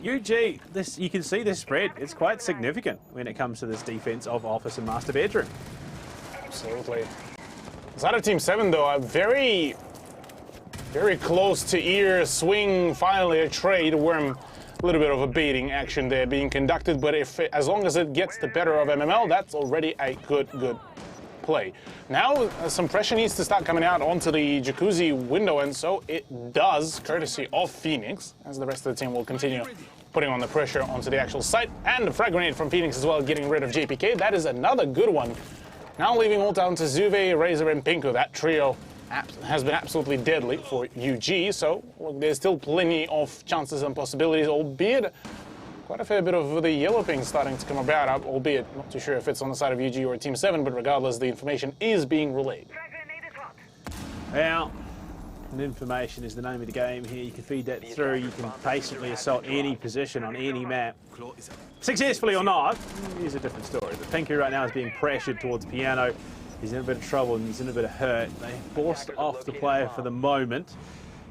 UG, you can see this spread. It's quite significant when it comes to this defense of office and master bedroom. Absolutely. Side of Team 7 though, a very close to ear swing, finally a trade. Worm, a little bit of a baiting action there being conducted, but as long as it gets the better of MML, that's already a good play. Now some pressure needs to start coming out onto the jacuzzi window, and so it does, courtesy of Phoenix, as the rest of the team will continue putting on the pressure onto the actual site. And the frag grenade from Phoenix as well, getting rid of JPK. That is another good one. Now leaving all down to Zuve, Razor, and Pinku. That trio has been absolutely deadly for UG, so look, there's still plenty of chances and possibilities, albeit quite a fair bit of the yellow ping starting to come about, albeit not too sure if it's on the side of UG or Team 7, but regardless, the information is being relayed. Now, information is the name of the game here. You can feed that through, you can patiently assault any position on any map. Successfully or not, is a different story. But Pinku right now is being pressured towards piano. He's in a bit of trouble and he's in a bit of hurt. They forced off the player for the moment.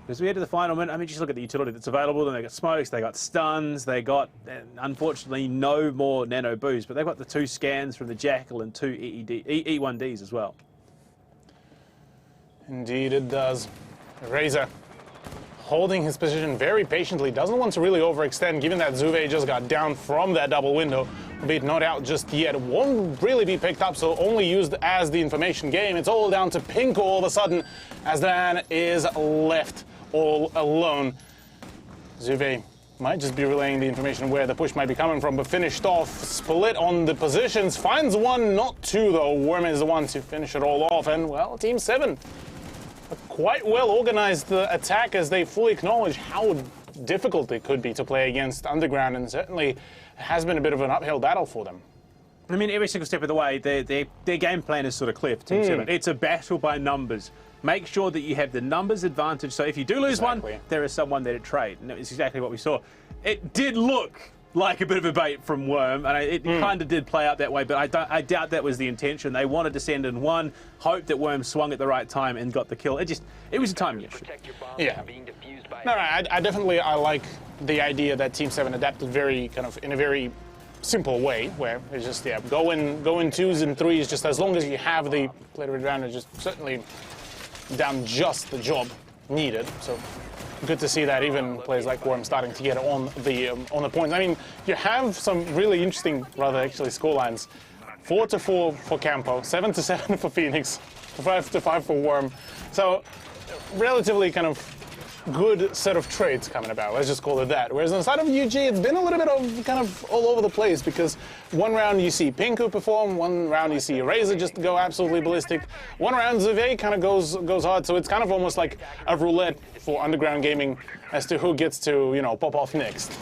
As we head to the final minute, I mean, just look at the utility that's available. Then they got smokes, they got stuns, they got, unfortunately, no more nano boost, but they've got the 2 scans from the Jackal and 2 E1Ds as well. Indeed it does. Razor holding his position very patiently, doesn't want to really overextend, given that Zuve just got down from that double window, albeit not out just yet. Won't really be picked up, so only used as the information game. It's all down to Pinku all of a sudden, as the man is left all alone. Zuve might just be relaying the information where the push might be coming from, but finished off, split on the positions, finds 1, not 2 though. Worm is the one to finish it all off, and well, Team 7, a quite well organized attack, as they fully acknowledge how difficult it could be to play against Underground, and certainly has been a bit of an uphill battle for them. I mean, every single step of the way, their game plan is sort of clear for Team 7. It's a battle by numbers. Make sure that you have the numbers advantage, so if you do lose one, there is someone there to trade. And it's exactly what we saw. It did look like a bit of a bait from Worm, and it kind of did play out that way, but I doubt that was the intention. They wanted to send in one, hope that Worm swung at the right time and got the kill. It was a timing issue. Yeah. No, I definitely like the idea that Team 7 adapted in a very simple way, where it's just, go in 2s and 3s, just as long as you have the player advantage, just certainly done just the job needed. So good to see that even players like Worm starting to get on the points. I mean, you have some really interesting, scorelines. 4-4 for Campo, 7-7 for Phoenix, 5-5 for Worm. So relatively kind of good set of traits coming about, let's just call it that. Whereas on the side of UG, it's been a little bit of kind of all over the place, because one round you see Pinku perform, one round you see Razor just go absolutely ballistic, one round Zuve kind of goes hard, so it's kind of almost like a roulette for Underground Gaming as to who gets to, you know, pop off next.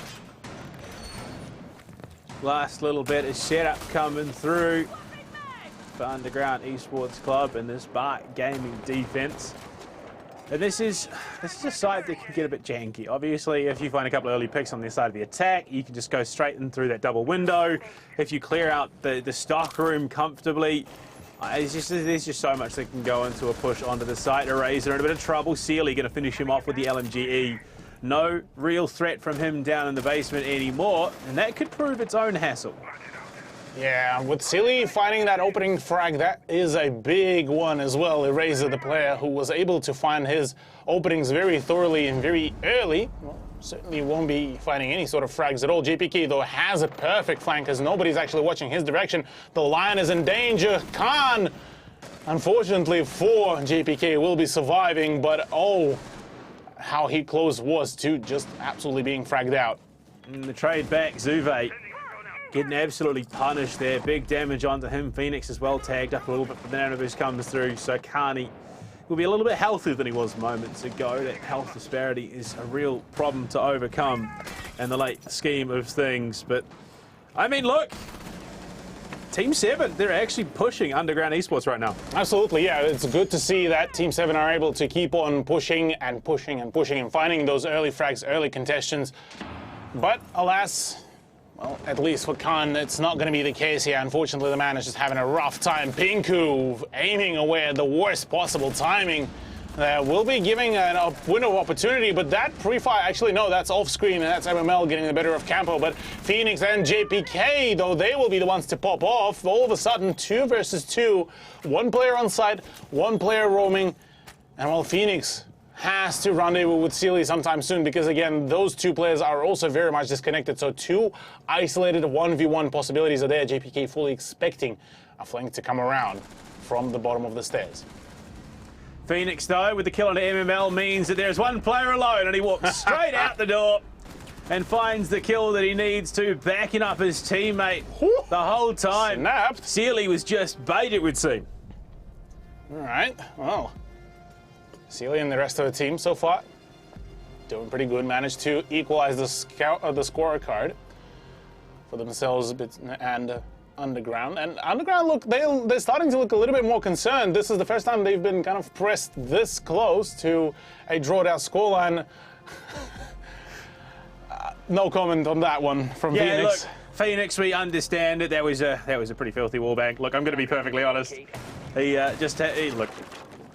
Last little bit of setup coming through for Underground Esports Club and this Bart Gaming defense. And this is a side that can get a bit janky. Obviously, if you find a couple of early picks on their side of the attack, you can just go straight in through that double window. If you clear out the stock room comfortably, there's just so much that can go into a push onto the site. Razor in a bit of trouble. Sealy going to finish him off with the LMGE. No real threat from him down in the basement anymore, and that could prove its own hassle. Yeah, with Sealy finding that opening frag, that is a big one as well. Razor, the player who was able to find his openings very thoroughly and very early, well, certainly won't be finding any sort of frags at all. JPK, though, has a perfect flank as nobody's actually watching his direction. The Lion is in danger. Khan, unfortunately for JPK, will be surviving, but oh, how he close was to just absolutely being fragged out. And the trade back, Zuve getting absolutely punished there. Big damage onto him. Phoenix as well tagged up a little bit, but the nano boost comes through, so Carney will be a little bit healthier than he was moments ago. That health disparity is a real problem to overcome in the late scheme of things. But, I mean, look, Team 7, they're actually pushing Underground Esports right now. Absolutely, yeah. It's good to see that Team 7 are able to keep on pushing and pushing and pushing and finding those early frags, early contestations. But, alas, well, at least for Khan, it's not going to be the case here. Unfortunately, the man is just having a rough time. Pinku aiming away at the worst possible timing. Will be giving a window of opportunity, but that pre-fire, actually, no, that's off-screen, and that's MML getting the better of Campo. But Phoenix and JPK, though, they will be the ones to pop off. All of a sudden, 2 versus 2. One player on site, one player roaming. And, well, Phoenix has to rendezvous with Sealy sometime soon, because again, those two players are also very much disconnected. So 2 isolated 1v1 possibilities are there. JPK fully expecting a flank to come around from the bottom of the stairs. Phoenix, though, with the kill on MML means that there's one player alone, and he walks straight out the door and finds the kill that he needs to, backing up his teammate the whole time. Snapped. Sealy was just bait, it would seem. All right, well, Sealy and the rest of the team so far doing pretty good. Managed to equalize the scorecard for themselves and Underground. And Underground, look, they're starting to look a little bit more concerned. This is the first time they've been kind of pressed this close to a drawed-out scoreline. No comment on that one from Phoenix. Look, Phoenix, we understand it. That was a pretty filthy wallbang. Look, I'm going to be perfectly honest. Look.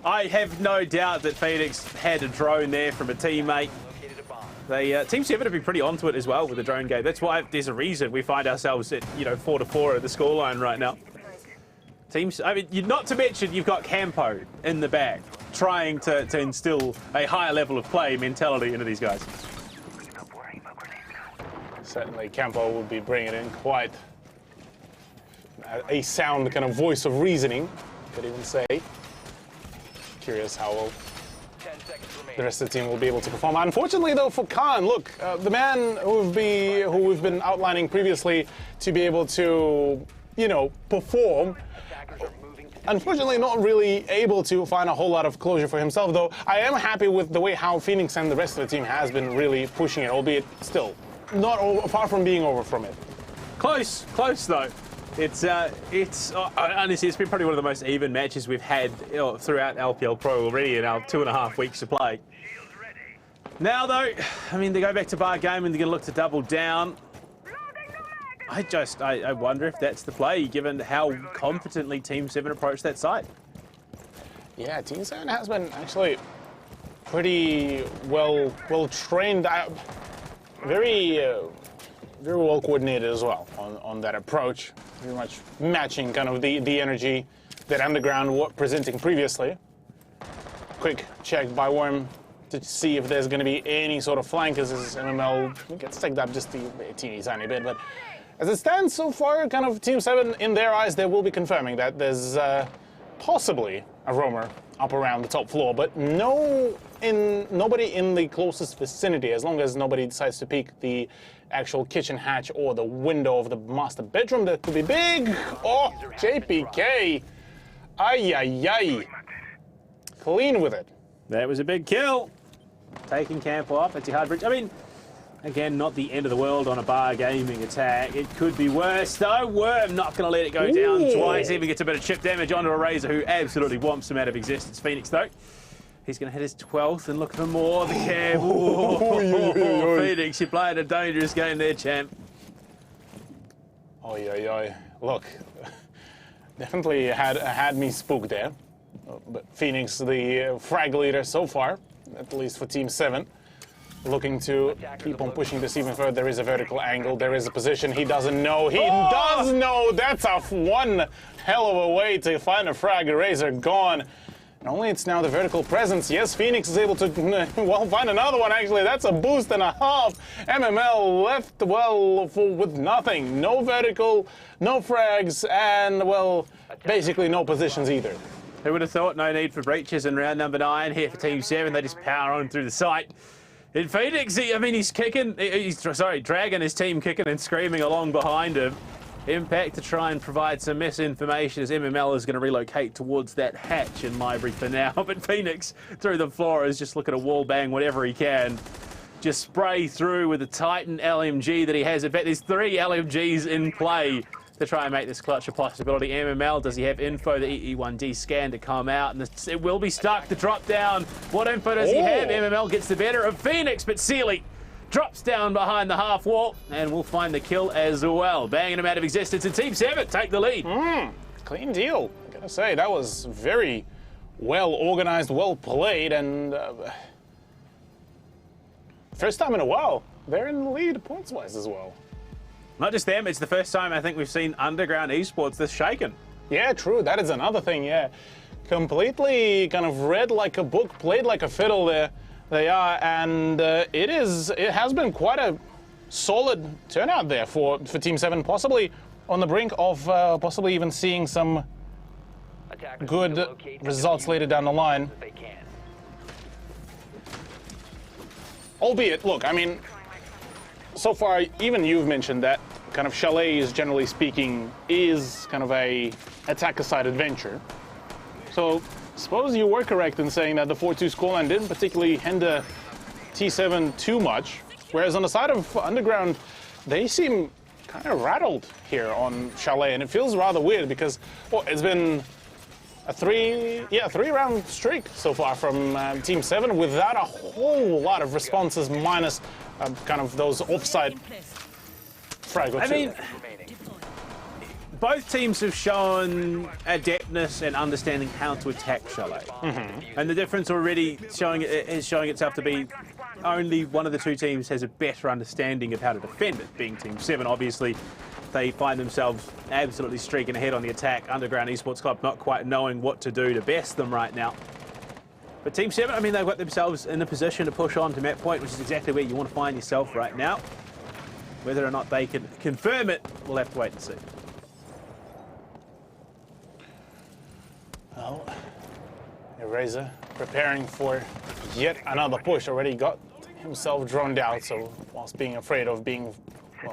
I have no doubt that Phoenix had a drone there from a teammate. Team 7 have been pretty onto it as well with the drone game. That's why there's a reason we find ourselves at 4-4 at the scoreline right now. I mean, not to mention you've got Campo in the back trying to instill a higher level of play mentality into these guys. Certainly, Campo would be bringing in quite a sound kind of voice of reasoning, could even say. Curious how well the rest of the team will be able to perform. Unfortunately, though, for Khan, look, the man who we've been outlining previously to be able to, perform, unfortunately not really able to find a whole lot of closure for himself, though I am happy with the way how Phoenix and the rest of the team has been really pushing it, albeit still not far from being over from it. Close though. It's honestly, it's been probably one of the most even matches we've had throughout LPL Pro already in our 2.5 weeks of play. Now though, I mean, they go back to bar game and they're going to look to double down. I wonder if that's the play, given how competently Team 7 approached that site. Yeah, Team 7 has been actually pretty well trained, very well coordinated as well on that approach. Very much matching kind of the energy that Underground was presenting previously. Quick check by Worm to see if there's going to be any sort of flank as this MML gets tagged up just a teeny tiny bit. But as it stands so far, kind of Team 7, in their eyes, they will be confirming that there's possibly a roamer up around the top floor, but nobody in the closest vicinity, as long as nobody decides to peek the actual kitchen hatch or the window of the master bedroom. That could be big. Oh, JPK. Ay, ay, ay. Clean with it. That was a big kill. Taking camp off. It's a hard bridge. I mean, again, not the end of the world on a bar gaming attack. It could be worse, though. Worm not going to let it go down twice. Even gets a bit of chip damage onto a Razor, who absolutely whomps him out of existence. Phoenix, though. He's going to hit his 12th and look for more. The cam. Phoenix, you played a dangerous game there, champ. Oh, yeah. Look, definitely had me spooked there. But Phoenix, the frag leader so far, at least for Team 7, looking to keep on pushing this even further. There is a vertical angle. There is a position he doesn't know. He does know. That's one hell of a way to find a frag. Razor gone. And only it's now the vertical presence. Yes, Phoenix is able to, well, find another one, actually. That's a boost and a half. MML left, well, with nothing. No vertical, no frags, and, well, basically no positions either. Who would have thought? No need for breaches in round number 9 here for Team 7. They just power on through the site. In Phoenix, he's kicking, dragging his team kicking and screaming along behind him. Impact to try and provide some misinformation as MML is going to relocate towards that hatch in library for now. But Phoenix, through the floor, is just looking to wall bang whatever he can. Just spray through with the Titan LMG that he has. In fact, there's 3 LMGs in play to try and make this clutch a possibility. MML, does he have info? The EE1D scan to come out, and it will be stuck to drop down. What info does he have? MML gets the better of Phoenix, but Sealy drops down behind the half wall, and we'll find the kill as well. Banging him out of existence, and Team 7 take the lead. Clean deal. I gotta say, that was very well organized, well played, and first time in a while, they're in the lead points-wise as well. Not just them, it's the first time I think we've seen Underground Esports this shaken. Yeah, true. That is another thing, yeah. Completely kind of read like a book, played like a fiddle there. They are, and it has been quite a solid turnout there for Team 7, possibly on the brink of possibly even seeing some good results later down the line. Albeit, look, I mean, so far, even you've mentioned that kind of Chalet is, generally speaking, is kind of a attacker-side adventure. So, suppose you were correct in saying that the 4-2 scoreline didn't particularly hinder T7 too much, whereas on the side of Underground, they seem kind of rattled here on Chalet, and it feels rather weird because, well, it's been a three-round streak so far from Team 7 without a whole lot of responses, minus kind of those offside frag or two. I mean, both teams have shown adeptness and understanding how to attack Chalet. And the difference already is showing itself to be only one of the 2 teams has a better understanding of how to defend it, being Team 7. Obviously, they find themselves absolutely streaking ahead on the attack. Underground Esports Club not quite knowing what to do to best them right now. But Team 7, I mean, they've got themselves in a position to push on to map point, which is exactly where you want to find yourself right now. Whether or not they can confirm it, we'll have to wait and see. Well, Razor preparing for yet another push. Already got himself droned out, so whilst being afraid of being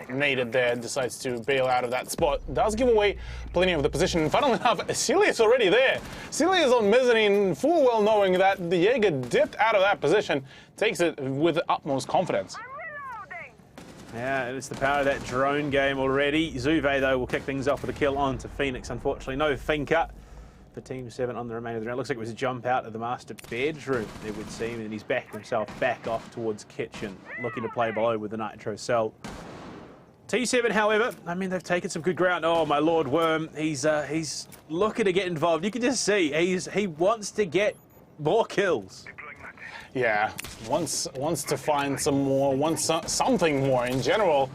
naded there, decides to bail out of that spot. Does give away plenty of the position. And funnily enough, Celia's already there. Celia is on mezzanine, full well knowing that the Jaeger dipped out of that position, takes it with the utmost confidence. Yeah, it's the power of that drone game already. Zuve, though, will kick things off with a kill on to Phoenix. Unfortunately, no Finca for Team 7 on the remainder of the round. Looks like it was a jump out of the master bedroom, it would seem, and he's backed himself back off towards kitchen, looking to play below with the nitro cell. T7, however, I mean, they've taken some good ground. Oh, my Lord Worm, he's looking to get involved. You can just see he wants to get more kills. Yeah, wants to find some more, wants something more in general.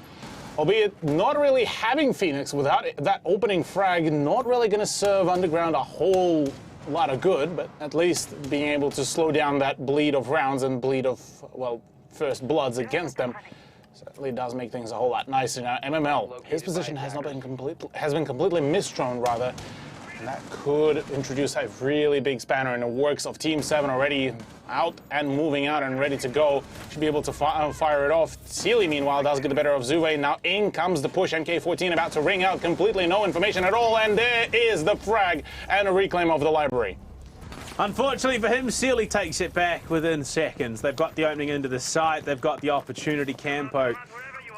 Albeit not really having Phoenix without that opening frag, not really going to serve Underground a whole lot of good, but at least being able to slow down that bleed of rounds and bleed of, well, first bloods against them certainly does make things a whole lot nicer. Now, MML, his position has been completely misthrown, rather. And that could introduce a really big spanner in the works of Team 7 already out and moving out and ready to go. Should be able to fire it off. Sealy, meanwhile, does get the better of Zuve. Now in comes the push. MK14 about to ring out completely. No information at all. And there is the frag and a reclaim of the library. Unfortunately for him, Sealy takes it back within seconds. They've got the opening into the site. They've got the opportunity. Campo,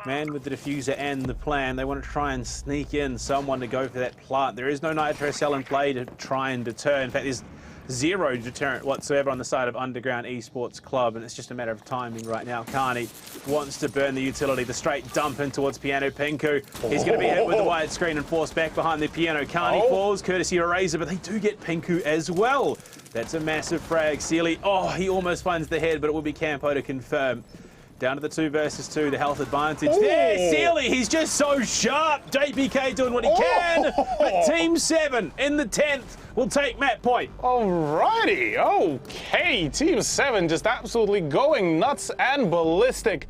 man with the diffuser and the plan. They want to try and sneak in someone to go for that plant. There is no nitro cell in play to try and deter. In fact, there's zero deterrent whatsoever on the side of Underground Esports Club, and it's just a matter of timing right now. Carney wants to burn the utility. The straight dump in towards Piano Pinku. He's going to be hit with the wide screen and forced back behind the Piano. Carney falls courtesy of Razor, but they do get Pinku as well. That's a massive frag. Sealy, he almost finds the head, but it will be Campo to confirm. Down to the 2 versus 2, the health advantage. There, Sealy, he's just so sharp. JPK doing what he can. But Team 7 in the 10th will take map point. Alrighty, okay. Team 7 just absolutely going nuts and ballistic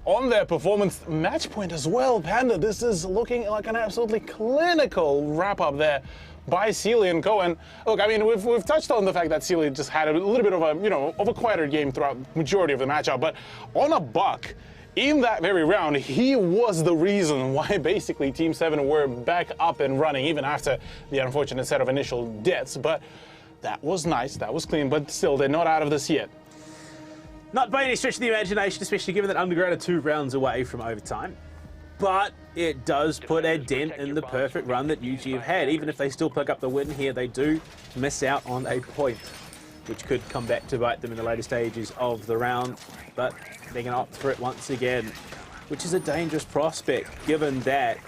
on their performance. Match point as well, Panda. This is looking like an absolutely clinical wrap-up there by Sealy and Cohen. Look, I mean, we've touched on the fact that Sealy just had a little bit of a quieter game throughout the majority of the matchup, but on a buck, in that very round, he was the reason why basically Team 7 were back up and running, even after the unfortunate set of initial deaths. But that was nice, that was clean, but still, they're not out of this yet. Not by any stretch of the imagination, especially given that Underground are 2 rounds away from overtime. But it does put a dent in the perfect run that UG have had. Even if they still pick up the win here, they do miss out on a point, which could come back to bite them in the later stages of the round. But they're going to opt for it once again, which is a dangerous prospect, given that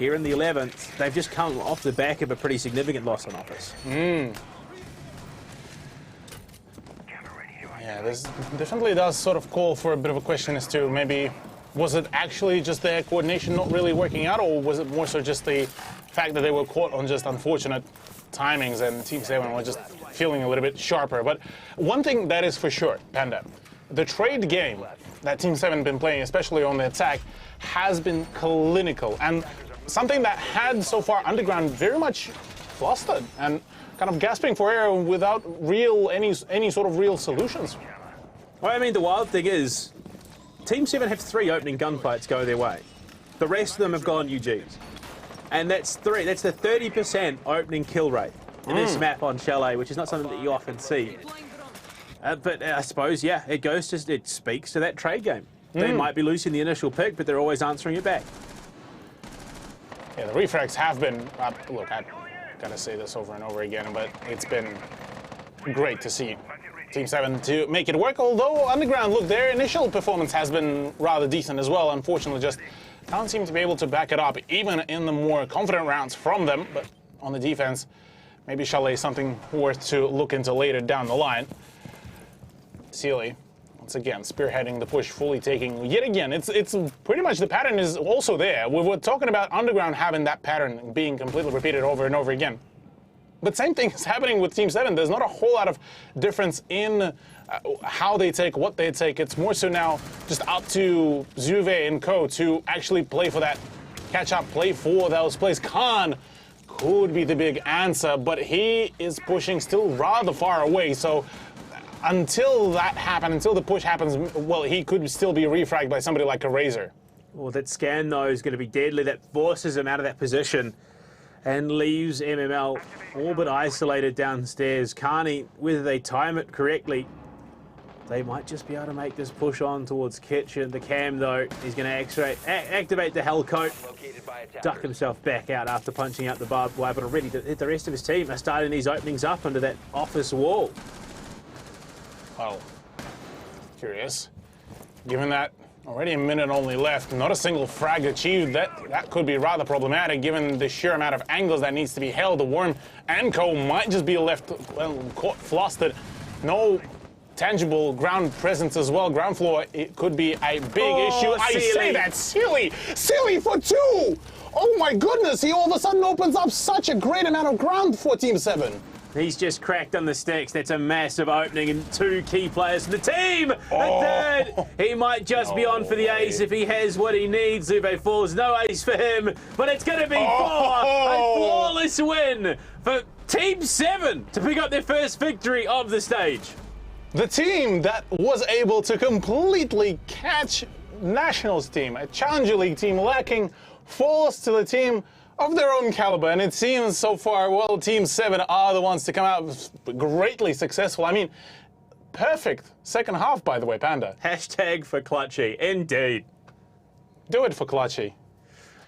here in the 11th, they've just come off the back of a pretty significant loss on Office. Yeah, this definitely does sort of call for a bit of a question as to maybe, was it actually just their coordination not really working out, or was it more so just the fact that they were caught on just unfortunate timings and Team 7 was just feeling a little bit sharper? But one thing that is for sure, Panda, the trade game that Team 7 been playing, especially on the attack, has been clinical, and something that had so far Underground very much flustered and kind of gasping for air without any sort of real solutions. Well, I mean, the wild thing is, Team 7 have 3 opening gunfights go their way. The rest of them have gone UGs. And that's the 30% opening kill rate in this map on Chalet, which is not something that you often see. But I suppose, yeah, it speaks to that trade game. They might be losing the initial pick, but they're always answering it back. Yeah, the refrags have been, look, I gotta say this over and over again, but it's been great to see Team 7 to make it work, although Underground, look, their initial performance has been rather decent as well. Unfortunately, just can't seem to be able to back it up, even in the more confident rounds from them. But on the defense, maybe Chalet is something worth to look into later down the line. Sealy, once again, spearheading the push, fully taking, yet again, it's pretty much the pattern is also there. We were talking about Underground having that pattern being completely repeated over and over again. But same thing is happening with Team 7. There's not a whole lot of difference in how they take, what they take. It's more so now just up to Zuve and Co to actually play for that catch-up, play for those plays. Khan could be the big answer, but he is pushing still rather far away. So until that happens, until the push happens, well, he could still be refragged by somebody like a Razor. Well, that scan, though, is going to be deadly. That forces him out of that position and leaves MML all but isolated downstairs. Carney, whether they time it correctly, they might just be able to make this push on towards Kitchen. The Cam, though, he's going to activate the Hellcoat, duck himself back out after punching out the barbed wire, but already the rest of his team are starting these openings up under that office wall. Well, curious. Given that already a minute only left, not a single frag achieved, that could be rather problematic given the sheer amount of angles that needs to be held. The Worm and Co might just be left, well, caught flustered. No tangible ground presence as well. Ground floor, it could be a big issue. I say that, Sealy for 2! Oh my goodness, he all of a sudden opens up such a great amount of ground for Team 7. He's just cracked on the sticks. That's a massive opening, and 2 key players for the team. A third. He might just be on for the ace if he has what he needs. Zube falls. No ace for him, but it's going to be 4. A flawless win for Team 7 to pick up their first victory of the stage. The team that was able to completely catch Nationals team, a Challenger League team lacking, falls to the team of their own caliber, and it seems so far, well, Team 7 are the ones to come out greatly successful. I mean, perfect second half, by the way, Panda. Hashtag for Clutchy, indeed. Do it for Clutchy.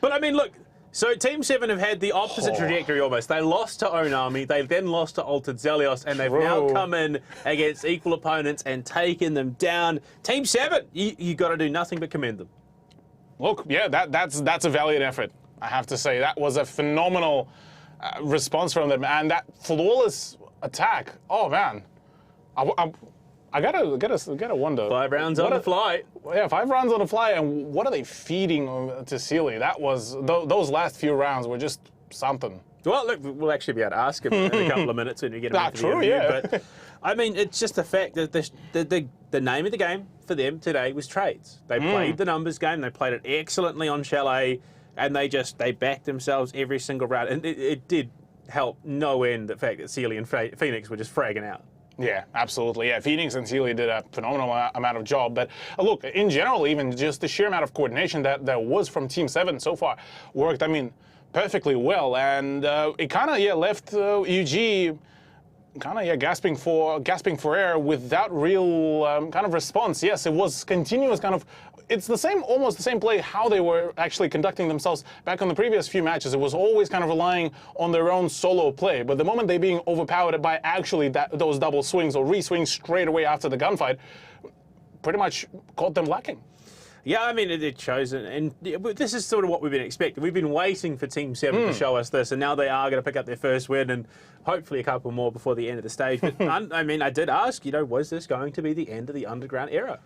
But I mean, look, so Team 7 have had the opposite trajectory almost. They lost to Onami, they then lost to Altered Zelios, and they've now come in against equal opponents and taken them down. Team 7, you got to do nothing but commend them. Look, yeah, that's a valiant effort. I have to say, that was a phenomenal response from them, and that flawless attack. Oh man, I gotta wonder. 5 rounds on the fly. Yeah, 5 rounds on the fly, and what are they feeding to Sealy? That was those last few rounds were just something. Well, look, we'll actually be able to ask him in a couple of minutes when we get him into the interview. Yeah. But I mean, it's just the fact that the name of the game for them today was trades. They played the numbers game. They played it excellently on Chalet. And they backed themselves every single round. And it did help no end the fact that Sealy and Phoenix were just fragging out. Yeah, absolutely. Yeah, Phoenix and Sealy did a phenomenal amount of job. But look, in general, even just the sheer amount of coordination that there was from Team 7 so far worked, I mean, perfectly well. And it kind of, left UG kind of, gasping for air without real kind of response. Yes, it was continuous kind of. It's the same, almost the same play how they were actually conducting themselves back on the previous few matches. It was always kind of relying on their own solo play. But the moment they being overpowered by actually those double swings or re-swings straight away after the gunfight, pretty much caught them lacking. Yeah, I mean, it shows, and this is sort of what we've been expecting. We've been waiting for Team 7 to show us this, and now they are going to pick up their first win, and hopefully a couple more before the end of the stage. But I mean, I did ask, was this going to be the end of the Underground era?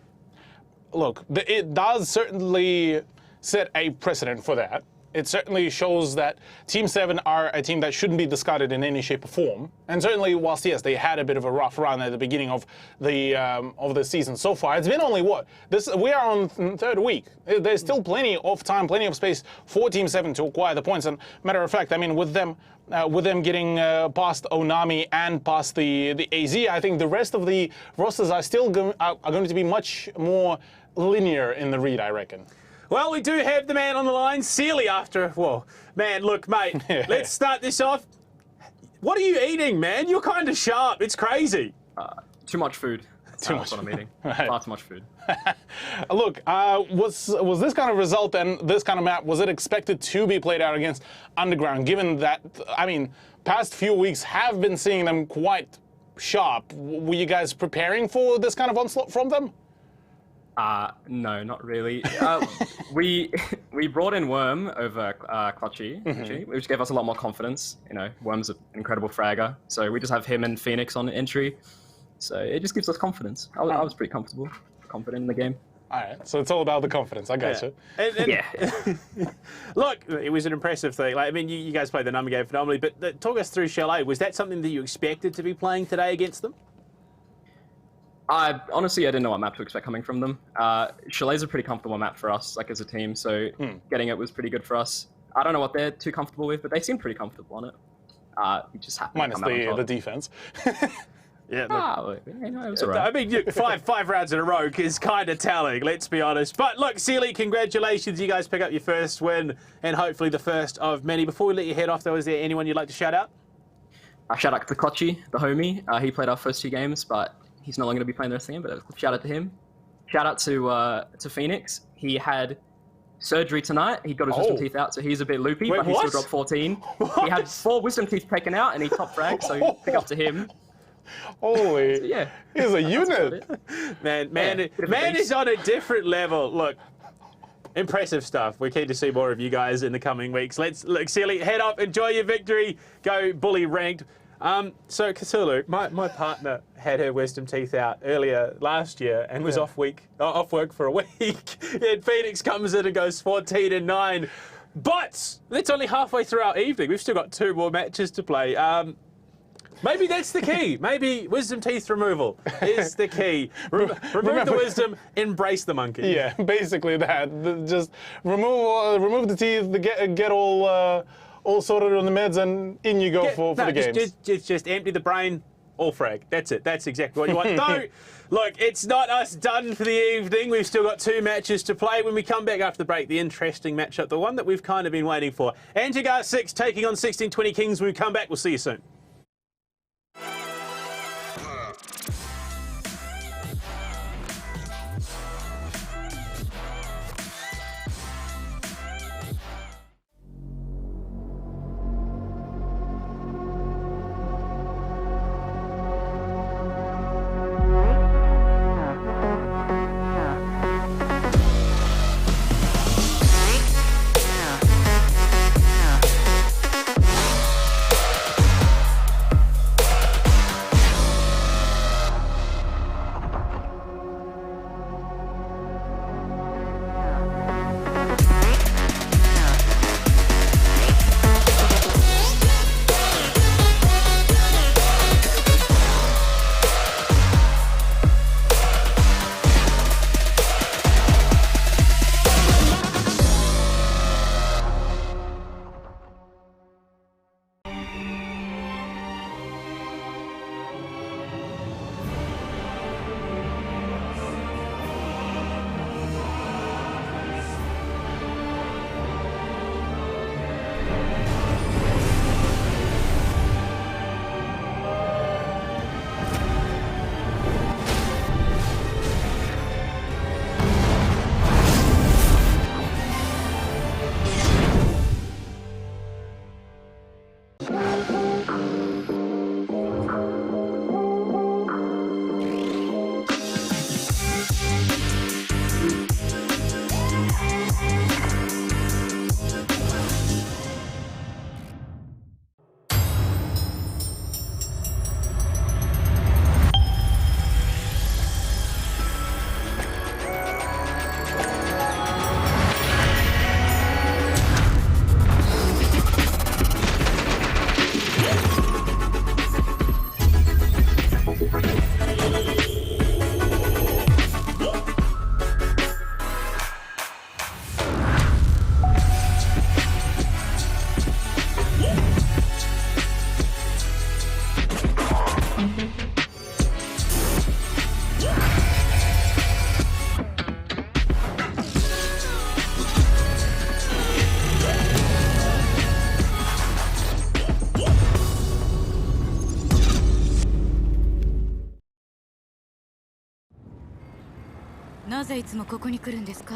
Look, it does certainly set a precedent for that. It certainly shows that Team 7 are a team that shouldn't be discarded in any shape or form. And certainly, whilst, yes, they had a bit of a rough run at the beginning of the season so far, it's been only what? We are on third week. There's still plenty of time, plenty of space for Team 7 to acquire the points. And matter of fact, I mean, with them getting past Onami and past the AZ, I think the rest of the rosters are still are going to be much more linear in the read, I reckon. Well, we do have the man on the line, Sealy, after... Well, man, look, mate, let's start this off. What are you eating, man? You're kind of sharp. It's crazy. Too much food. That's what I'm eating. Far too much food. Look, was this kind of result and this kind of map, was it expected to be played out against Underground, given that, I mean, past few weeks have been seeing them quite sharp? Were you guys preparing for this kind of onslaught from them? No, not really. We brought in Worm over Clutchy, which gave us a lot more confidence. Worm's an incredible fragger, so we just have him and Phoenix on entry. So it just gives us confidence. I was pretty confident in the game. All right, so it's all about the confidence. I got you. Yeah. Look, it was an impressive thing. Like, I mean, you guys played the number game phenomenally, but talk us through Chalet. Was that something that you expected to be playing today against them? Honestly, I didn't know what map to expect coming from them. Chalet's a pretty comfortable map for us, like as a team, so getting it was pretty good for us. I don't know what they're too comfortable with, but they seem pretty comfortable on it. We just happened minus to come out on the top. defense. Yeah, it was all right. I mean, five rounds in a row is kind of telling, let's be honest. But look, Sealy, congratulations. You guys pick up your first win, and hopefully the first of many. Before we let you head off, though, is there anyone you'd like to shout out? Shout out to Clutchy, the homie. He played our first 2 games, but he's no longer going to be playing the rest of the game, but shout out to him. Shout out to Phoenix. He had surgery tonight. He got his wisdom teeth out, so he's a bit loopy, but he still dropped 14. What? He had 4 wisdom teeth taken out, and he top fragged, so pick up to him. Holy, so, yeah. He's a unit. Man is on a different level. Look, impressive stuff. We're keen to see more of you guys in the coming weeks. Look, Sealy, head up, enjoy your victory, go bully ranked. So Cthulhu, my partner had her wisdom teeth out earlier last year and was off work for a week. And Phoenix comes in and goes 14-9. But that's only halfway through our evening. We've still got 2 more matches to play. Maybe that's the key. Maybe wisdom teeth removal is the key. Remove the wisdom, embrace the monkey. Yeah, basically that. Just remove the teeth, get all sorted on the meds, and in you go for the games. Just empty the brain, all frag. That's it. That's exactly what you want. Though, look, it's not us done for the evening. We've still got 2 matches to play. When we come back after the break, the interesting matchup, the one that we've kind of been waiting for. Antigar 6 taking on 1620 Kings. When we come back, we'll see you soon.「なぜいつもここに来るんですか？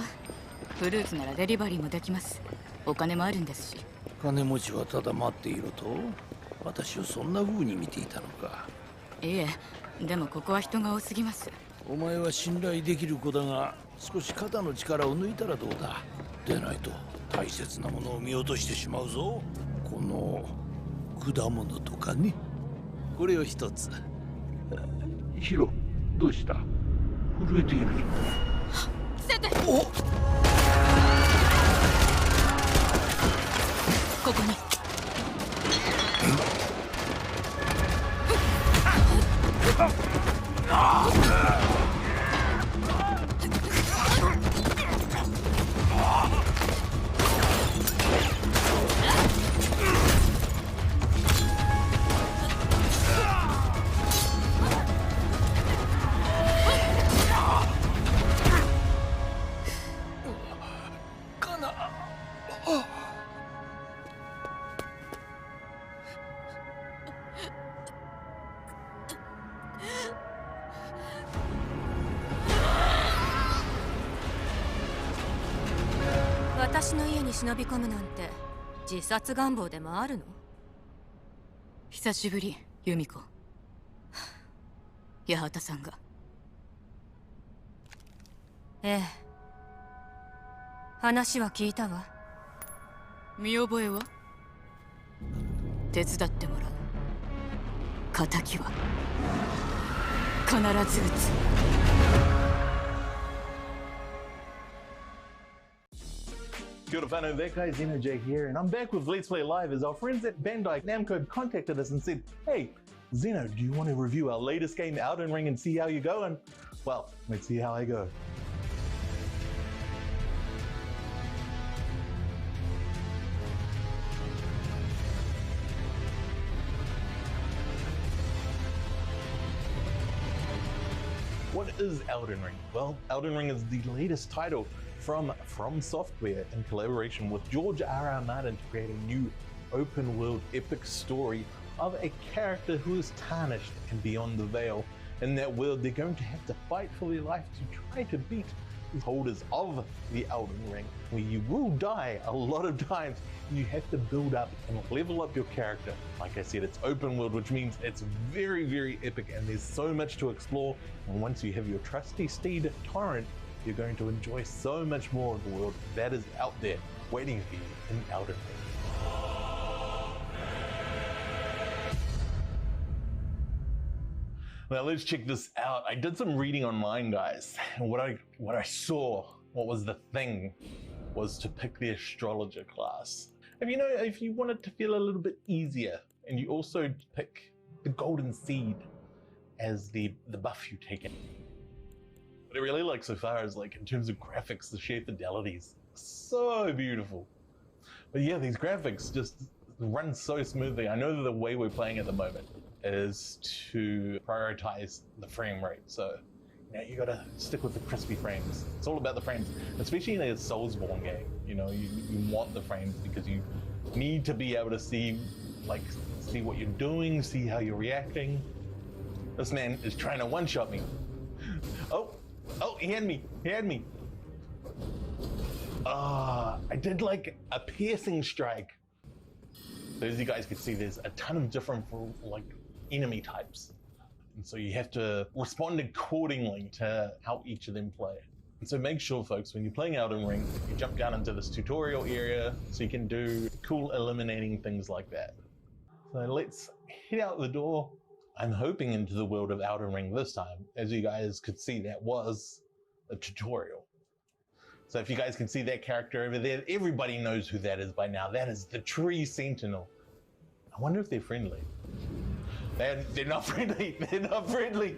フルーツならデリバリーもできます。お金もあるんですし。金持ちはただ待っていろと？私をそんな風に見ていたのか。いえ、でもここは人が多すぎます。お前は信頼できる子だが、少し肩の力を抜いたらどうだ。でないと大切なものを見落としてしまうぞ。この果物とかね。これを一つ。ヒロ、どうした？震えている。伏せて。お。ここに。私の家に忍び込むなんて自殺願望でもあるの？久しぶり、由美子。八幡さんが。ええ。話は聞いたわ。見覚えは？手伝ってもらう。仇は必ず撃つ。Kia ora whanau, that guy Zeno J here, and I'm back with Let's Play Live as our friends at Bandai Namco contacted us and said, hey, Zeno, do you want to review our latest game, Elden Ring, and see how you go? And, well, let's see how I go. What is Elden Ring? Well, Elden Ring is the latest title from Software in collaboration with George R.R. Martin to create a new open-world epic story of a character who is tarnished and beyond the veil. In that world, they're going to have to fight for their life to try to beat the holders of the Elden Ring, where you will die a lot of times. You have to build up and level up your character. Like I said, it's open world, which means it's very, very epic, and there's so much to explore. And once you have your trusty steed, Torrent, you're going to enjoy so much more of the world that is out there waiting for you in Elden Ring. Now let's check this out. I did some reading online, guys, and what I saw, what was the thing, was to pick the astrologer class. If you want it to feel a little bit easier, and you also pick the golden seed as the buff you take in. What I really like so far is, like, in terms of graphics, the sheer fidelity's so beautiful. But yeah, these graphics just run so smoothly. I know that the way we're playing at the moment is to prioritize the frame rate. So, you gotta stick with the crispy frames. It's all about the frames, especially in a Soulsborne game. You want the frames because you need to be able to see what you're doing, see how you're reacting. This man is trying to one-shot me. Oh, he had me. I did like a piercing strike. So as you guys can see, there's a ton of different enemy types. And so you have to respond accordingly to how each of them play. And so make sure, folks, when you're playing Elden Ring, you jump down into this tutorial area so you can do cool eliminating things like that. So let's head out the door. I'm hoping into the world of Elden Ring this time. As you guys could see, that was a tutorial. So if you guys can see that character over there, everybody knows who that is by now. That is the Tree Sentinel. I wonder if they're friendly. They're not friendly. They're not friendly.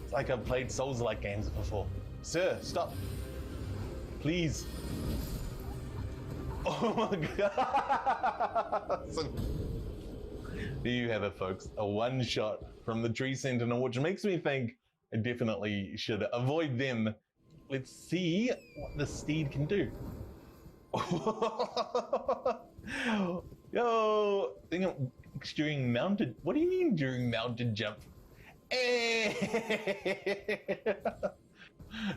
It's like I've played Souls-like games before. Sir, stop. Please. Oh my god. There you have it, folks. A one-shot from the Tree Sentinel, which makes me think I definitely should avoid them. Let's see what the steed can do. Yo, during mounted. What do you mean during mounted jump?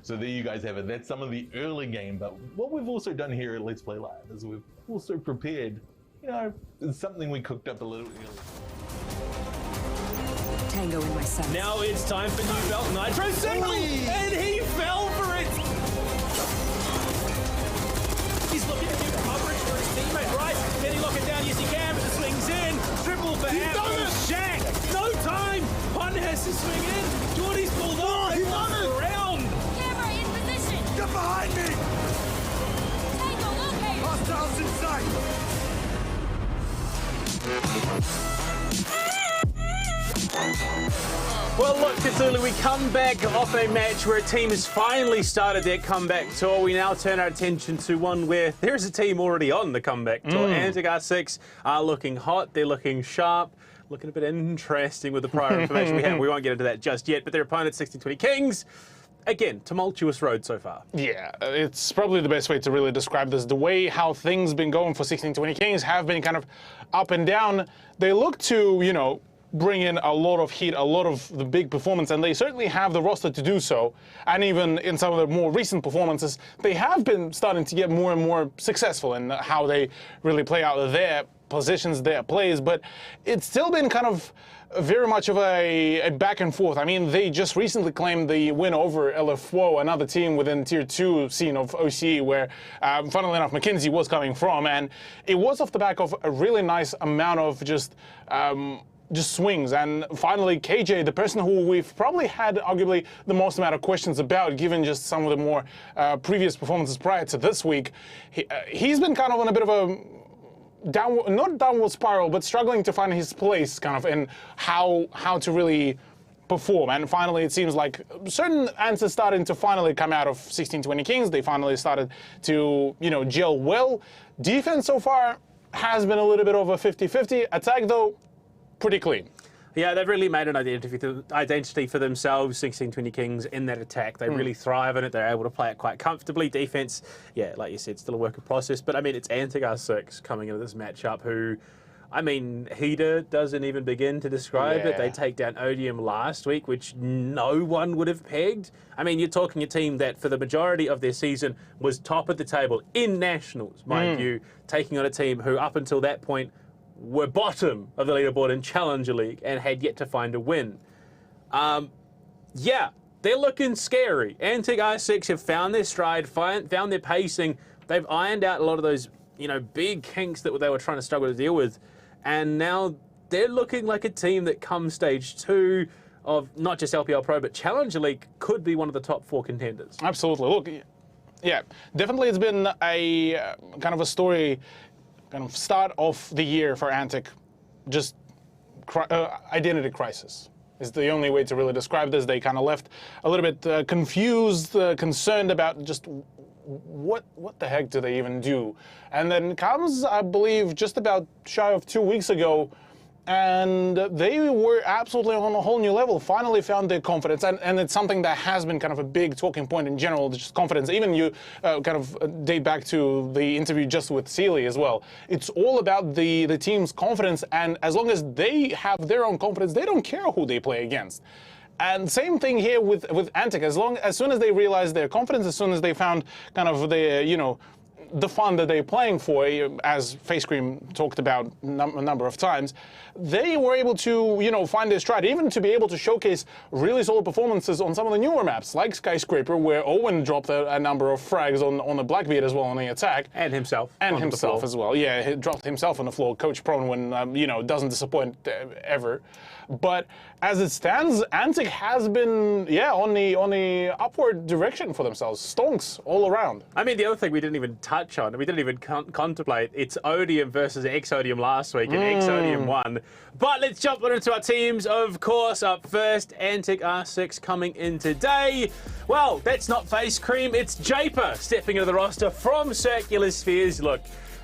So there you guys have it. That's some of the early game. But what we've also done here at Let's Play Live is we've also prepared, something we cooked up a little earlier. Tango in my sights. Now it's time for New Belt Nitro Signal, and he fell for it. He's looking to give coverage for his teammate, right? Can he lock it down? Yes, he can, but the swing's in. Triple for Apple Shack. No time. Pun has to swing in. Jordy's pulled off. He won it. Around. Camera in position! Get behind me! Tango located! Hostiles in sight! Well, look, Cthulhu, we come back off a match where a team has finally started their comeback tour. We now turn our attention to one where there is a team already on the comeback tour. ANZ R6 are looking hot, they're looking sharp, looking a bit interesting with the prior information we have. We won't get into that just yet, but their opponent, 1620 Kings, again, tumultuous road so far. Yeah, it's probably the best way to really describe this. The way how things been going for 1620 Kings have been kind of up and down. They look to, bring in a lot of heat, a lot of the big performance, and they certainly have the roster to do so. And even in some of the more recent performances, they have been starting to get more and more successful in how they really play out their positions, their plays, but it's still been kind of very much of a back and forth. I mean, they just recently claimed the win over LFWO, another team within Tier 2 scene of OCE, where, funnily enough, McKinsey was coming from, and it was off the back of a really nice amount of just just swings. And finally, KJ, the person who we've probably had arguably the most amount of questions about, given just some of the more previous performances prior to this week, he's been kind of on a bit of a not downward spiral, but struggling to find his place kind of in how to really perform. And finally, it seems like certain answers starting to finally come out of 1620 Kings. They finally started to, gel well. Defense so far has been a little bit of a 50-50. Attack, though, pretty clean. Yeah, they've really made an identity for themselves, 1620 Kings, in that attack. They really thrive in it. They're able to play it quite comfortably. Defense, yeah, like you said, still a work in process. But, I mean, it's ANZ R6 coming into this matchup who, I mean, Heater doesn't even begin to describe it. They take down Odium last week, which no one would have pegged. I mean, you're talking a team that for the majority of their season was top of the table in Nationals, mind you, taking on a team who up until that point were bottom of the leaderboard in Challenger League and had yet to find a win. Yeah, they're looking scary. ANZ R6 have found their stride, found their pacing. They've ironed out a lot of those, big kinks that they were trying to struggle to deal with. And now they're looking like a team that come stage 2 of not just LPL Pro, but Challenger League could be one of the top 4 contenders. Absolutely. Look, yeah, definitely it's been a kind of a story, kind of start of the year for ANZ. Just identity crisis is the only way to really describe this. They kind of left a little bit confused, concerned about just what the heck do they even do? And then comes, I believe, just about shy of 2 weeks ago, and they were absolutely on a whole new level, finally found their confidence, and it's something that has been kind of a big talking point in general, just confidence. Even you kind of date back to the interview just with Sealy as well. It's all about the team's confidence, and as long as they have their own confidence, they don't care who they play against. And same thing here with ANZ. As soon as they realized their confidence, as soon as they found kind of the fun that they're playing for, as Face Cream talked about a number of times, they were able to, find their stride, even to be able to showcase really solid performances on some of the newer maps, like Skyscraper, where Owen dropped a number of frags on the Blackbeard as well on the attack. And himself. And himself as well. Yeah, he dropped himself on the floor. Coach Bronwyn, doesn't disappoint ever. But as it stands, ANZ has been, on the upward direction for themselves. Stonks all around. I mean, the other thing we didn't even touch on, we didn't even contemplate, it's Odium versus X-Odium last week, and X-Odium won. But let's jump on into our teams, of course. Up first, ANZ R6 coming in today. Well, that's not Face Cream, it's Japer stepping into the roster from Circular Spheres. Look,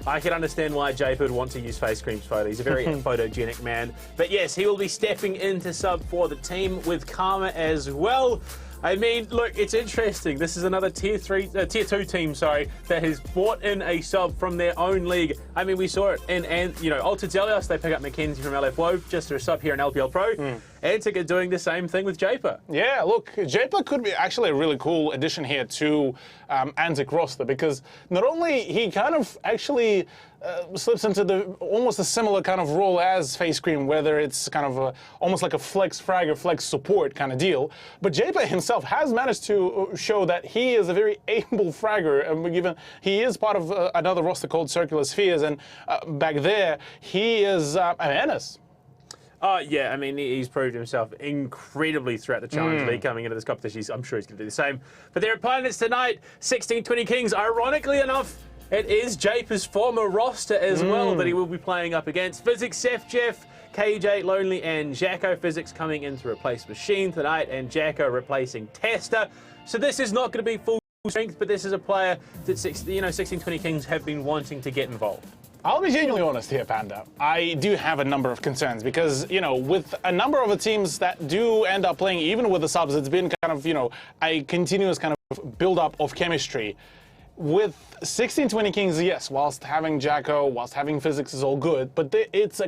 I can understand why Japer would want to use Face Cream's photo. He's a very photogenic man. But yes, he will be stepping into sub for the team with Karma as well. I mean, look, it's interesting. This is another tier 2 team, that has brought in a sub from their own league. I mean, we saw it in, Alta Delios, they pick up Mackenzie from LF Wove just for a sub here in LPL Pro. ANZ are doing the same thing with Japer. Yeah, look, Japer could be actually a really cool addition here to ANZ roster, because not only he kind of actually slips into almost a similar kind of role as Face Cream, whether it's kind of almost like a flex frag or flex support kind of deal, but Japer himself has managed to show that he is a very able fragger, and given he is part of another roster called Circular Spheres, and back there he is a menace. Yeah, I mean, he's proved himself incredibly throughout the Challenge League coming into this competition. I'm sure he's going to do the same. But their opponents tonight, 1620 Kings, ironically enough, it is Japer's former roster as well that he will be playing up against. Physics, Seth, Jeff, KJ, Lonely, and Jacko. Physics coming in to replace Machine tonight, and Jacko replacing Tester. So this is not going to be full strength, but this is a player that 1620 Kings have been wanting to get involved. I'll be genuinely honest here, Panda. I do have a number of concerns because, with a number of the teams that do end up playing, even with the subs, it's been kind of, a continuous kind of build-up of chemistry. With 1620 Kings, yes, whilst having Jacko, whilst having Physics is all good, but it's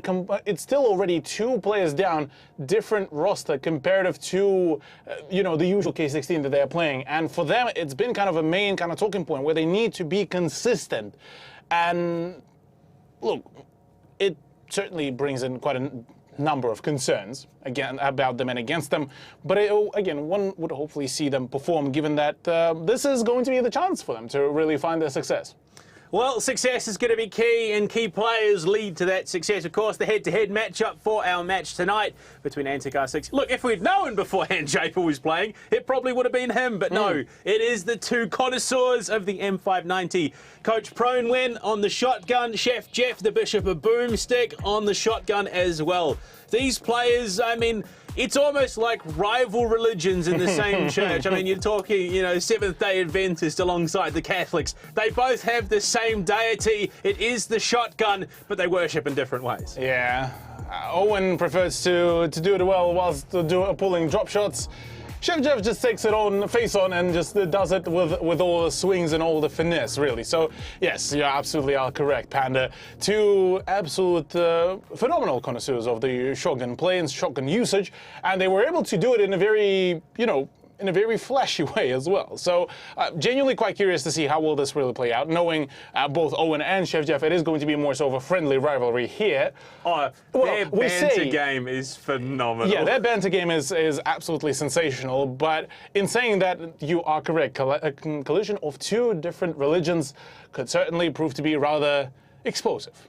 still already 2 players down, different roster comparative to, the usual K16 that they're playing. And for them, it's been kind of a main kind of talking point where they need to be consistent. And look, it certainly brings in quite a number of concerns, again, about them and against them. But again, one would hopefully see them perform, given that this is going to be the chance for them to really find their success. Well, success is going to be key, and key players lead to that success. Of course, the head-to-head matchup for our match tonight between ANZ R6. Look, if we'd known beforehand Japer was playing, it probably would have been him, but no, it is the two connoisseurs of the M590. Coach Pronewen on the shotgun, Chef Jeff the Bishop of Boomstick on the shotgun as well. These players, I mean, it's almost like rival religions in the same church. I mean, you're talking, you know, Seventh-day Adventist alongside the Catholics. They both have the same deity. It is the shotgun, but they worship in different ways. Yeah. Owen prefers to do it well whilst pulling drop shots. Chef Jeff just takes it on face on and just does it with all the swings and all the finesse, really. So, yes, you absolutely are correct, Panda. Two absolute phenomenal connoisseurs of the shotgun play and shotgun usage, and they were able to do it in a very, you know, in a very flashy way as well. So genuinely quite curious to see how will this really play out, knowing both Owen and Chef Jeff, it is going to be more so of a friendly rivalry here. Oh, their banter game is phenomenal. Yeah, their banter game is absolutely sensational, but in saying that, you are correct. A collision of two different religions could certainly prove to be rather explosive.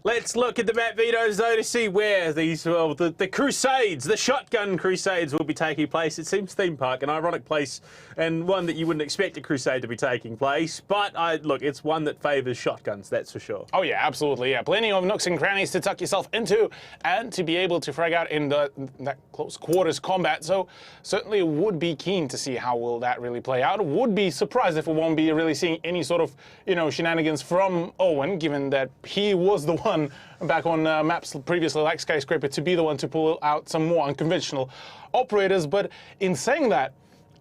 Let's look at the map vetoes, though, to see where these, well, the crusades, the shotgun crusades will be taking place. It seems Theme Park, an ironic place, and one that you wouldn't expect a crusade to be taking place. But, look, it's one that favours shotguns, that's for sure. Oh, yeah, absolutely, yeah. Plenty of nooks and crannies to tuck yourself into and to be able to frag out in that close quarters combat. So, certainly would be keen to see how will that really play out. Would be surprised if we won't be really seeing any sort of, you know, shenanigans from Owen, given that he was the one back on maps previously like Skyscraper to be the one to pull out some more unconventional operators. But in saying that,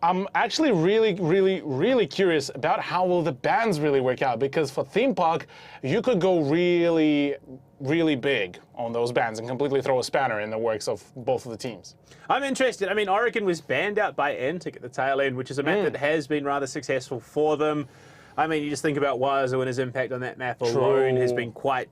I'm actually really curious about how will the bans really work out, because for Theme Park, you could go really big on those bans and completely throw a spanner in the works of both of the teams. I'm interested. I mean, Oregon was banned out by Antic at the tail end, which is a map that has been rather successful for them. I mean, you just think about Wazo and his impact on that map alone has been quite,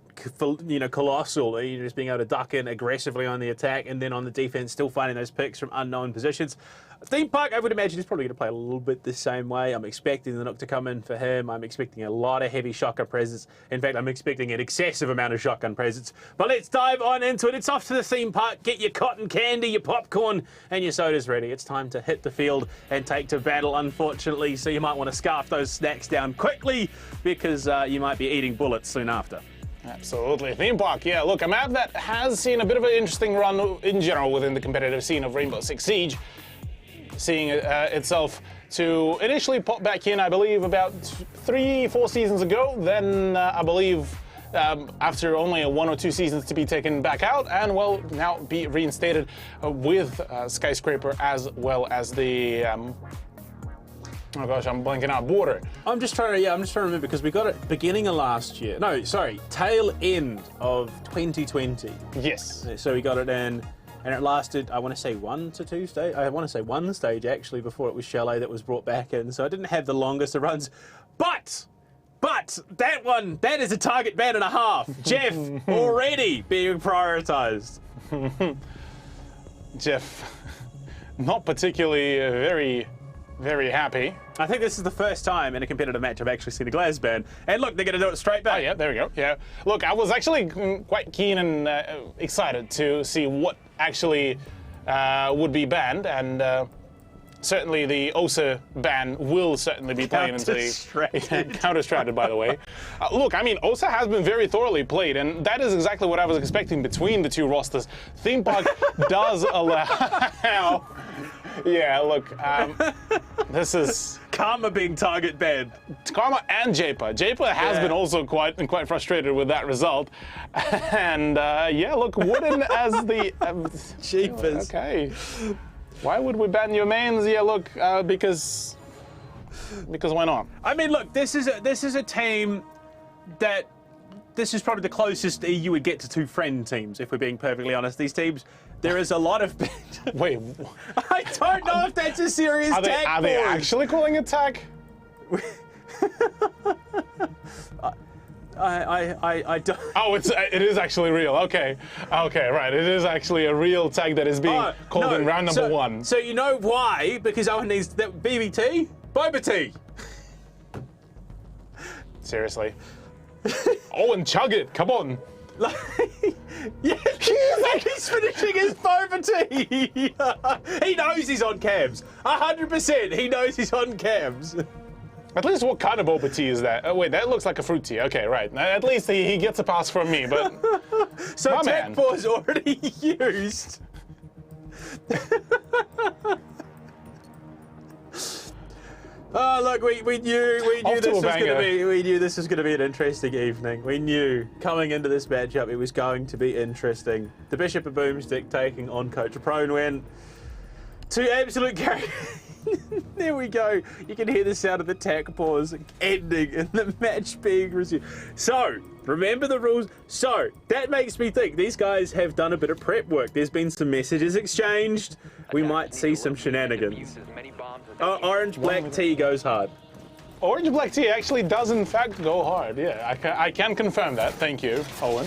you know, colossal. You know, just being able to duck in aggressively on the attack and then on the defense, still finding those picks from unknown positions. Theme Park, I would imagine, is probably going to play a little bit the same way. I'm expecting the Nook to come in for him. I'm expecting a lot of heavy shotgun presence. In fact, I'm expecting an excessive amount of shotgun presence. But let's dive on into it. It's off to the theme park. Get your cotton candy, your popcorn, and your sodas ready. It's time to hit the field and take to battle, unfortunately. So you might want to scarf those snacks down quickly, because you might be eating bullets soon after. Absolutely. Theme Park, yeah, look, a map that has seen a bit of an interesting run in general within the competitive scene of Rainbow Six Siege, seeing itself to initially pop back in, I believe, about 3-4 seasons ago. Then I believe after only 1 or 2 seasons to be taken back out, and well, now be reinstated with Skyscraper as well as the oh gosh, I'm blanking out. Border. I'm just trying to remember, because we got it beginning of last year. No, sorry, tail end of 2020. Yes. So we got it in, and it lasted, I want to say 1 to 2 stage. I want to say 1 stage actually before it was Chalet that was brought back in. So I didn't have the longest of runs, but that one, that is a target ban and a half. Jeff already being prioritized. Jeff, not particularly very happy. I think this is the first time in a competitive match I've actually seen a glass ban. And look, they're going to do it straight back. Oh, yeah, there we go. Yeah. Look, I was actually quite keen and excited to see what actually would be banned, and certainly the OSA ban will certainly be playing into the counter-stratted, by the way. Look, I mean, OSA has been very thoroughly played, and that is exactly what I was expecting between the two rosters. Theme Park does allow... Yeah, look, this is... Karma being target banned. Karma and Japer. Japer has been also quite frustrated with that result. And, yeah, look, Wooden as the... Jeepers. Okay. Why would we ban your mains? Yeah, look, because why not? I mean, look, this is a team that... This is probably the closest you would get to 2 friend teams, if we're being perfectly honest. These teams, there is a lot of... Wait. I don't know if that's a serious tag. Are they actually calling it tag? I don't... Oh, it is actually real. Okay, right. It is actually a real tag that is being called in round number 1. So you know why? Because Owen needs that BBT? Boba tea. Seriously. Owen, chug it. Come on. Yeah, he's finishing his boba tea. He knows he's on cams. 100%. He knows he's on cams. At least what kind of boba tea is that? Oh, wait, that looks like a fruit tea. Okay, right. At least he gets a pass from me, but... So tech pause already used. Oh look, we knew this was gonna be an interesting evening. We knew coming into this matchup it was going to be interesting. The Bishop of Boomstick taking on Coach Pronwen. Two absolute characters. There we go. You can hear the sound of the tech pause ending and the match being resumed. So, remember the rules. So, that makes me think these guys have done a bit of prep work. There's been some messages exchanged. We might see some shenanigans. Orange Black Tea goes hard. Orange Black Tea actually does in fact go hard. Yeah, I can confirm that. Thank you, Owen.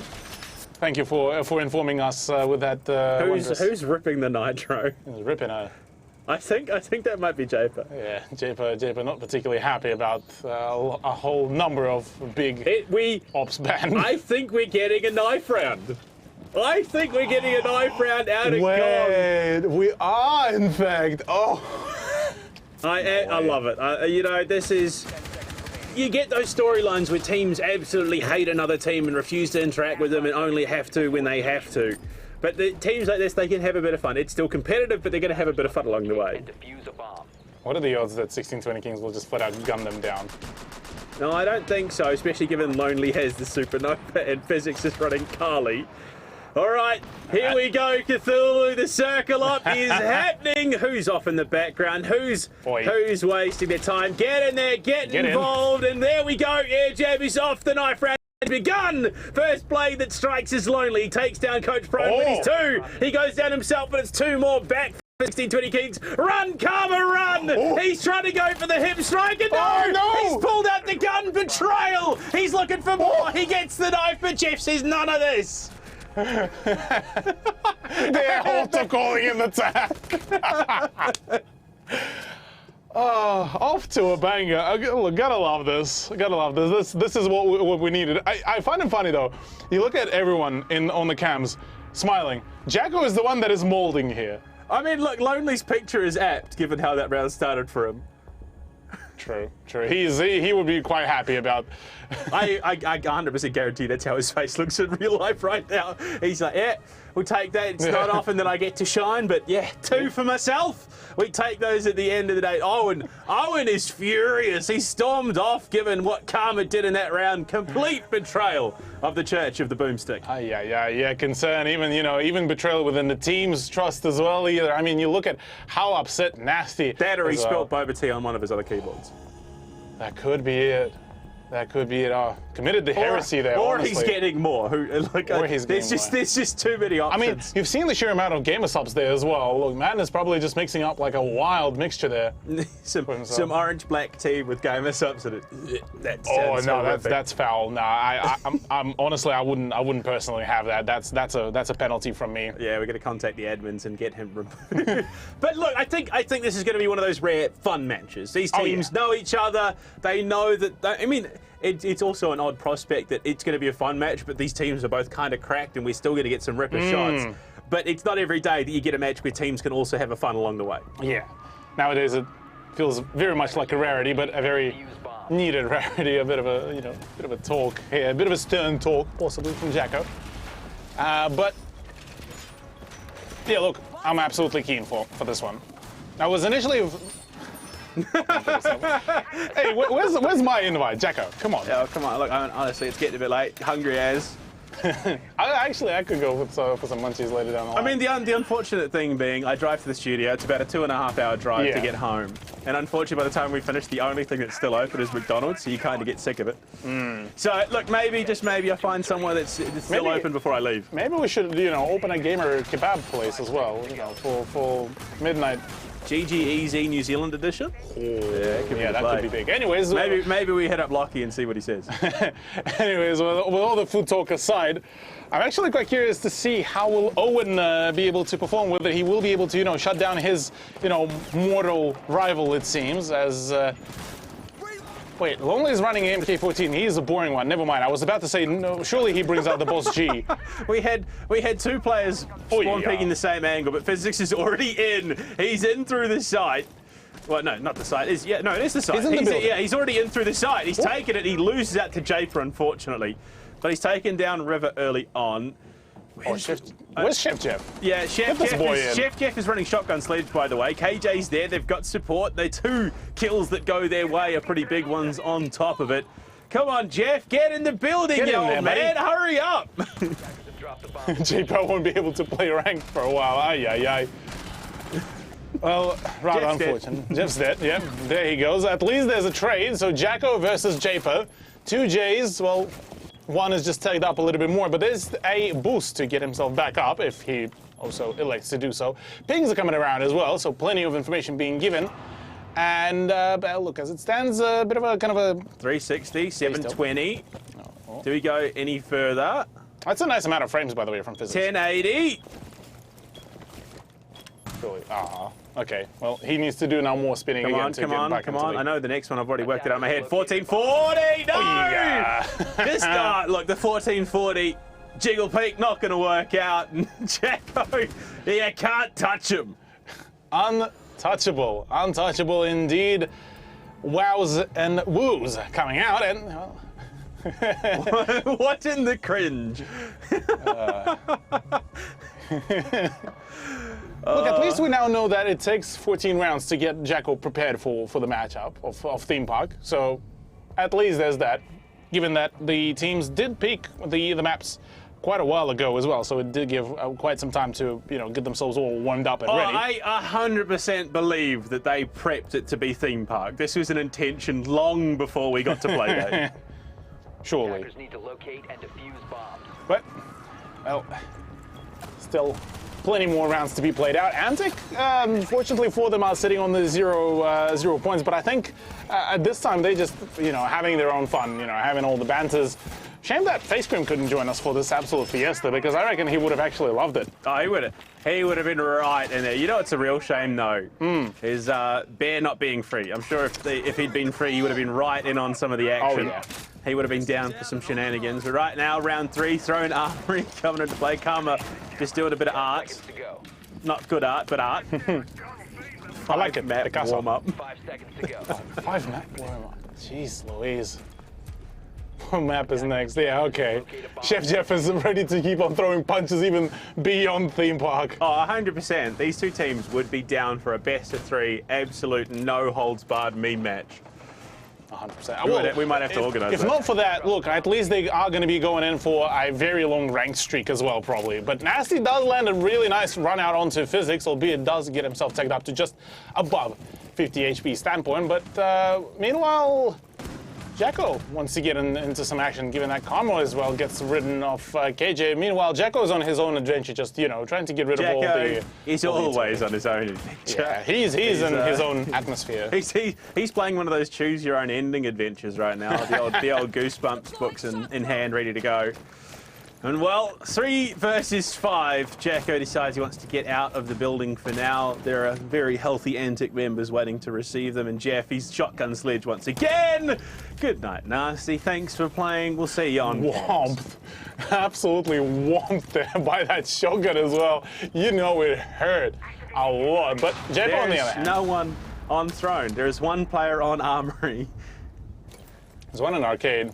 Thank you for informing us with that. Who's ripping the nitro? Who's ripping her? I think that might be Japer. Yeah, Japer not particularly happy about a whole number of big ops bans. I think we're getting a knife round. I think we're getting a knife round out of Wait, we are in fact. Oh. I love it. You know, this is... You get those storylines where teams absolutely hate another team and refuse to interact with them and only have to when they have to. But the teams like this, they can have a bit of fun. It's still competitive, but they're going to have a bit of fun along the way. What are the odds that 1620 Kings will just flat out gun them down? No, I don't think so, especially given Lonely has the supernova and Physics is running Carly. All right, here we go, Cthulhu. The circle up is happening. Who's off in the background? Who's wasting their time? Get in there, get involved, and there we go. Air jab is off. The knife round has begun. First blade that strikes is Lonely. He takes down Coach Pro with his two. He goes down himself, but it's two more back. 1620 Kings. Run, Karma, run! He's trying to go for the hip strike, and no! He's pulled out the gun. Betrayal! He's looking for more. He gets the knife, but Jeff says none of this. They're also calling in the attack. Off to a banger. Look, gotta love this. Gotta love this. This is what we needed. I find it funny though. You look at everyone on the cams smiling. Jacko is the one that is molding here. I mean, look, Lonely's picture is apt given how that round started for him. True. He would be quite happy about. I 100% guarantee that's how his face looks in real life right now. He's like, yeah, we'll take that. It's not often that I get to shine, but yeah, two for myself. We take those at the end of the day. Owen is furious. He stormed off given what Karma did in that round. Complete betrayal of the Church of the Boomstick. Yeah, concern. Even betrayal within the team's trust as well. I mean, you look at how upset Nasty. That or he spilled boba tea on one of his other keyboards. That could be it. Committed the heresy there. Or honestly. He's getting more. There's just too many options. I mean, you've seen the sheer amount of gamer subs there as well. Look, man is probably just mixing up like a wild mixture there. some orange black tea with gamer subs in it. That's foul. No, I'm honestly, I wouldn't personally have that. That's a penalty from me. Yeah, we're gonna contact the admins and get him removed. But look, I think this is gonna be one of those rare fun matches. These teams know each other. They know that. I mean. It's also an odd prospect that it's going to be a fun match, but these teams are both kind of cracked and we're still going to get some ripper shots. But it's not every day that you get a match where teams can also have a fun along the way. Yeah. Nowadays it feels very much like a rarity, but a very needed rarity, a bit of a talk here, a bit of a stern talk, possibly from Jacko. But yeah, look, I'm absolutely keen for this one. I was initially hey, where's my invite, Jacko? Come on. Yeah, come on. Look, honestly, it's getting a bit late. Hungry as. I could go for some munchies later down the line. I mean, the unfortunate thing being, I drive to the studio. It's about a 2.5-hour drive to get home. And unfortunately, by the time we finish, the only thing that's still open is McDonald's, so you kind of get sick of it. So, look, just maybe I find somewhere that's still open before I leave. Maybe we should, open a gamer kebab place as well, for midnight. GGEZ New Zealand edition? That could be big. Anyways, maybe we hit up Lockie and see what he says. Anyways, with all the food talk aside, I'm actually quite curious to see how will Owen be able to perform with it. He will be able to, shut down his, mortal rival, it seems, as Wait, Lonely's running MK14. He's a boring one. Never mind. I was about to say, no, surely he brings out the boss G. We had two players spawn peeking the same angle, but Physics is already in. He's in through the site. Well, no, not the site. It is the site. He's in the building. Yeah, he's already in through the site. He's taken it. He loses out to Japer, unfortunately. But he's taken down River early on. Where's Chef Jeff? Yeah, Chef Jeff is running shotgun sledge, by the way. KJ's there. They've got support. The 2 kills that go their way are pretty big ones on top of it. Come on, Jeff. Get in the building, you old man. Hurry up. J-Pro won't be able to play ranked for a while. Ay. Well, rather unfortunate. Jeff's dead. Yep, there he goes. At least there's a trade. So Jacko versus Japer. 2 Js. Well, one is just tagged up a little bit more, but there's a boost to get himself back up if he also elects to do so. Pings are coming around as well, so plenty of information being given. And look, as it stands, a bit of a kind of a 360, 720. Do we go any further? That's a nice amount of frames, by the way, from Physics. 1080. Surely. Okay. Well, he needs to do now more spinning again to get back into the... I know the next one. I've already worked it out in my head. 1440. No. Oh, yeah. This look, the 1440 jiggle peak not going to work out. Jacko, you can't touch him. Untouchable. Untouchable indeed. Wows and woos coming out, and well... What in the cringe? Look, at least we now know that it takes 14 rounds to get Jacko prepared for the matchup of Theme Park. So at least there's that, given that the teams did peak the maps quite a while ago as well. So it did give quite some time to, get themselves all warmed up and ready. I 100% believe that they prepped it to be Theme Park. This was an intention long before we got to play that. Surely. Attackers need to locate and defuse bombs. But, well, still plenty more rounds to be played out. Antic, fortunately for them, are sitting on the zero points, but I think at this time they just, having their own fun, having all the banters. Shame that Face Cream couldn't join us for this absolute fiesta, because I reckon he would have actually loved it. Oh, he would have. He would have been right in there. You know, it's a real shame, though, is Bear not being free. I'm sure if he'd been free, he would have been right in on some of the action. Oh, yeah. He would have been down for some shenanigans. But right now, round 3, throwing Armory coming into play. Karma just doing a bit of art. Not good art, but art. I like it, map warm up. 5 seconds to go. 5 map warm up. Jeez Louise. What map is next? Yeah, okay. Chef Jeff is ready to keep on throwing punches even beyond Theme Park. Oh, 100%. These two teams would be down for a best of 3, absolute no holds barred meme match. 100%. We might have to organise If that. not for that, look, at least they are going to be going in for a very long ranked streak as well, probably. But Nasty does land a really nice run out onto Physics, albeit does get himself taken up to just above 50 HP standpoint. But meanwhile, Jacko wants to get into some action, given that Karma as well gets ridden off KJ. Meanwhile, Jacko's on his own adventure, just, trying to get rid of all the... He's always on his own adventure. Yeah, he's in his own atmosphere. He's playing one of those choose your own ending adventures right now. The old Goosebumps books in hand, ready to go. And well, 3 versus 5. Jacko decides he wants to get out of the building for now. There are very healthy Antic members waiting to receive them, and Jeff, he's shotgun sledge once again. Good night, Nasty. Thanks for playing. We'll see you on Whomped. Absolutely whomped there by that shotgun as well. It hurt a lot. But Jacko on the other hand. No one on Throne. There is one player on Armory. There's one in Arcade.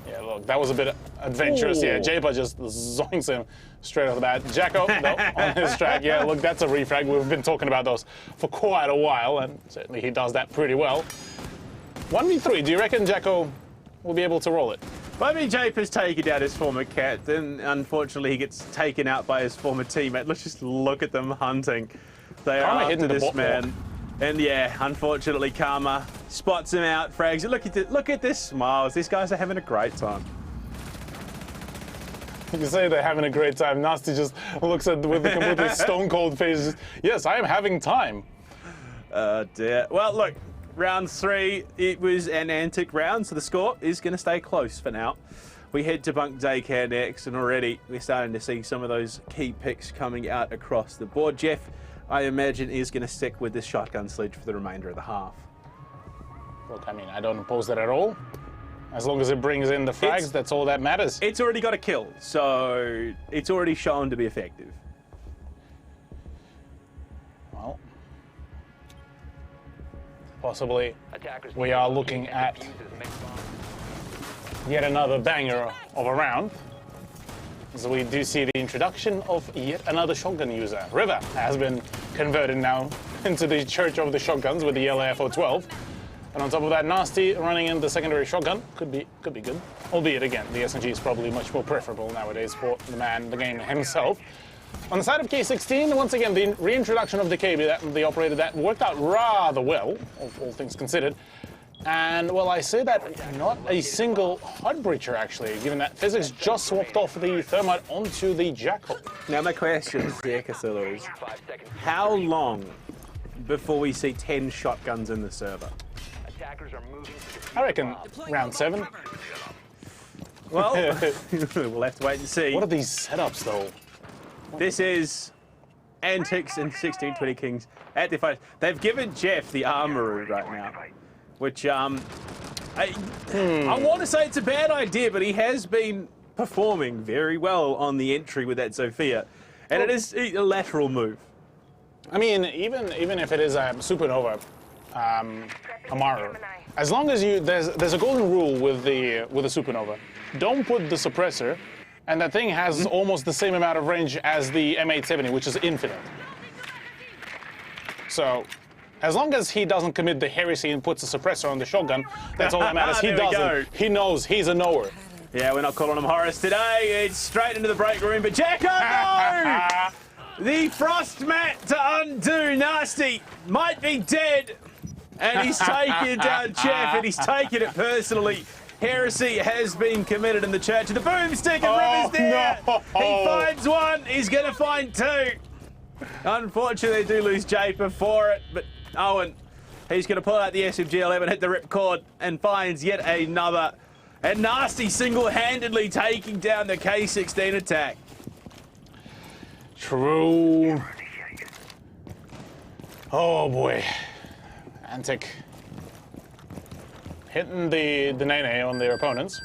Yeah, look, that was a bit adventurous. Ooh. Yeah, Japa just zoinks him straight off the bat. Jacko, no, on his track. Yeah, look, that's a refrag. We've been talking about those for quite a while, and certainly he does that pretty well. 1v3, do you reckon Jacko will be able to roll it? Well, I mean, Japer's taking out his former cat, then unfortunately he gets taken out by his former teammate. Let's just look at them hunting. They are after this man. And yeah, unfortunately, Karma spots him out, frags it. Look at this smiles. These guys are having a great time. You say they're having a great time. Nasty just looks at with the completely stone cold face. Yes, I am having time. Dear. Well, look, round 3, it was an Antic round, so the score is going to stay close for now. We head to Bunk Daycare next, and already we're starting to see some of those key picks coming out across the board. Jeff, I imagine, is going to stick with this shotgun sledge for the remainder of the half. Look, I mean, I don't oppose that at all. As long as it brings in the frags, that's all that matters. It's already got a kill, so it's already shown to be effective. Well, possibly we are looking at yet another banger of a round. So we do see the introduction of yet another shotgun user. River has been converted now into the Church of the Shotguns with the LAFO-12. And on top of that, Nasty running in the secondary shotgun could be good. Albeit, again, the SMG is probably much more preferable nowadays for the game himself. On the side of K16, once again, the reintroduction of the KB, the operator, that worked out rather well, all things considered. And, well, I say that not a single HUD breacher, actually, given that Physics just swapped off the Thermite onto the Jackal. Now, my question here, Casilla, is how long before we see 10 shotguns in the server? I reckon round 7. Well, we'll have to wait and see. What are these setups, though? This is Antics and 1620 Kings at their fight. They've given Jeff the armorer right now, which I want to say it's a bad idea, but he has been performing very well on the entry with that Sophia, and it is a lateral move. I mean, even if it is a Supernova Amaru, as long as there's a golden rule with the Supernova. Don't put the suppressor, and that thing has almost the same amount of range as the M870, which is infinite. So, as long as he doesn't commit the heresy and puts a suppressor on the shotgun, that's all that matters. He doesn't. He knows. He's a knower. Yeah, we're not calling him Horace today. It's straight into the break room, but Jacko, no! The frost mat to undo. Nasty might be dead. And he's taken down Jeff, and he's taken it personally. Heresy has been committed in the church. The boomstick and River's there. No. He finds one. He's going to find two. Unfortunately, they do lose Japer for it. But Owen, he's going to pull out the SMG-11, hit the ripcord, and finds yet another. And Nasty single-handedly taking down the K16 attack. True. Oh, boy. Antic hitting the nene on their opponents.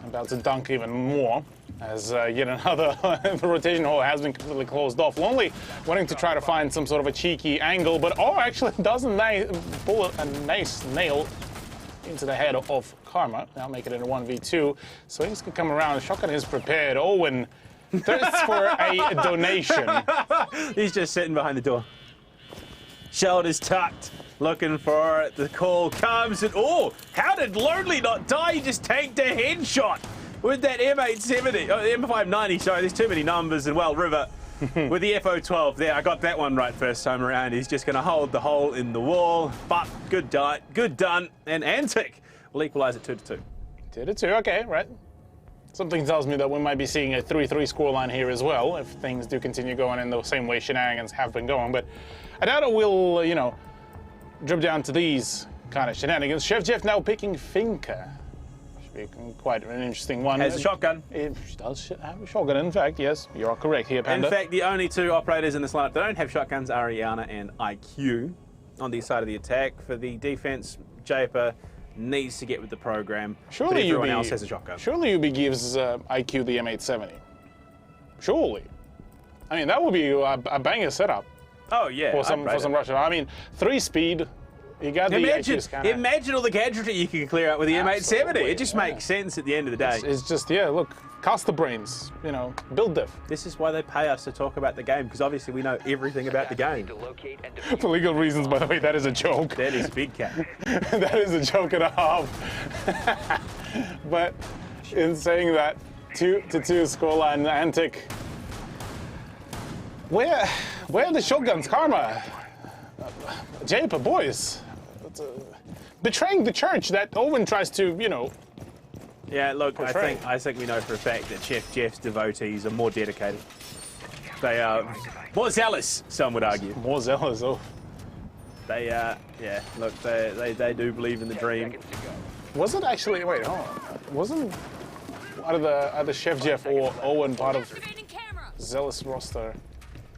About to dunk even more as yet another rotation hole has been completely closed off. Lonely wanting to try to find some sort of a cheeky angle, but actually doesn't pull a nice nail into the head of Karma. Now making it a 1v2. So he's going to come around. Shotgun is prepared. Owen thirsts for a donation. He's just sitting behind the door. Shoulders tucked. Looking for it. The call comes and how did Lonely not die? He just tanked a headshot with that M870, M590. Sorry, there's too many numbers. And well, River with the FO12 there. I got that one right first time around. He's just going to hold the hole in the wall. But good done. And Antic will equalise it 2-2. 2-2. Okay, right. Something tells me that we might be seeing a 3-3 scoreline here as well if things do continue going in the same way shenanigans have been going. But I doubt it will, drip down to these kind of shenanigans. Chef Jeff now picking Finka. Should be quite an interesting one. Has a shotgun. It does have a shotgun, in fact, yes. You are correct here, Panda. In fact, the only two operators in this lineup that don't have shotguns are Ariana and IQ on the side of the attack. For the defense, Japer needs to get with the program. Surely everyone else has a shotgun. Surely UB gives IQ the M870. Surely. I mean, that would be a banger setup. Oh yeah, for some Russian. I mean, 3-speed. You got the IQ scanner. Imagine all the gadgetry you can clear out with the M870. It just makes sense at the end of the day. It's just look, cast the brains. Build diff. This is why they pay us to talk about the game, because obviously we know everything about the game. For legal reasons, by the way, that is a joke. That is big cat. That is a joke and a half. But in saying that, 2-2 scoreline, Antic. Where are the shotguns, Karma? Japer, boys. Betraying the church that Owen tries to, Yeah, look, portray. I think we know for a fact that Chef Jeff's devotees are more dedicated. They are more zealous, some would argue. More zealous, They, look, they do believe in the dream. Was it actually, wait, hold on. Wasn't either Chef Jeff or Owen part of Zealous roster?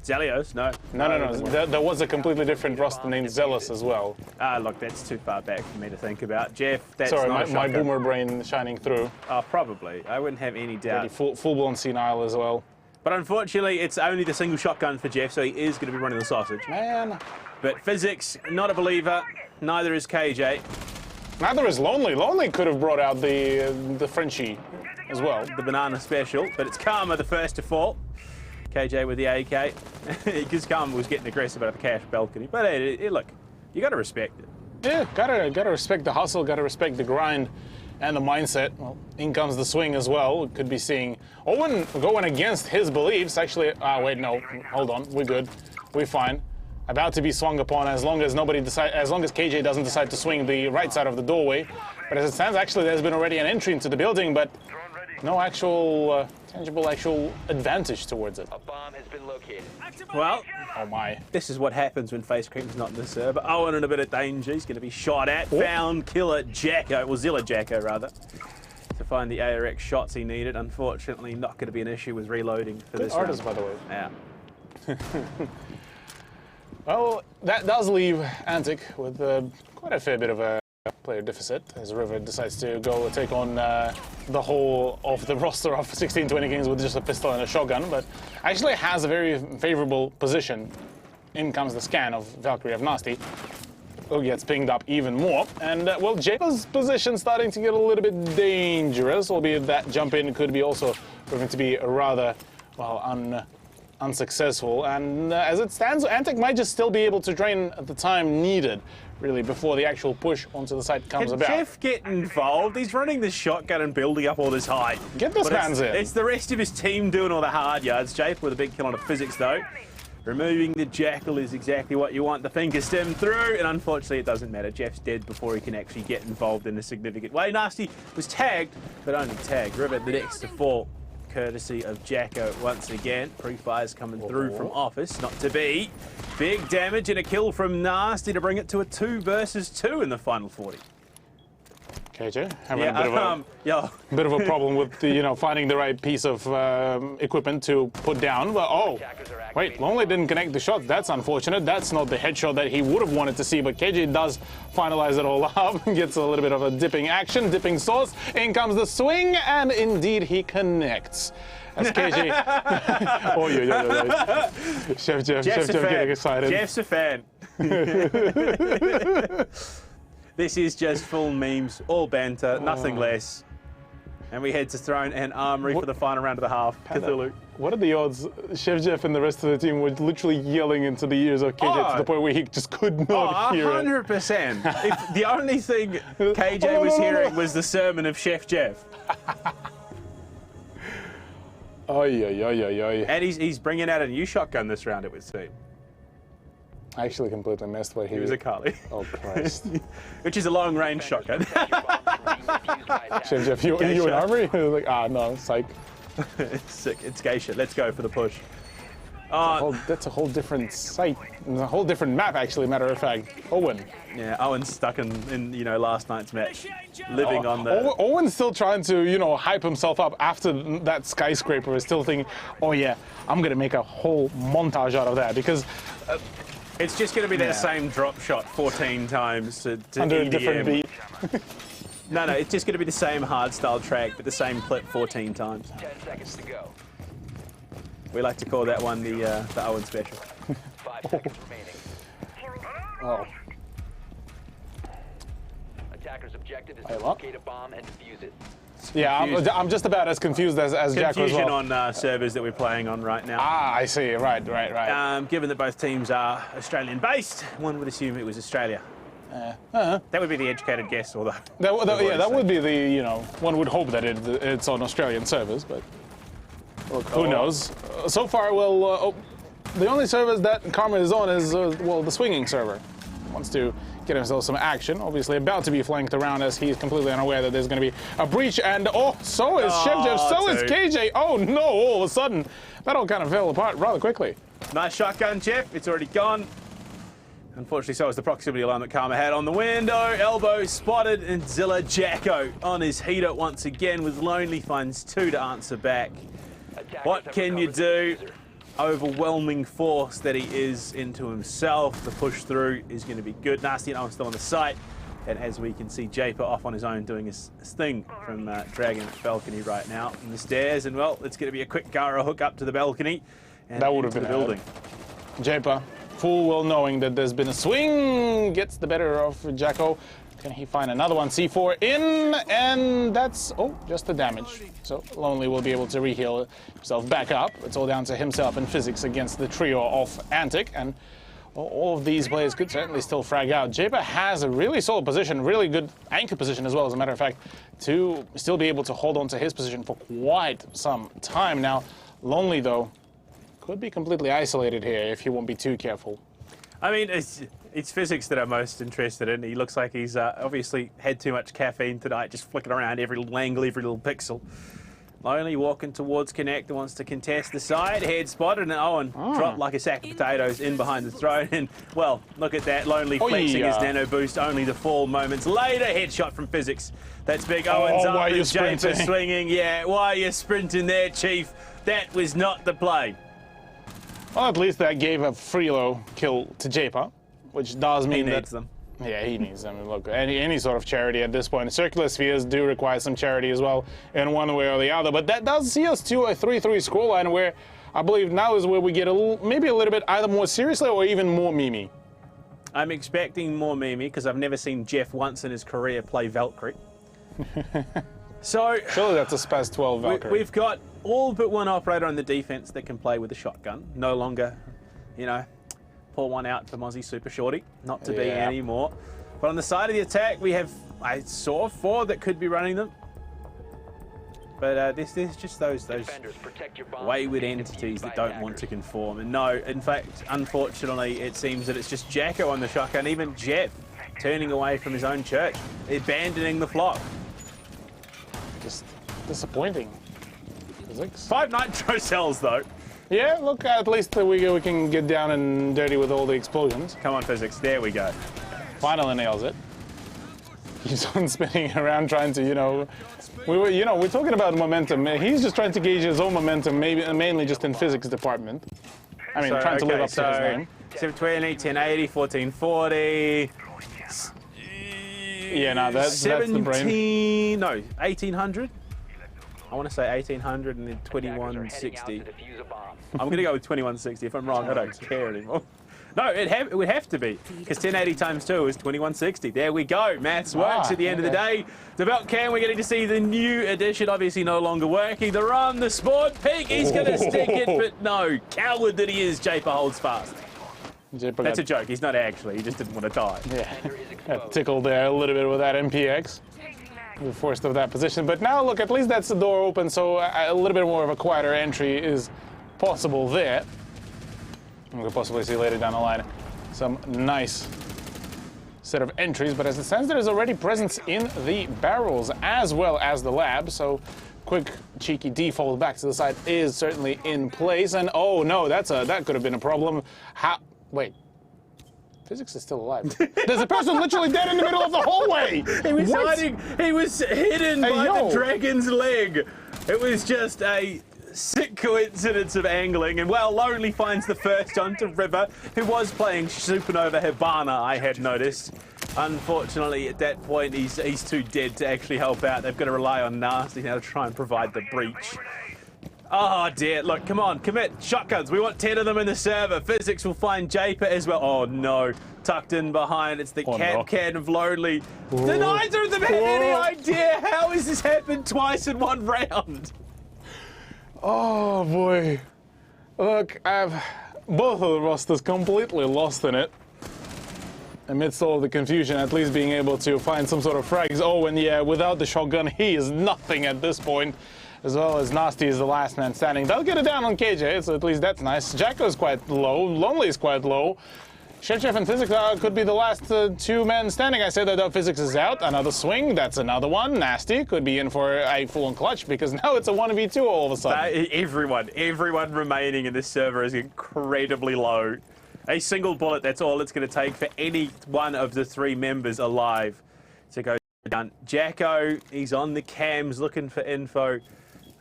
Zelios? No. No. There was a completely different roster named Zealous as well. Look, that's too far back for me to think about. Jeff, that's Sorry, not my boomer brain shining through. Oh, probably. I wouldn't have any doubt. Full-blown senile as well. But unfortunately, it's only the single shotgun for Jeff, so he is going to be running the sausage. Man. But physics, not a believer. Neither is KJ. Neither is Lonely. Lonely could have brought out the Frenchie as well. The banana special, but it's Karma the first to fall. KJ with the AK, because Karma was getting aggressive out of the cash balcony. But hey, look, you got to respect it. Yeah, gotta respect the hustle, gotta respect the grind and the mindset. Well, in comes the swing as well. Could be seeing Owen going against his beliefs. Actually, wait, no, hold on, we're good, we're fine. About to be swung upon as long as KJ doesn't decide to swing the right side of the doorway. But as it stands, actually, there's been already an entry into the building, but no actual tangible advantage towards it. A bomb has been located. Well, oh my. This is what happens when Face Cream's not in the server. Owen in a bit of danger. He's going to be shot at. Oh. Found killer Jacko, well, Zilla Jacko rather, to find the ARX shots he needed. Unfortunately, not going to be an issue with reloading for this artist, round. by the way. Yeah. Well, that does leave Antic with quite a fair bit of a player deficit as River decides to go take on the whole of the roster of 16-20 Kings with just a pistol and a shotgun, but actually has a very favorable position. In comes the scan of Valkyrie of Nasty, who gets pinged up even more. And, well, Jaco's position starting to get a little bit dangerous, albeit that jump in could be also proving to be rather, well, unsuccessful. And as it stands, Antic might just still be able to drain the time needed, really, before the actual push onto the site comes about. Can Jeff get involved? He's running this shotgun and building up all this height. Get those hands in. It's the rest of his team doing all the hard yards. Jeff with a big kill on the physics, though. Removing the Jackal is exactly what you want. The finger stem through, and unfortunately it doesn't matter. Jeff's dead before he can actually get involved in a significant way. Nasty was tagged, but only tagged. Rivet the next to fall, courtesy of Jacko once again. Pre-fires coming through from Office, not to be. Big damage and a kill from Nasty to bring it to a 2 versus 2 in the final 40. KJ, having a bit of a problem with the, finding the right piece of equipment to put down. But wait, Lonely didn't connect the shot. That's unfortunate. That's not the headshot that he would have wanted to see. But KJ does finalize it all up. Gets a little bit of a dipping action, dipping sauce. In comes the swing, and indeed he connects. As KJ, Chef Jeff getting excited. Jeff's a fan. This is just full memes, all banter, nothing less. And we head to Throne and Armory for the final round of the half. Cthulhu. What are the odds? Chef Jeff and the rest of the team were literally yelling into the ears of KJ to the point where he just could not hear it. 100%. If the only thing KJ was hearing was the sermon of Chef Jeff. And he's bringing out a new shotgun this round, it would seem. I actually completely missed what he was a Carly. Oh, Christ. Which is a long-range shotgun. Chef Jeff, you in Armory? Like, no, psych. It's sick. It's Geisha. Let's go for the push. That's a whole different site. A whole different map, actually, matter of fact. Owen. Yeah, Owen's stuck in last night's match. Living on the... Owen's still trying to, hype himself up after that skyscraper is still thinking, oh yeah, I'm going to make a whole montage out of that because... it's just going to be that same drop shot 14 times to under EDM. a different beat. No, it's just going to be the same hard-style track, but the same clip 14 times. 10 seconds to go. We like to call that one the Owen special. 5 seconds remaining. Oh. Attacker's objective is to locate a bomb and defuse it. Yeah, I'm just about as confused as Jack as well. Confusion on servers that we're playing on right now. Ah, I see. Right. Given that both teams are Australian-based, one would assume it was Australia. That would be the educated guess, although... That would be the, one would hope that it's on Australian servers, but... Look, who knows? So far, well, the only servers that Karma is on is, the swinging server. Wants to get himself some action. Obviously about to be flanked around as he's completely unaware that there's going to be a breach. And, so is Chef Jeff, so is KJ. Oh, no, all of a sudden, that all kind of fell apart rather quickly. Nice shotgun, Jeff. It's already gone. Unfortunately, so is the proximity alarm that Karma had on the window. Elbow spotted, and Zilla Jacko on his heater once again with Lonely finds 2 to answer back. What can you do? overwhelming force that he is into himself. The push through is going to be good. Nasty and Owen still on the site. And as we can see, Japer off on his own doing his thing from Dragon balcony right now in the stairs. And well, it's going to be a quick Gara hook up to the balcony. And that would have been the building. Japer, full well knowing that there's been a swing, gets the better of Jacko. Can he find another one? C4 in, and that's, oh, just the damage. So Lonely will be able to re-heal himself back up. It's all down to himself and Physics against the trio of Antic, and all of these players could certainly still frag out. Japer has a really solid position, really good anchor position as well, as a matter of fact, to still be able to hold on to his position for quite some time. Now, Lonely, though, could be completely isolated here if he won't be too careful. I mean, it's Physics that I'm most interested in. He looks like he's obviously had too much caffeine tonight, just flicking around every little angle, every little pixel. Lonely walking towards Connect, wants to contest the side. Head spotted, and Owen dropped like a sack of potatoes in behind the throne. And, well, look at that. Lonely flexing his nano boost, only to fall moments later. Headshot from Physics. That's big. Owen's up and Japer swinging. Yeah, why are you sprinting there, Chief? That was not the play. Well, at least that gave a freelo kill to Japer, which does mean he needs them. Yeah, he needs them. Look, any sort of charity at this point. Circular spheres do require some charity as well, in one way or the other. But that does see us to a 3-3 scoreline, where I believe now is where we get maybe a little bit either more seriously or even more Mimi. I'm expecting more Mimi because I've never seen Jeff once in his career play Valkyrie. So surely that's a Spaz 12 Valkyrie. We've got all but one operator on the defense that can play with a shotgun. No longer, you know, pull one out for Mozzie Super Shorty. Not to be anymore. But on the side of the attack, we have, I saw 4 that could be running them. But there's just those wayward entities that don't want to conform. And no, in fact, unfortunately, it seems that it's just Jacko on the shotgun. Even Jeff turning away from his own church, abandoning the flock. Just disappointing. Physics. 5 nitro cells, though. Yeah, look, at least we can get down and dirty with all the explosions. Come on, Physics. There we go. Finally nails it. Keeps on spinning around trying to, we're talking about momentum. He's just trying to gauge his own momentum, mainly just in Physics department. I mean, trying to live up to his name. 720, 1080, 1440. Yeah, no, that's the brain. No, 1800. I want to say 1800 and then 2160. I'm going to go with 2160. If I'm wrong, I don't care anymore. No, it would have to be, because 1080 times 2 is 2160. There we go. Maths works at the end of the day. The belt cam, we're getting to see the new edition, obviously no longer working. The run, the sport peak, he's going to stick it, but no. Coward that he is, Japer holds fast. That's a joke. He's not actually. He just didn't want to die. Yeah, tickled there a little bit with that MPX. We're forced of that position. But now, look, at least that's the door open, so a little bit more of a quieter entry is possible there. We could possibly see later down the line some nice set of entries, but as it stands, there is already presence in the barrels as well as the lab, so quick cheeky default back to the side is certainly in place. And oh no, that could have been a problem. Wait. Physics is still alive. There's a person literally dead in the middle of the hallway! He was hiding. He was hidden by the dragon's leg. It was just a sick coincidence of angling. And well, Lonely finds the first onto River, who was playing Supernova Hibana, I had noticed. Unfortunately, at that point, he's too dead to actually help out. They've got to rely on Nasty now to try and provide the breach. Oh dear, look, come on, commit. Shotguns, we want 10 of them in the server. Physics will find Japer as well. Oh no, tucked in behind, it's the can of Lonely. Neither of them have any idea how has this happened twice in one round. Oh boy. Look, both of the rosters completely lost in it. Amidst all of the confusion, at least being able to find some sort of frags. Oh, and yeah, without the shotgun, he is nothing at this point. As well as Nasty is the last man standing. They'll get it down on KJ, so at least that's nice. Jacko's quite low. Lonely is quite low. Chef and Physics could be the last 2 men standing. I said that Physics is out. Another swing. That's another one. Nasty could be in for a full-on clutch because now it's a 1v2 all of a sudden. Everyone remaining in this server is incredibly low. A single bullet, that's all it's going to take for any one of the 3 members alive to go down. Jacko, he's on the cams looking for info.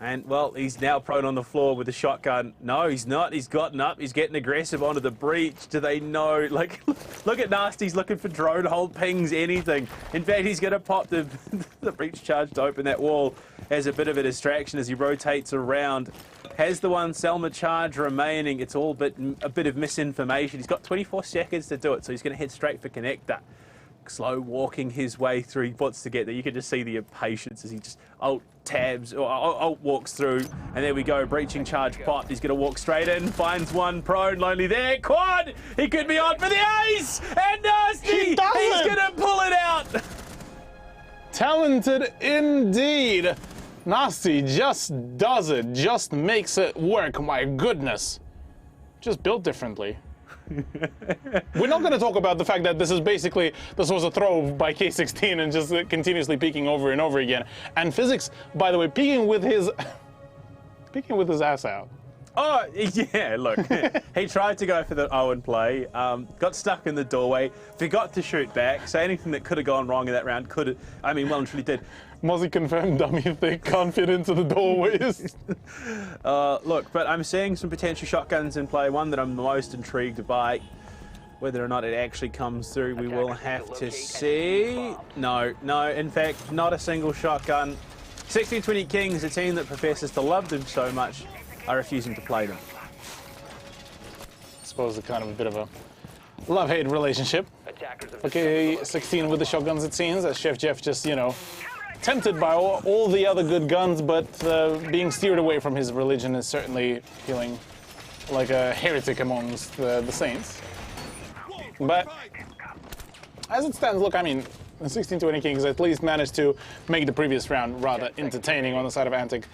And, well, he's now prone on the floor with the shotgun. No, he's not. He's gotten up. He's getting aggressive onto the breach. Do they know? Like, look at Nasty's looking for drone hold pings, anything. In fact, he's going to pop the breach charge to open that wall as a bit of a distraction as he rotates around. Has the one Selma charge remaining. It's all a bit of misinformation. He's got 24 seconds to do it, so he's going to head straight for connector. Slow walking his way through. He wants to get there. You can just see the impatience as he just alt-tabs or alt-walks through. And there we go. Breaching charge popped. He's going to walk straight in. Finds one prone. Lonely there. Quad! He could be on for the ace! And Nasty! He's going to pull it out! Talented indeed. Nasty just does it. Just makes it work. My goodness. Just built differently. We're not going to talk about the fact that this was a throw by K16 and just continuously peeking over and over again. And Physics, by the way, peeking with his ass out. Oh, yeah, look. He tried to go for the Owen play, got stuck in the doorway, forgot to shoot back, so anything that could have gone wrong in that round well and truly did. Mozzie confirmed dummy thick, can't fit into the doorways. Look, but I'm seeing some potential shotguns in play. One that I'm most intrigued by. Whether or not it actually comes through, we will have to see. No, in fact, not a single shotgun. 1620 Kings, a team that professes to love them so much, are refusing to play them. I suppose it's kind of a bit of a love-hate relationship. Okay, 16 with the shotguns, it seems, as Chef Jeff just, tempted by all the other good guns, but being steered away from his religion is certainly feeling like a heretic amongst the saints. But as it stands, look, I mean, the 1620 Kings at least managed to make the previous round rather entertaining on the side of Antic.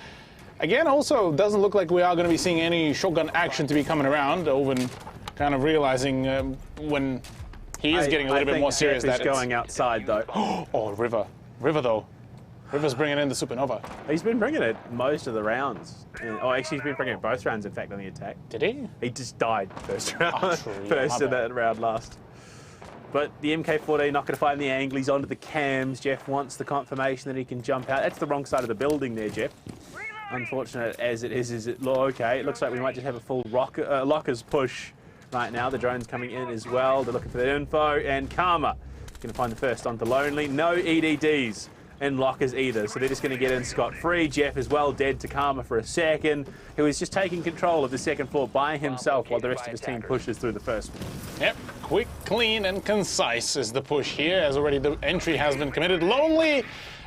Again, also, doesn't look like we are going to be seeing any shotgun action to be coming around. Owen kind of realizing when he is getting a little bit more serious that it's going outside, though. Oh, River, though. River's bringing in the Supernova. He's been bringing it most of the rounds. Actually, he's been bringing it both rounds, in fact, on the attack. Did he? He just died first round. Oh, true. First in that round last. But the MK14 not going to find the angle. He's onto the cams. Jeff wants the confirmation that he can jump out. That's the wrong side of the building there, Jeff. Unfortunate as it is it okay? It looks like we might just have a full lockers push right now. The drone's coming in as well. They're looking for that info. And Karma going to find the first onto Lonely. No EDDs in lockers either, so they're just going to get in scot-free. Jeff is well dead to Karma for a second, who is just taking control of the second floor by himself while the rest of his team pushes through the first one. Yep, quick, clean, and concise is the push here, as already the entry has been committed. Lonely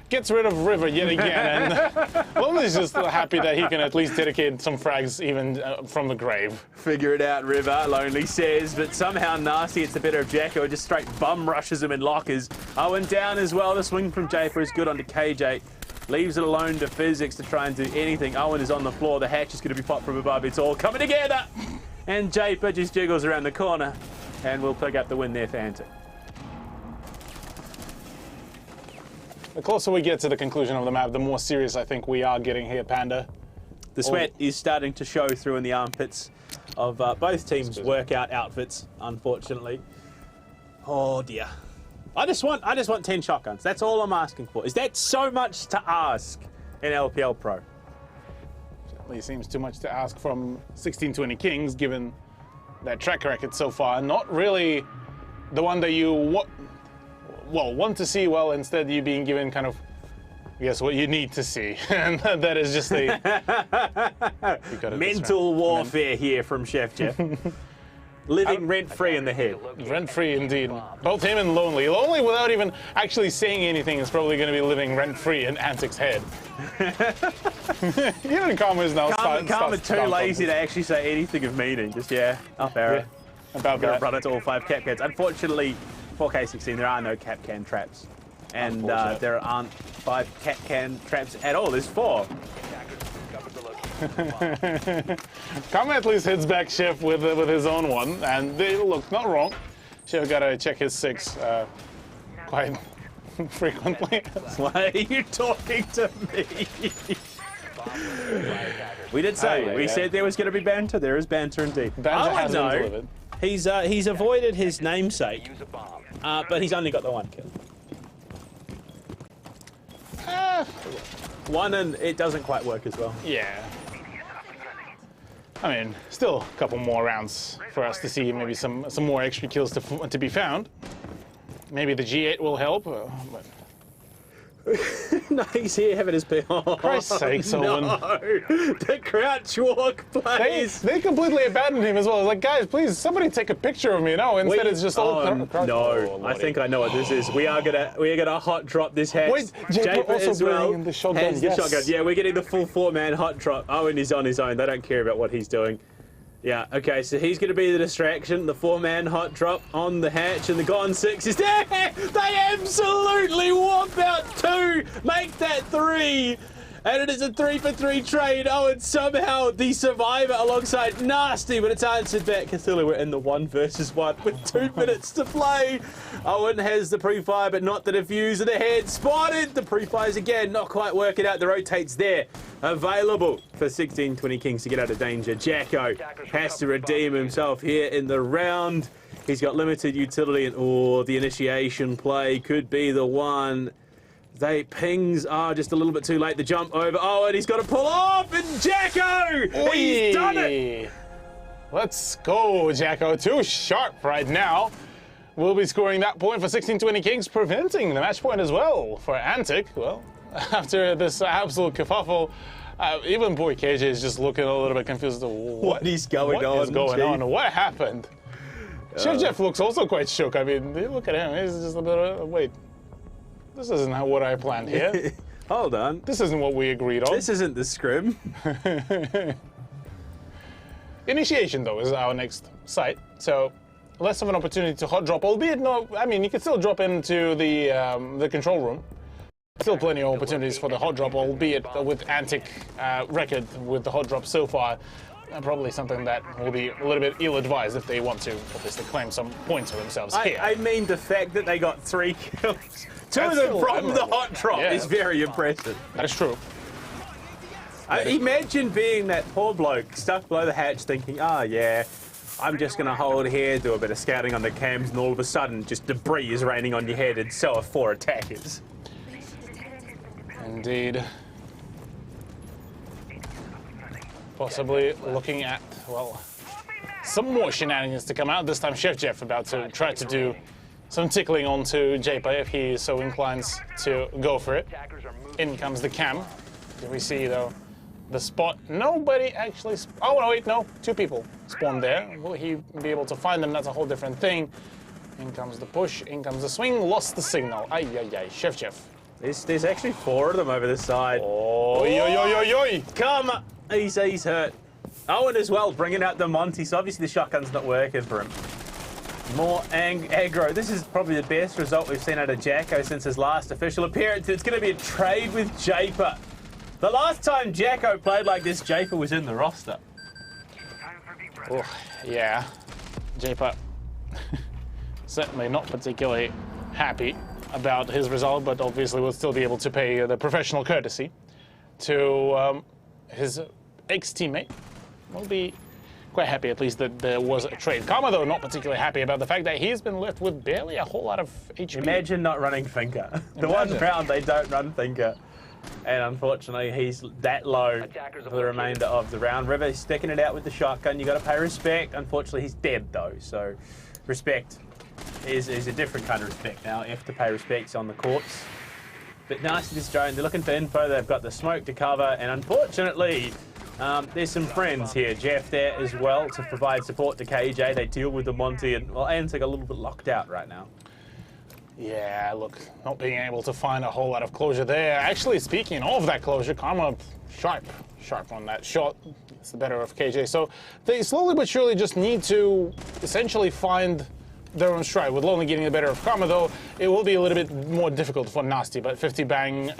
gets rid of River yet again, and Lonely's just happy that he can at least dedicate some frags even from the grave. Figure it out, River, Lonely says, but somehow Nasty gets the better of Jacko, just straight bum rushes him in lockers. Owen down as well. The swing from Japer is good onto KJ. Leaves it alone to Physics to try and do anything. Owen is on the floor. The hatch is going to be popped from above. It's all coming together. And Japer just jiggles around the corner, and we'll pick up the win there for Antic. The closer we get to the conclusion of the map, the more serious I think we are getting here, Panda. The sweat is starting to show through in the armpits of both teams' workout outfits, unfortunately. Oh dear. I just want 10 shotguns. That's all I'm asking for. Is that so much to ask in LPL Pro? Certainly seems too much to ask from 1620 Kings, given their track record so far. Not really the one that you want to see, well, instead you being given kind of, I guess, what you need to see. And that is just a mental warfare here from Chef Jeff. Living rent-free in the head. Rent-free indeed. Both him and Lonely. Lonely, without even actually saying anything, is probably going to be living rent-free in Antic's head. Even Karma is now Karma too lazy to actually say anything of meaning. Just, up arrow. Yeah, about that. Run it to all 5 cap cans. Unfortunately, for K16, there are no cap can traps. And there aren't 5 cap can traps at all. There's 4. Karma at least hits back Chef with his own one, and they look not wrong. Chef got to check his 6 quite frequently. Why are you talking to me? We did say, we said there was going to be banter. There is banter indeed. Banter has been delivered. He's avoided his namesake, but he's only got the 1 kill. one and it doesn't quite work as well. Yeah. I mean, still a couple more rounds for us to see maybe some more extra kills to be found. Maybe the G8 will help, but... No, he's here having his pee. Oh, Christ's sake, Sullivan. No. The crouch walk plays. They completely abandoned him as well. Like, guys, please, somebody take a picture of me. No, instead it's just all crouch. No, I think I know what this is. We are gonna hot drop this hatch. Wait, Japer also bringing the shotgun. Has the shotgun. Yeah, we're getting the full 4-man hot drop. Oh, and he's on his own. They don't care about what he's doing. Yeah, okay, so he's going to be the distraction. The 4-man hot drop on the hatch, and the Gone 6 is there. They absolutely whop out 2, make that 3. And it is a 3-for-3 trade. Oh, and somehow the survivor alongside Nasty, but it's answered back. Cthulhu, we're in the 1 versus 1 with 2 minutes to play. Owen has the pre-fire, but not the defuse, and the head spotted. The pre-fires again, not quite working out. The rotates there. Available for 1620 Kings to get out of danger. Jacko has to redeem himself here in the round. He's got limited utility, and the initiation play could be the one. They pings are just a little bit too late. The jump over. Oh, and he's got to pull off, and Jacko! He's done it! Let's go, Jacko. Too sharp right now. We'll be scoring that point for 1620 Kings, preventing the match point as well for Antic. Well, after this absolute kerfuffle, even boy KJ is just looking a little bit confused. What is going on? What is going on? What happened? Chef Jeff looks also quite shook. I mean, look at him. He's just a bit of, wait. This isn't what I planned here. Hold on. This isn't what we agreed on. This isn't the scrim. Initiation, though, is our next site. So less of an opportunity to hot drop, albeit no, I mean, you can still drop into the control room. Still plenty of opportunities for the hot drop, albeit with Antic record with the hot drop so far. Probably something that will be a little bit ill-advised if they want to obviously claim some points for themselves here. I mean, the fact that they got 3 kills, 2 of them from the hot drop, is very impressive. That is true. Imagine being that poor bloke stuck below the hatch thinking, yeah, I'm just going to hold here, do a bit of scouting on the cams, and all of a sudden just debris is raining on your head, and so are 4 attackers. Indeed. Possibly looking at, well, some more shenanigans to come out. This time Chef Jeff about to try to do some tickling onto Japer if he so inclines to go for it. In comes the cam. Do we see, though, the spot? Nobody actually... Oh, no, wait, no. 2 people spawned there. Will he be able to find them? That's a whole different thing. In comes the push. In comes the swing. Lost the signal. Ay, ay, ay. Chef Jeff. There's actually 4 of them over this side. Oh, yo, yo, yo, yo. Come on. He's hurt. Owen as well, bringing out the Monty, so obviously the shotgun's not working for him. More aggro. This is probably the best result we've seen out of Jacko since his last official appearance. It's going to be a trade with Japer. The last time Jacko played like this, Japer was in the roster. Oh, yeah. Japer certainly not particularly happy about his result, but obviously will still be able to pay the professional courtesy to his ex-teammate. Will be quite happy at least that there was a trade. Karma, though, not particularly happy about the fact that he's been left with barely a whole lot of HP. Imagine not running Thinker. The one round they don't run Thinker. And unfortunately, he's that low for the remainder of the round. River sticking it out with the shotgun. You got to pay respect. Unfortunately, he's dead, though. So respect is a different kind of respect now. If to pay respects on the corpse. But Nasty this drone, they're looking for info. They've got the smoke to cover. And unfortunately, there's some friends here. Jeff there as well to provide support to KJ. They deal with the Monty. And, well, Antic a little bit locked out right now. Yeah, look, not being able to find a whole lot of closure there. Actually, speaking of that closure, Karma sharp on that shot. It's the better of KJ. So they slowly but surely just need to essentially find their own stride. With Lonely getting the better of Karma, though, it will be a little bit more difficult for Nasty. But 50 bang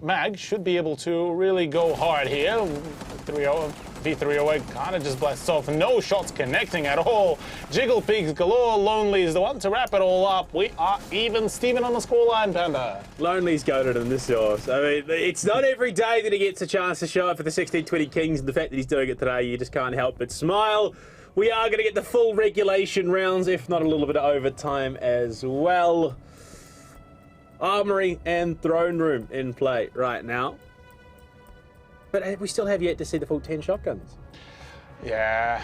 Mag should be able to really go hard here. V308 kind of just blasts off. No shots connecting at all. Jiggle pigs galore. Lonely is the one to wrap it all up. We are even Steven on the scoreline, Panda. Lonely's goated in this source. I mean, it's not every day that he gets a chance to show up for the 1620 Kings, and the fact that he's doing it today, you just can't help but smile. We are going to get the full regulation rounds, if not a little bit of overtime as well. Armory and Throne Room in play right now. But we still have yet to see the full 10 shotguns. Yeah.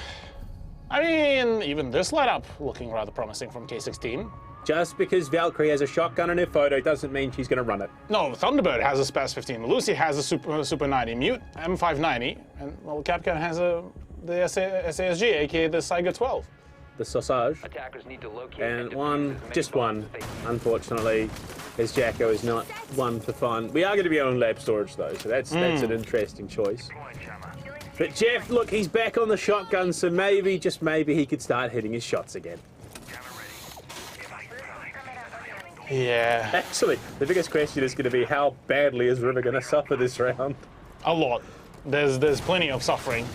I mean, even this lineup looking rather promising from K16. Just because Valkyrie has a shotgun in her photo doesn't mean she's going to run it. No, Thunderbird has a Spaz 15. Lucy has a Super 90. Mute, M590. And, well, Capcan has the SASG, aka the Saiga 12. The Sausage. Attackers need to locate And just one, unfortunately, as Jacko is not one for fun. We are going to be on lab storage though, so that's an interesting choice. But Jeff, look, he's back on the shotgun, so maybe, just maybe, he could start hitting his shots again. Yeah. Actually, the biggest question is going to be how badly is River going to suffer this round? A lot. There's plenty of suffering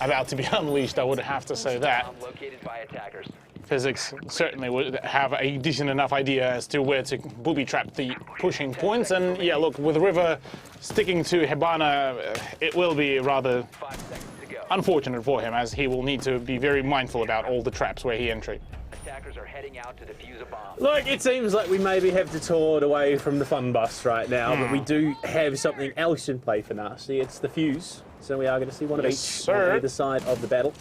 about to be unleashed, I would have to say that. Located by attackers. Physics certainly would have a decent enough idea as to where to booby trap the pushing points. And yeah, look, with River sticking to Hibana, it will be rather unfortunate for him, as he will need to be very mindful about all the traps where he entry. Attackers are heading out to defuse a bomb. Look, it seems like we maybe have detoured away from the fun bus right now, but we do have something else in play for Nasty. It's the fuse. So we are going to see one of each on either side of the battle.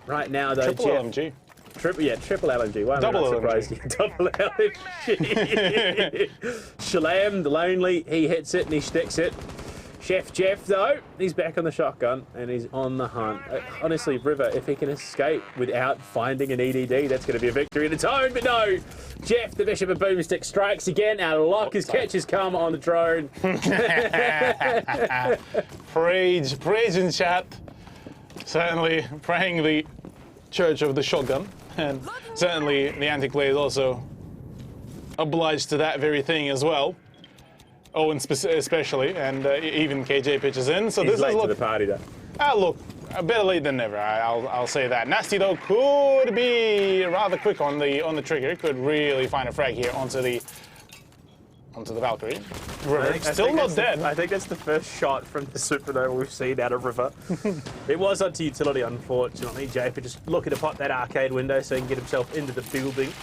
Right now, though, Triple LMG. Triple LMG. Why am I not surprised? Double LMG. Shalam, the Lonely, he hits it and he sticks it. Chef Jeff, though, he's back on the shotgun and he's on the hunt. Honestly, River, if he can escape without finding an EDD, that's going to be a victory in its own. But no, Jeff, the Bishop of Boomstick, strikes again. Our lock, his catch has come on the drone. Praise in chat. Certainly praying the Church of the Shotgun. And certainly the anti-play is also obliged to that very thing as well. Owen especially, and even KJ pitches in. So he's this late is to the party, though. Look, better late than never. I'll say that. Nasty though could be rather quick on the trigger. Could really find a frag here onto the Valkyrie. River still not dead. I think that's the first shot from the Supernova we've seen out of River. It was onto utility, unfortunately. Japer just looking to pop that arcade window so he can get himself into the building.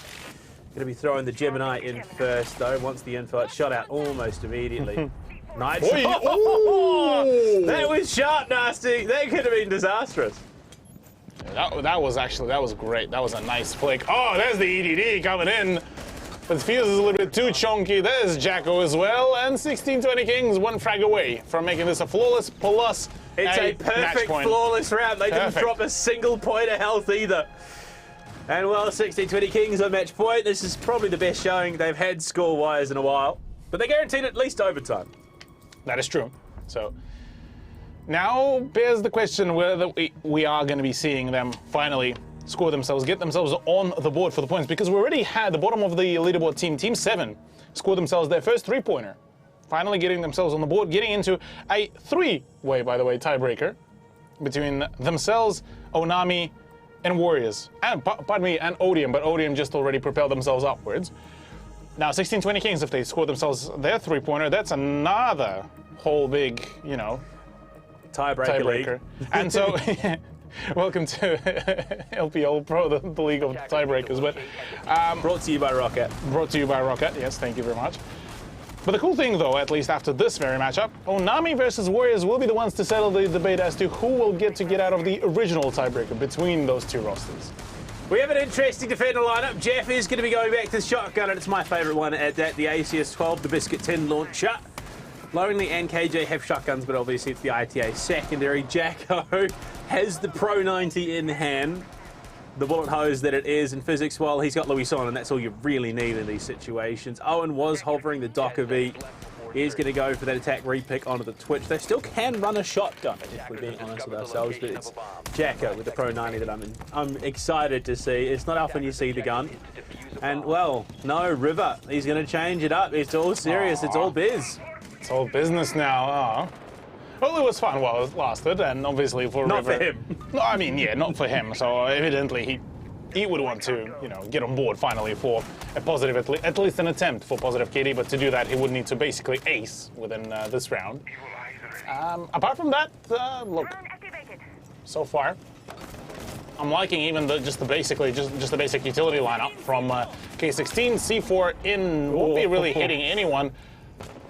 Going to be throwing the Gemini in first, though, once the info shot out almost immediately. Nice. Oh, that was sharp, Nasty. That could have been disastrous. That was great. That was a nice flick. Oh, there's the EDD coming in. But the fuse is a little bit too chunky. There's Jacko as well. And 1620 Kings, one frag away from making this a flawless plus. It's a perfect flawless round. They didn't drop a single point of health either. And well, 1620 Kings on match point. This is probably the best showing they've had score-wise in a while. But they guaranteed at least overtime. That is true. So now bears the question whether we are going to be seeing them finally score themselves, get themselves on the board for the points, because we already had the bottom of the leaderboard Team 7, score themselves their first three-pointer. Finally getting themselves on the board, getting into a three-way, by the way, tiebreaker between themselves, Onami, and Warriors. And, pardon me, and Odium, but Odium just already propelled themselves upwards. Now, 1620 Kings, if they score themselves their three-pointer, that's another whole big, you know, tiebreaker. And so, welcome to LPL Pro, the League of Tiebreakers. But brought to you by Rocket. Brought to you by Rocket, yes, thank you very much. But the cool thing, though, at least after this very matchup, Onami versus Warriors will be the ones to settle the debate as to who will get out of the original tiebreaker between those two rosters. We have an interesting defender lineup. Jeff is going to be going back to the shotgun, and it's my favourite one at that, the ACS-12, the Biscuit 10 launcher. Lonely and KJ have shotguns, but obviously it's the ITA secondary. Jacko has the Pro 90 in hand. The bullet hose that it is in physics, well, he's got Louis on, and that's all you really need in these situations. Owen was hovering the Docker V. He's going to go for that attack repick onto the Twitch. They still can run a shotgun, if we're being honest with ourselves, but it's Jacko with the Pro 90 that I'm excited to see. It's not often you see the gun. And, well, no, River, he's going to change it up. It's all serious. It's all biz. It's all business now. Well, it was fun while it lasted, and obviously for not River... for him. No, I mean, yeah, not for him. So evidently he would want to, you know, get on board finally for a positive, at least an attempt for positive KD. But to do that, he would need to basically ace within this round. Apart from that, look, so far I'm liking even just the basic utility lineup from K16. C4 in won't be really hitting anyone.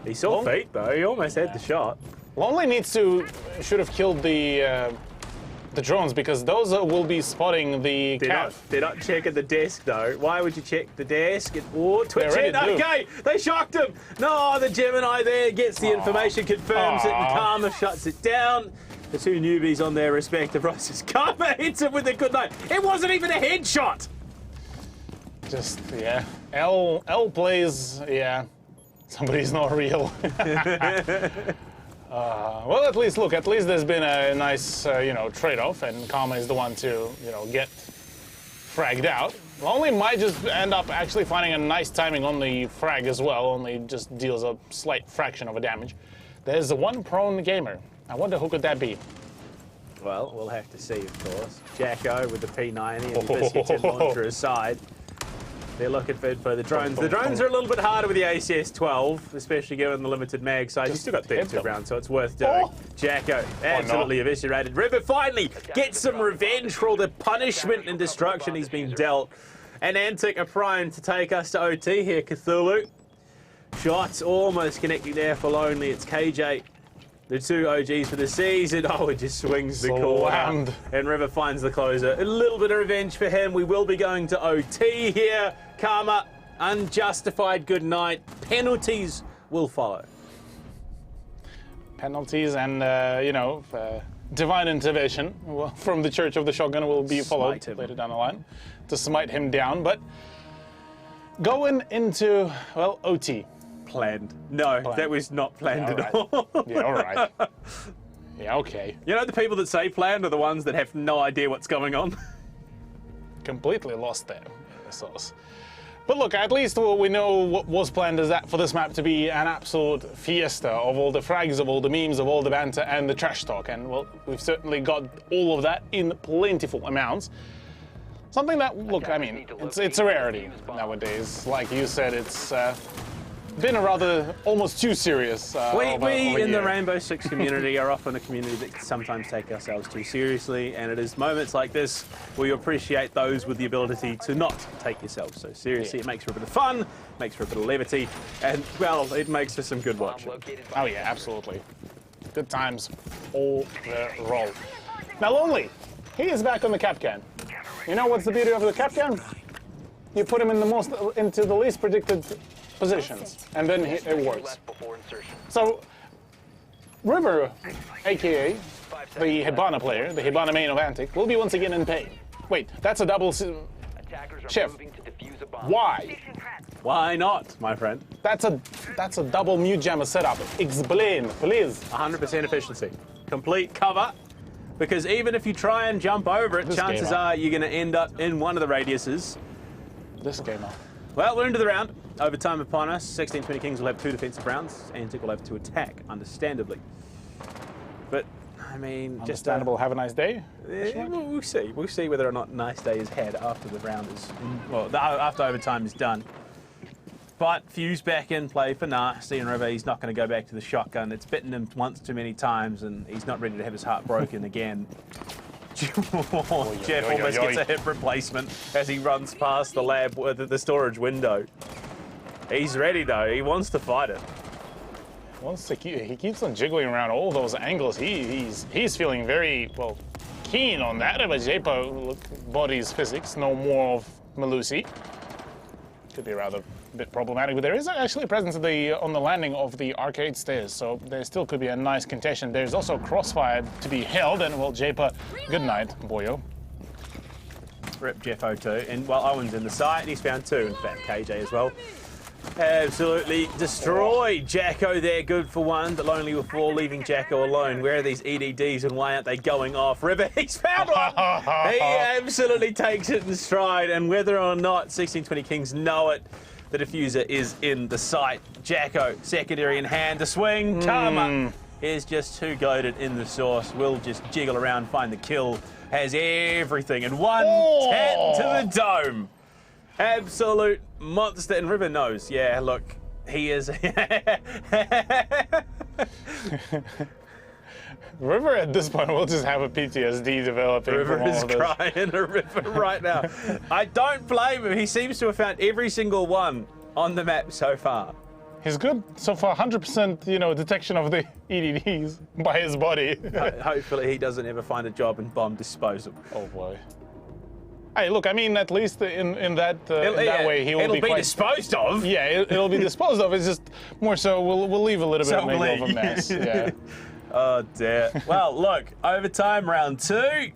He saw feet though. He almost had the shot. Lonely should have killed the drones because those will be spotting the Cav. They're not checking the desk though. Why would you check the desk? Twitch in. Okay, they shocked him. No, the Gemini there gets the information, confirms it, and Karma shuts it down. The two newbies on their respective rosters. Karma hits him with a good night. It wasn't even a headshot. Just, yeah. L plays, yeah. Somebody's not real. Well, at least there's been a nice, trade-off, and Karma is the one to, get fragged out. Lonely might just end up actually finding a nice timing on the frag as well, only just deals a slight fraction of a damage. There's the one prone gamer. I wonder who could that be? Well, we'll have to see, of course. Jacko with the P90 and the Biscuits launcher aside. They're looking for the drones. The drones are a little bit harder with the ACS-12, especially given the limited mag size. He's still got 32 rounds, so it's worth doing. Jacko, absolutely eviscerated. River finally gets some revenge for all the punishment and destruction he's been dealt. And Antic are primed to take us to OT here, Cthulhu. Shots almost connecting there for Lonely. It's KJ. The two OGs for the season. Oh, it just swings the corner. And River finds the closer. A little bit of revenge for him. We will be going to OT here. Karma, unjustified good night. Penalties will follow. Penalties and, divine intervention from the Church of the Shotgun will be followed later down the line to smite him down. But going into, well, OT. Planned. No, that was not planned at all. Yeah, all right. Yeah, okay. You know, the people that say planned are the ones that have no idea what's going on. Completely lost there in the sauce. But look, at least we know what was planned is that for this map to be an absolute fiesta of all the frags, of all the memes, of all the banter and the trash talk. And, well, we've certainly got all of that in plentiful amounts. Something that, look, I mean, it's a rarity nowadays. Like you said, it's been a rather almost too serious. We in the Rainbow Six community are often a community that sometimes take ourselves too seriously, and it is moments like this where you appreciate those with the ability to not take yourself so seriously. It makes for a bit of fun, makes for a bit of levity, and, well, it makes for some good watching. Oh yeah, absolutely. Good times all the roll. Now Lonely, he is back on the cap can. You know what's the beauty of the cap can? You put him in into the least predicted positions, and then it works. So, River, aka the Hibana player, the Hibana main of Antic, will be once again in pain. Wait, that's a double Chef. Why? Why not, my friend? That's a double mute jammer setup. Explain, please. 100% efficiency. Complete cover. Because even if you try and jump over it, chances are you're going to end up in one of the radiuses. This gamer. Well, we're into the round. Overtime upon us. 16-20 Kings will have 2 defensive rounds. Antic will have 2 attack, understandably. But, I mean, understandable. Have a nice day. We'll see. We'll see whether or not nice day is had after the round is, after overtime is done. But Fuse back in play for Nasty and River. He's not going to go back to the shotgun. It's bitten him once too many times, and he's not ready to have his heart broken again. Jeff almost gets a hip replacement as he runs past the lab with the storage window. He's ready though. He wants to fight it. He keeps on jiggling around all those angles. He's feeling very keen on that. But Jepo body's physics, no more of Malusi. Could be rather a bit problematic, but there is actually a presence on the landing of the arcade stairs, so there still could be a nice contention. There's also crossfire to be held, and Jepa, good night, boyo. Rip Jeff O2, and Owen's in the site, he's found 2, in fact, KJ as well. Absolutely destroyed. Jacko there, good for 1, but Lonely with 4, leaving Jacko alone. Where are these EDDs and why aren't they going off? River, he's found one! He absolutely takes it in stride, and whether or not 16-20 Kings know it, the diffuser is in the site. Jacko, secondary in hand to swing. Karma is just too goated in the source. Will just jiggle around, find the kill. Has everything, and 1 tap to the dome. Absolute monster, and River knows. Yeah, look, he is. River at this point will just have a PTSD developing. River from all is of this. crying a river right now. I don't blame him. He seems to have found every single one on the map so far. He's good so far, 100%, you know, detection of the EDDs by his body. Hopefully he doesn't ever find a job in bomb disposal. Oh boy. Hey, look, I mean, at least in that way, he will it'll be be disposed of. Yeah, it'll be disposed of. It's just more so we'll leave a little bit maybe of a mess. Yeah. Oh dear. Well, look, overtime round 2.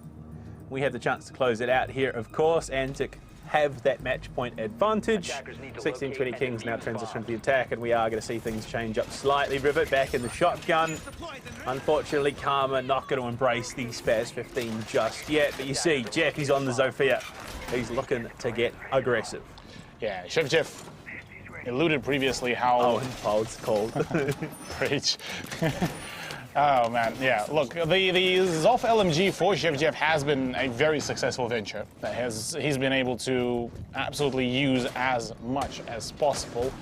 We have the chance to close it out here, of course. Antic have that match point advantage. 16-20 Kings now transition to the attack, and we are going to see things change up slightly. Rivet back in the shotgun. Unfortunately, Karma not going to embrace the Spaz 15 just yet, but you see, Jackie's on the Zofia. He's looking to get aggressive. Yeah, Shevchev alluded previously how... Oh, and Fold's called. Preach. Oh man, yeah. Look, the Zoff LMG for Shevchev has been a very successful venture. He's been able to absolutely use as much as possible.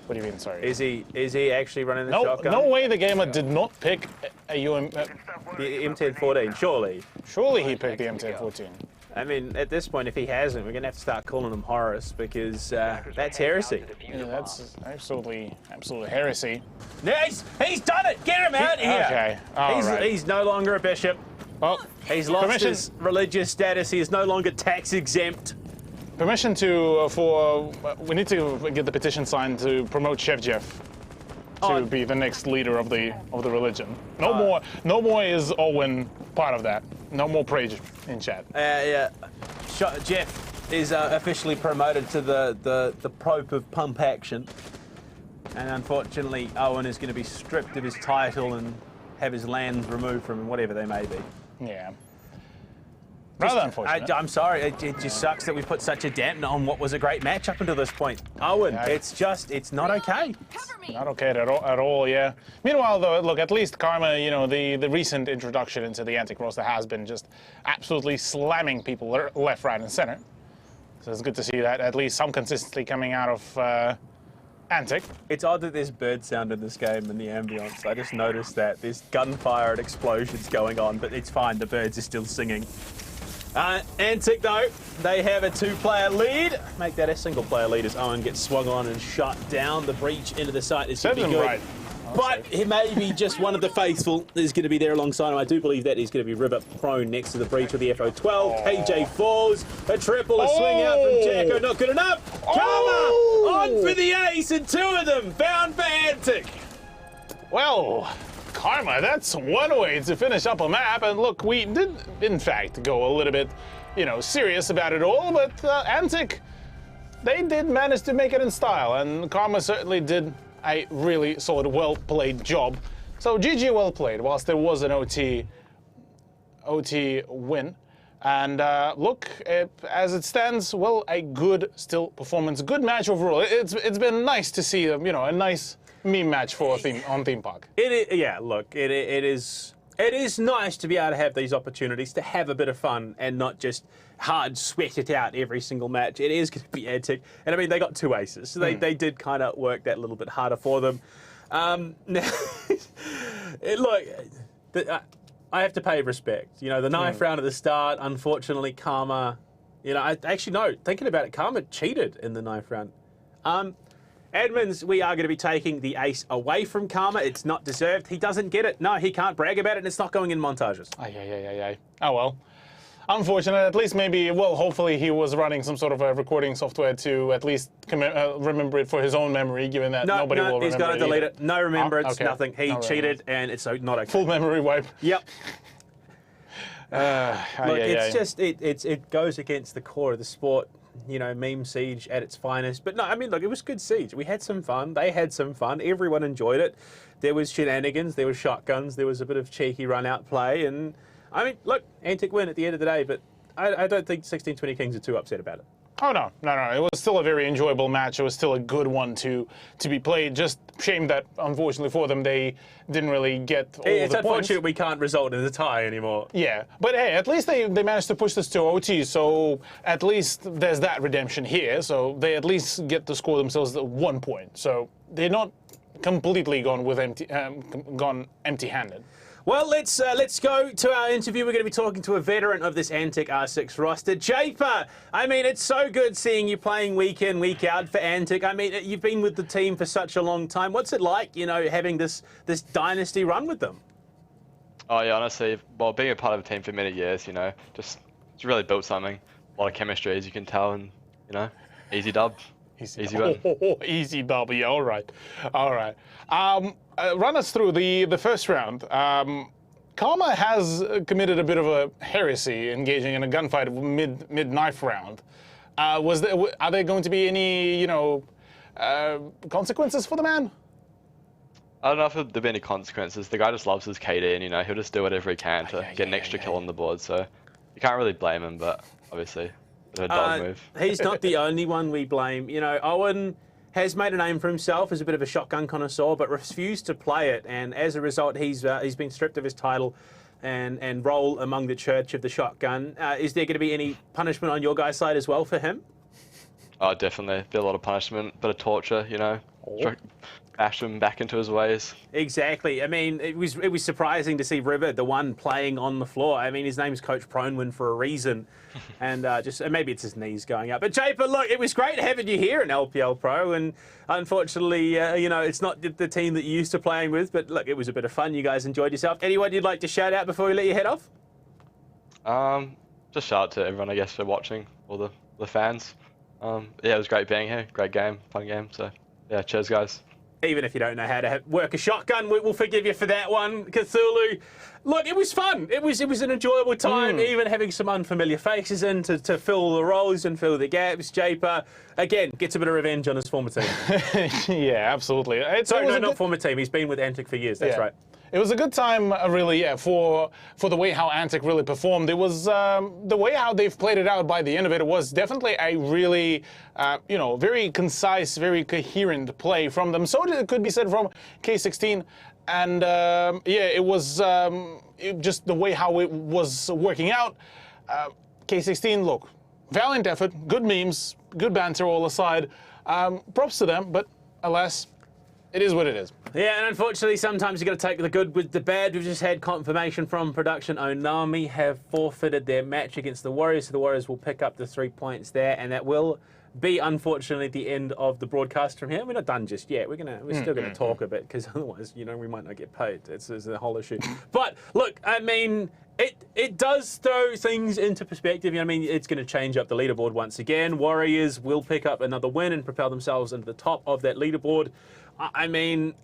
What do you mean, sorry? Is he actually running the shotgun? No way the gamer did not pick a the M1014, surely. Surely he picked the M1014. I mean, at this point, if he hasn't, we're going to have to start calling him Horus, because that's heresy. Yeah, that's absolutely heresy. Yeah, he's done it! Get him out of here! Okay, he's no longer a bishop. Oh, he's lost his religious status. He is no longer tax exempt. Permission we need to get the petition signed to promote Shevchev to be the next leader of the religion. No more is Owen part of that. No more Prage in chat. Yeah. Jeff is officially promoted to the Pope of Pump Action. And unfortunately, Owen is going to be stripped of his title and have his lands removed from him, whatever they may be. Yeah. Rather unfortunate. I'm sorry, it just sucks that we put such a dampener on what was a great match up until this point. Owen, yeah. It's not okay. Not okay at all, yeah. Meanwhile, though, look, at least Karma, you know, the recent introduction into the Antic roster has been just absolutely slamming people left, right, and center. So it's good to see that, at least some consistency coming out of Antic. It's odd that there's bird sound in this game in the ambience. I just noticed that. There's gunfire and explosions going on, but it's fine, the birds are still singing. Antic, though, they have a 2-player lead. Make that a single-player lead as Owen gets swung on and shot down. The breach into the site is going to be good. Right. But he may be just one of the faithful is going to be there alongside him. I do believe that he's going to be Rivet prone next to the breach with the FO12. KJ falls. A triple, a swing out from Jacko. Not good enough. Karma on for the ace, and 2 of them bound for Antic. Well, Karma, that's one way to finish up a map. And look, we did, in fact, go a little bit, you know, serious about it all. But Antic, they did manage to make it in style. And Karma certainly did a really solid, well-played job. So GG well played, whilst there was an OT win. And look, as it stands, well, a good still performance, good match overall. It's been nice to see, you know, a nice meme match for on Theme Park. Yeah, look, it is nice to be able to have these opportunities to have a bit of fun and not just hard sweat it out every single match. It is going to be Antic, and I mean they got 2 aces, so they did kind of work that a little bit harder for them. Now, look, I have to pay respect. You know, the knife round at the start. Unfortunately, Karma. You know, thinking about it, Karma cheated in the knife round. Admins, we are going to be taking the ace away from Karma. It's not deserved. He doesn't get it. No, he can't brag about it, and it's not going in montages. Oh, well. Unfortunate. At least maybe, well, hopefully he was running some sort of a recording software to at least remember it for his own memory, given that nobody will remember it. He's got to delete it. No remembrance, okay. Nothing. He cheated, and it's not okay. Full memory wipe. Yep. Look, it goes against the core of the sport. You know, meme siege at its finest. But no, I mean, look, it was good siege. We had some fun. They had some fun. Everyone enjoyed it. There was shenanigans. There was shotguns. There was a bit of cheeky run-out play. And, I mean, look, Antic win at the end of the day, but I don't think 16-20 Kings are too upset about it. Oh, no. It was still a very enjoyable match. It was still a good one to be played. Just shame that, unfortunately for them, they didn't really get all the points. It's unfortunate we can't result in a tie anymore. Yeah, but hey, at least they managed to push this to OT, so at least there's that redemption here. So they at least get to score themselves 1 point. So they're not completely gone empty-handed. Well, let's go to our interview. We're going to be talking to a veteran of this Antic R6 roster, Japer. I mean, it's so good seeing you playing week in, week out for Antic. I mean, you've been with the team for such a long time. What's it like, you know, having this dynasty run with them? Oh yeah, honestly, well, being a part of a team for many years, you know, it's really built something. A lot of chemistry, as you can tell, and you know, easy dub. Easy win. Easy W. All right. Run us through the first round. Karma has committed a bit of a heresy, engaging in a gunfight mid knife round. Are there going to be any, you know, consequences for the man? I don't know if there'll be any consequences. The guy just loves his KD, and you know, he'll just do whatever he can to get an extra kill on the board. So you can't really blame him, but obviously. A dog move. He's not the only one we blame. You know, Owen has made a name for himself as a bit of a shotgun connoisseur, but refused to play it, and as a result, he's been stripped of his title and role among the Church of the Shotgun. Is there going to be any punishment on your guys' side as well for him? Oh, definitely. Be a lot of punishment, bit of torture. You know, bash him back into his ways. Exactly. I mean, it was surprising to see River, the one playing on the floor. I mean, his name's Coach Pronewin for a reason, and maybe it's his knees going up. But Japer, look, it was great having you here in LPL Pro, and unfortunately, you know, it's not the team that you used to playing with. But look, it was a bit of fun. You guys enjoyed yourself. Anyone you'd like to shout out before we let you head off? Just shout out to everyone, I guess, for watching, all the fans. Yeah, it was great being here. Great game, fun game. So yeah, cheers, guys. Even if you don't know how to work a shotgun, we'll forgive you for that one, Cthulhu. Look, it was fun. It was an enjoyable time, even having some unfamiliar faces in to fill the roles and fill the gaps. Japer, again, gets a bit of revenge on his former team. Yeah, absolutely. Not former team. He's been with Antic for years. That's right. It was a good time, really, for the way how Antic really performed. It was the way how they've played it out by the end of it was definitely a really, you know, very concise, very coherent play from them. So it could be said from K16. And yeah, it was just the way how it was working out. K16, look, valiant effort, good memes, good banter all aside. Props to them, but alas, it is what it is. Yeah, and unfortunately, sometimes you've got to take the good with the bad. We've just had confirmation from production. Onami have forfeited their match against the Warriors, so the Warriors will pick up the 3 points there, and that will be, unfortunately, the end of the broadcast from here. We're not done just yet. We're still going to talk a bit, because otherwise, you know, we might not get paid. It's a whole issue. But look, I mean, it does throw things into perspective. You know, I mean, it's going to change up the leaderboard once again. Warriors will pick up another win and propel themselves into the top of that leaderboard. I mean,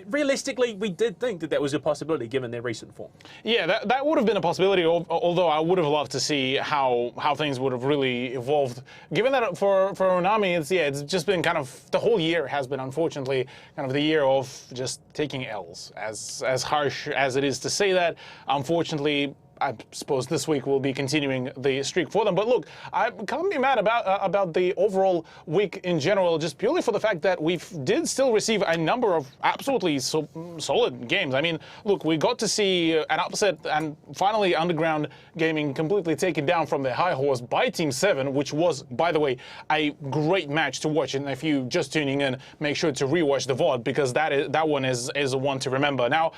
realistically, we did think that was a possibility given their recent form. Yeah, that would have been a possibility, although I would have loved to see how things would have really evolved. Given that for Onami, it's just been kind of, the whole year has been, unfortunately, kind of the year of just taking L's. As harsh as it is to say that, unfortunately, I suppose this week we'll be continuing the streak for them. But look, I can't be mad about the overall week in general, just purely for the fact that we did still receive a number of absolutely solid games. I mean, look, we got to see an upset and finally Underground Gaming completely taken down from their high horse by Team 7, which was, by the way, a great match to watch. And if you just tuning in, make sure to rewatch the VOD, because that one is a one to remember. Now,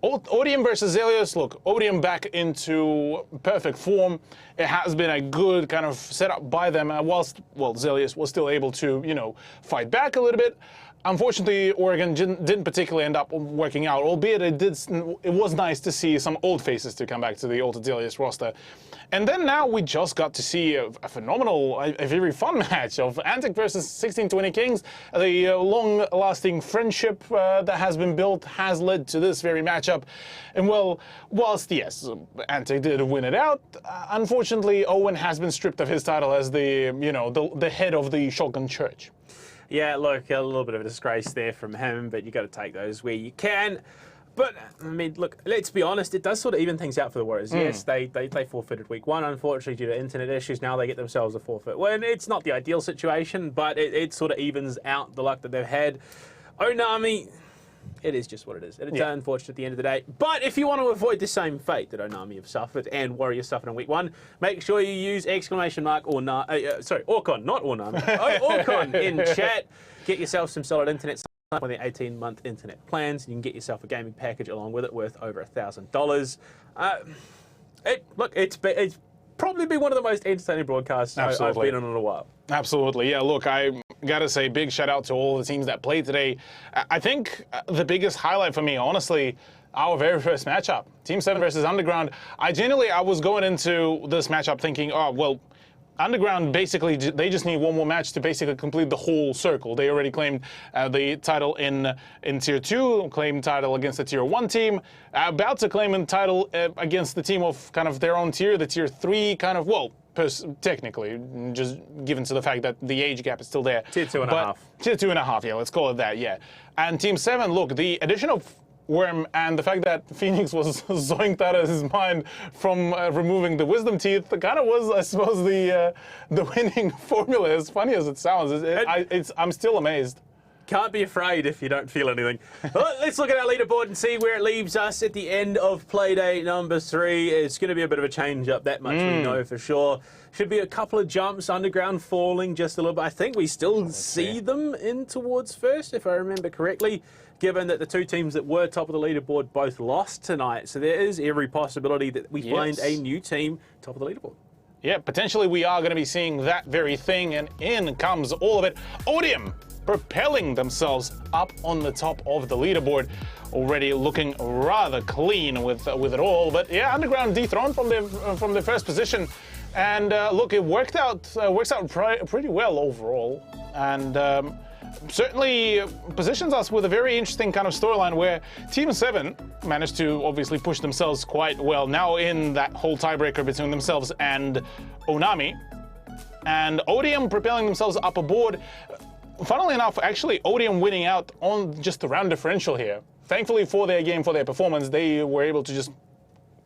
Odium versus Zelius, look, Odium back into perfect form. It has been a good kind of setup by them, whilst, well, Zelius was still able to, you know, fight back a little bit. Unfortunately, Oregon didn't particularly end up working out, albeit it was nice to see some old faces to come back to the Altered Zelius roster. And then now we just got to see a phenomenal, a very fun match of Antic versus 1620 Kings. The long-lasting friendship that has been built has led to this very matchup. And well, whilst, yes, Antic did win it out, unfortunately, Owen has been stripped of his title as the, you know, the head of the Shotgun Church. Yeah, look, a little bit of a disgrace there from him, but you got to take those where you can. But, I mean, look, let's be honest, it does sort of even things out for the Warriors. Yes, they forfeited week one, unfortunately, due to internet issues. Now they get themselves a forfeit. Well, it's not the ideal situation, but it sort of evens out the luck that they've had. Onami, it is just what it is. It's unfortunate at the end of the day. But if you want to avoid the same fate that Onami have suffered and Warriors suffered in week one, make sure you use exclamation mark Orcon, not Ornami. Orcon in chat. Get yourself some solid internet. up on their 18-month internet plans, and you can get yourself a gaming package along with it worth over $1,000. It's probably been one of the most entertaining broadcasts I've been on in a while. Absolutely. Yeah, look, I got to say big shout out to all the teams that played today. I think the biggest highlight for me, honestly, our very first matchup, Team 7 versus Underground. I was going into this matchup thinking, oh, well, Underground, basically, they just need one more match to basically complete the whole circle. They already claimed the title in Tier 2, claimed title against the Tier 1 team, about to claim a title against the team of kind of their own tier, the Tier 3 kind of, well, technically, just given to the fact that the age gap is still there. Tier 2.5. Tier 2.5, yeah, let's call it that, yeah. And Team 7, look, the addition of Worm and the fact that Phoenix was zoinked out of his mind from removing the wisdom teeth kind of was, I suppose, the winning formula. As funny as it sounds, I'm still amazed. Can't be afraid if you don't feel anything. Well, let's look at our leaderboard and see where it leaves us at the end of Playday number 3. It's going to be a bit of a change up, that much we know for sure. Should be a couple of jumps, Underground falling just a little bit. I think we still see them in towards first, if I remember correctly, given that the two teams that were top of the leaderboard both lost tonight. So there is every possibility that we find a new team top of the leaderboard. Yeah, potentially we are going to be seeing that very thing, and in comes all of it. Odium propelling themselves up on the top of the leaderboard, already looking rather clean with it all. But yeah, Underground dethroned from their first position, and look, it works out pretty well overall, and certainly positions us with a very interesting kind of storyline where Team 7 managed to obviously push themselves quite well now in that whole tiebreaker between themselves and Onami, and Odium propelling themselves up aboard. Funnily enough, actually, Odium winning out on just the round differential here. Thankfully for their game, for their performance, they were able to just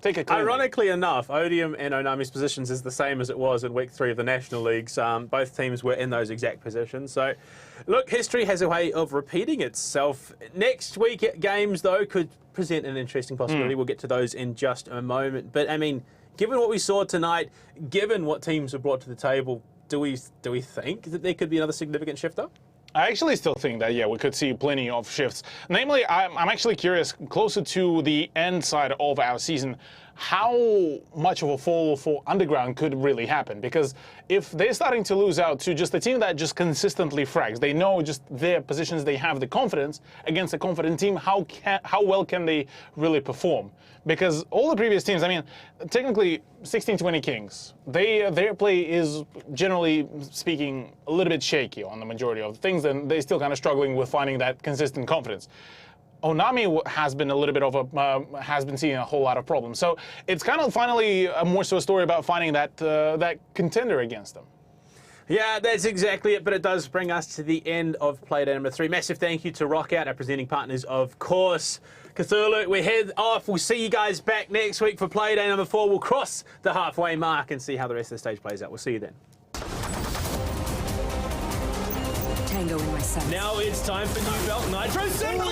take it cleanly. Ironically enough, Odium and Onami's positions is the same as it was in Week 3 of the National Leagues. Both teams were in those exact positions. So, look, history has a way of repeating itself. Next week games, though, could present an interesting possibility. We'll get to those in just a moment. But, I mean, given what we saw tonight, given what teams have brought to the table, do we think that there could be another significant shifter? I actually still think that, yeah, we could see plenty of shifts. Namely, I'm actually curious, closer to the end side of our season, how much of a fall for Underground could really happen. Because if they're starting to lose out to just a team that just consistently frags, they know just their positions, they have the confidence against a confident team, how well can they really perform? Because all the previous teams, I mean, technically 1620 Kings, their play is, generally speaking, a little bit shaky on the majority of things, and they're still kind of struggling with finding that consistent confidence. Onami has been a little bit of has been seeing a whole lot of problems. So it's kind of finally more so a story about finding that contender against them. Yeah, that's exactly it, but it does bring us to the end of Playday number 3. Massive thank you to Rockout, our presenting partners, of course. Cthulhu, we head off. We'll see you guys back next week for Playday number 4. We'll cross the halfway mark and see how the rest of the stage plays out. We'll see you then. Tango in my sights. Now it's time for New Belt Nitro Single!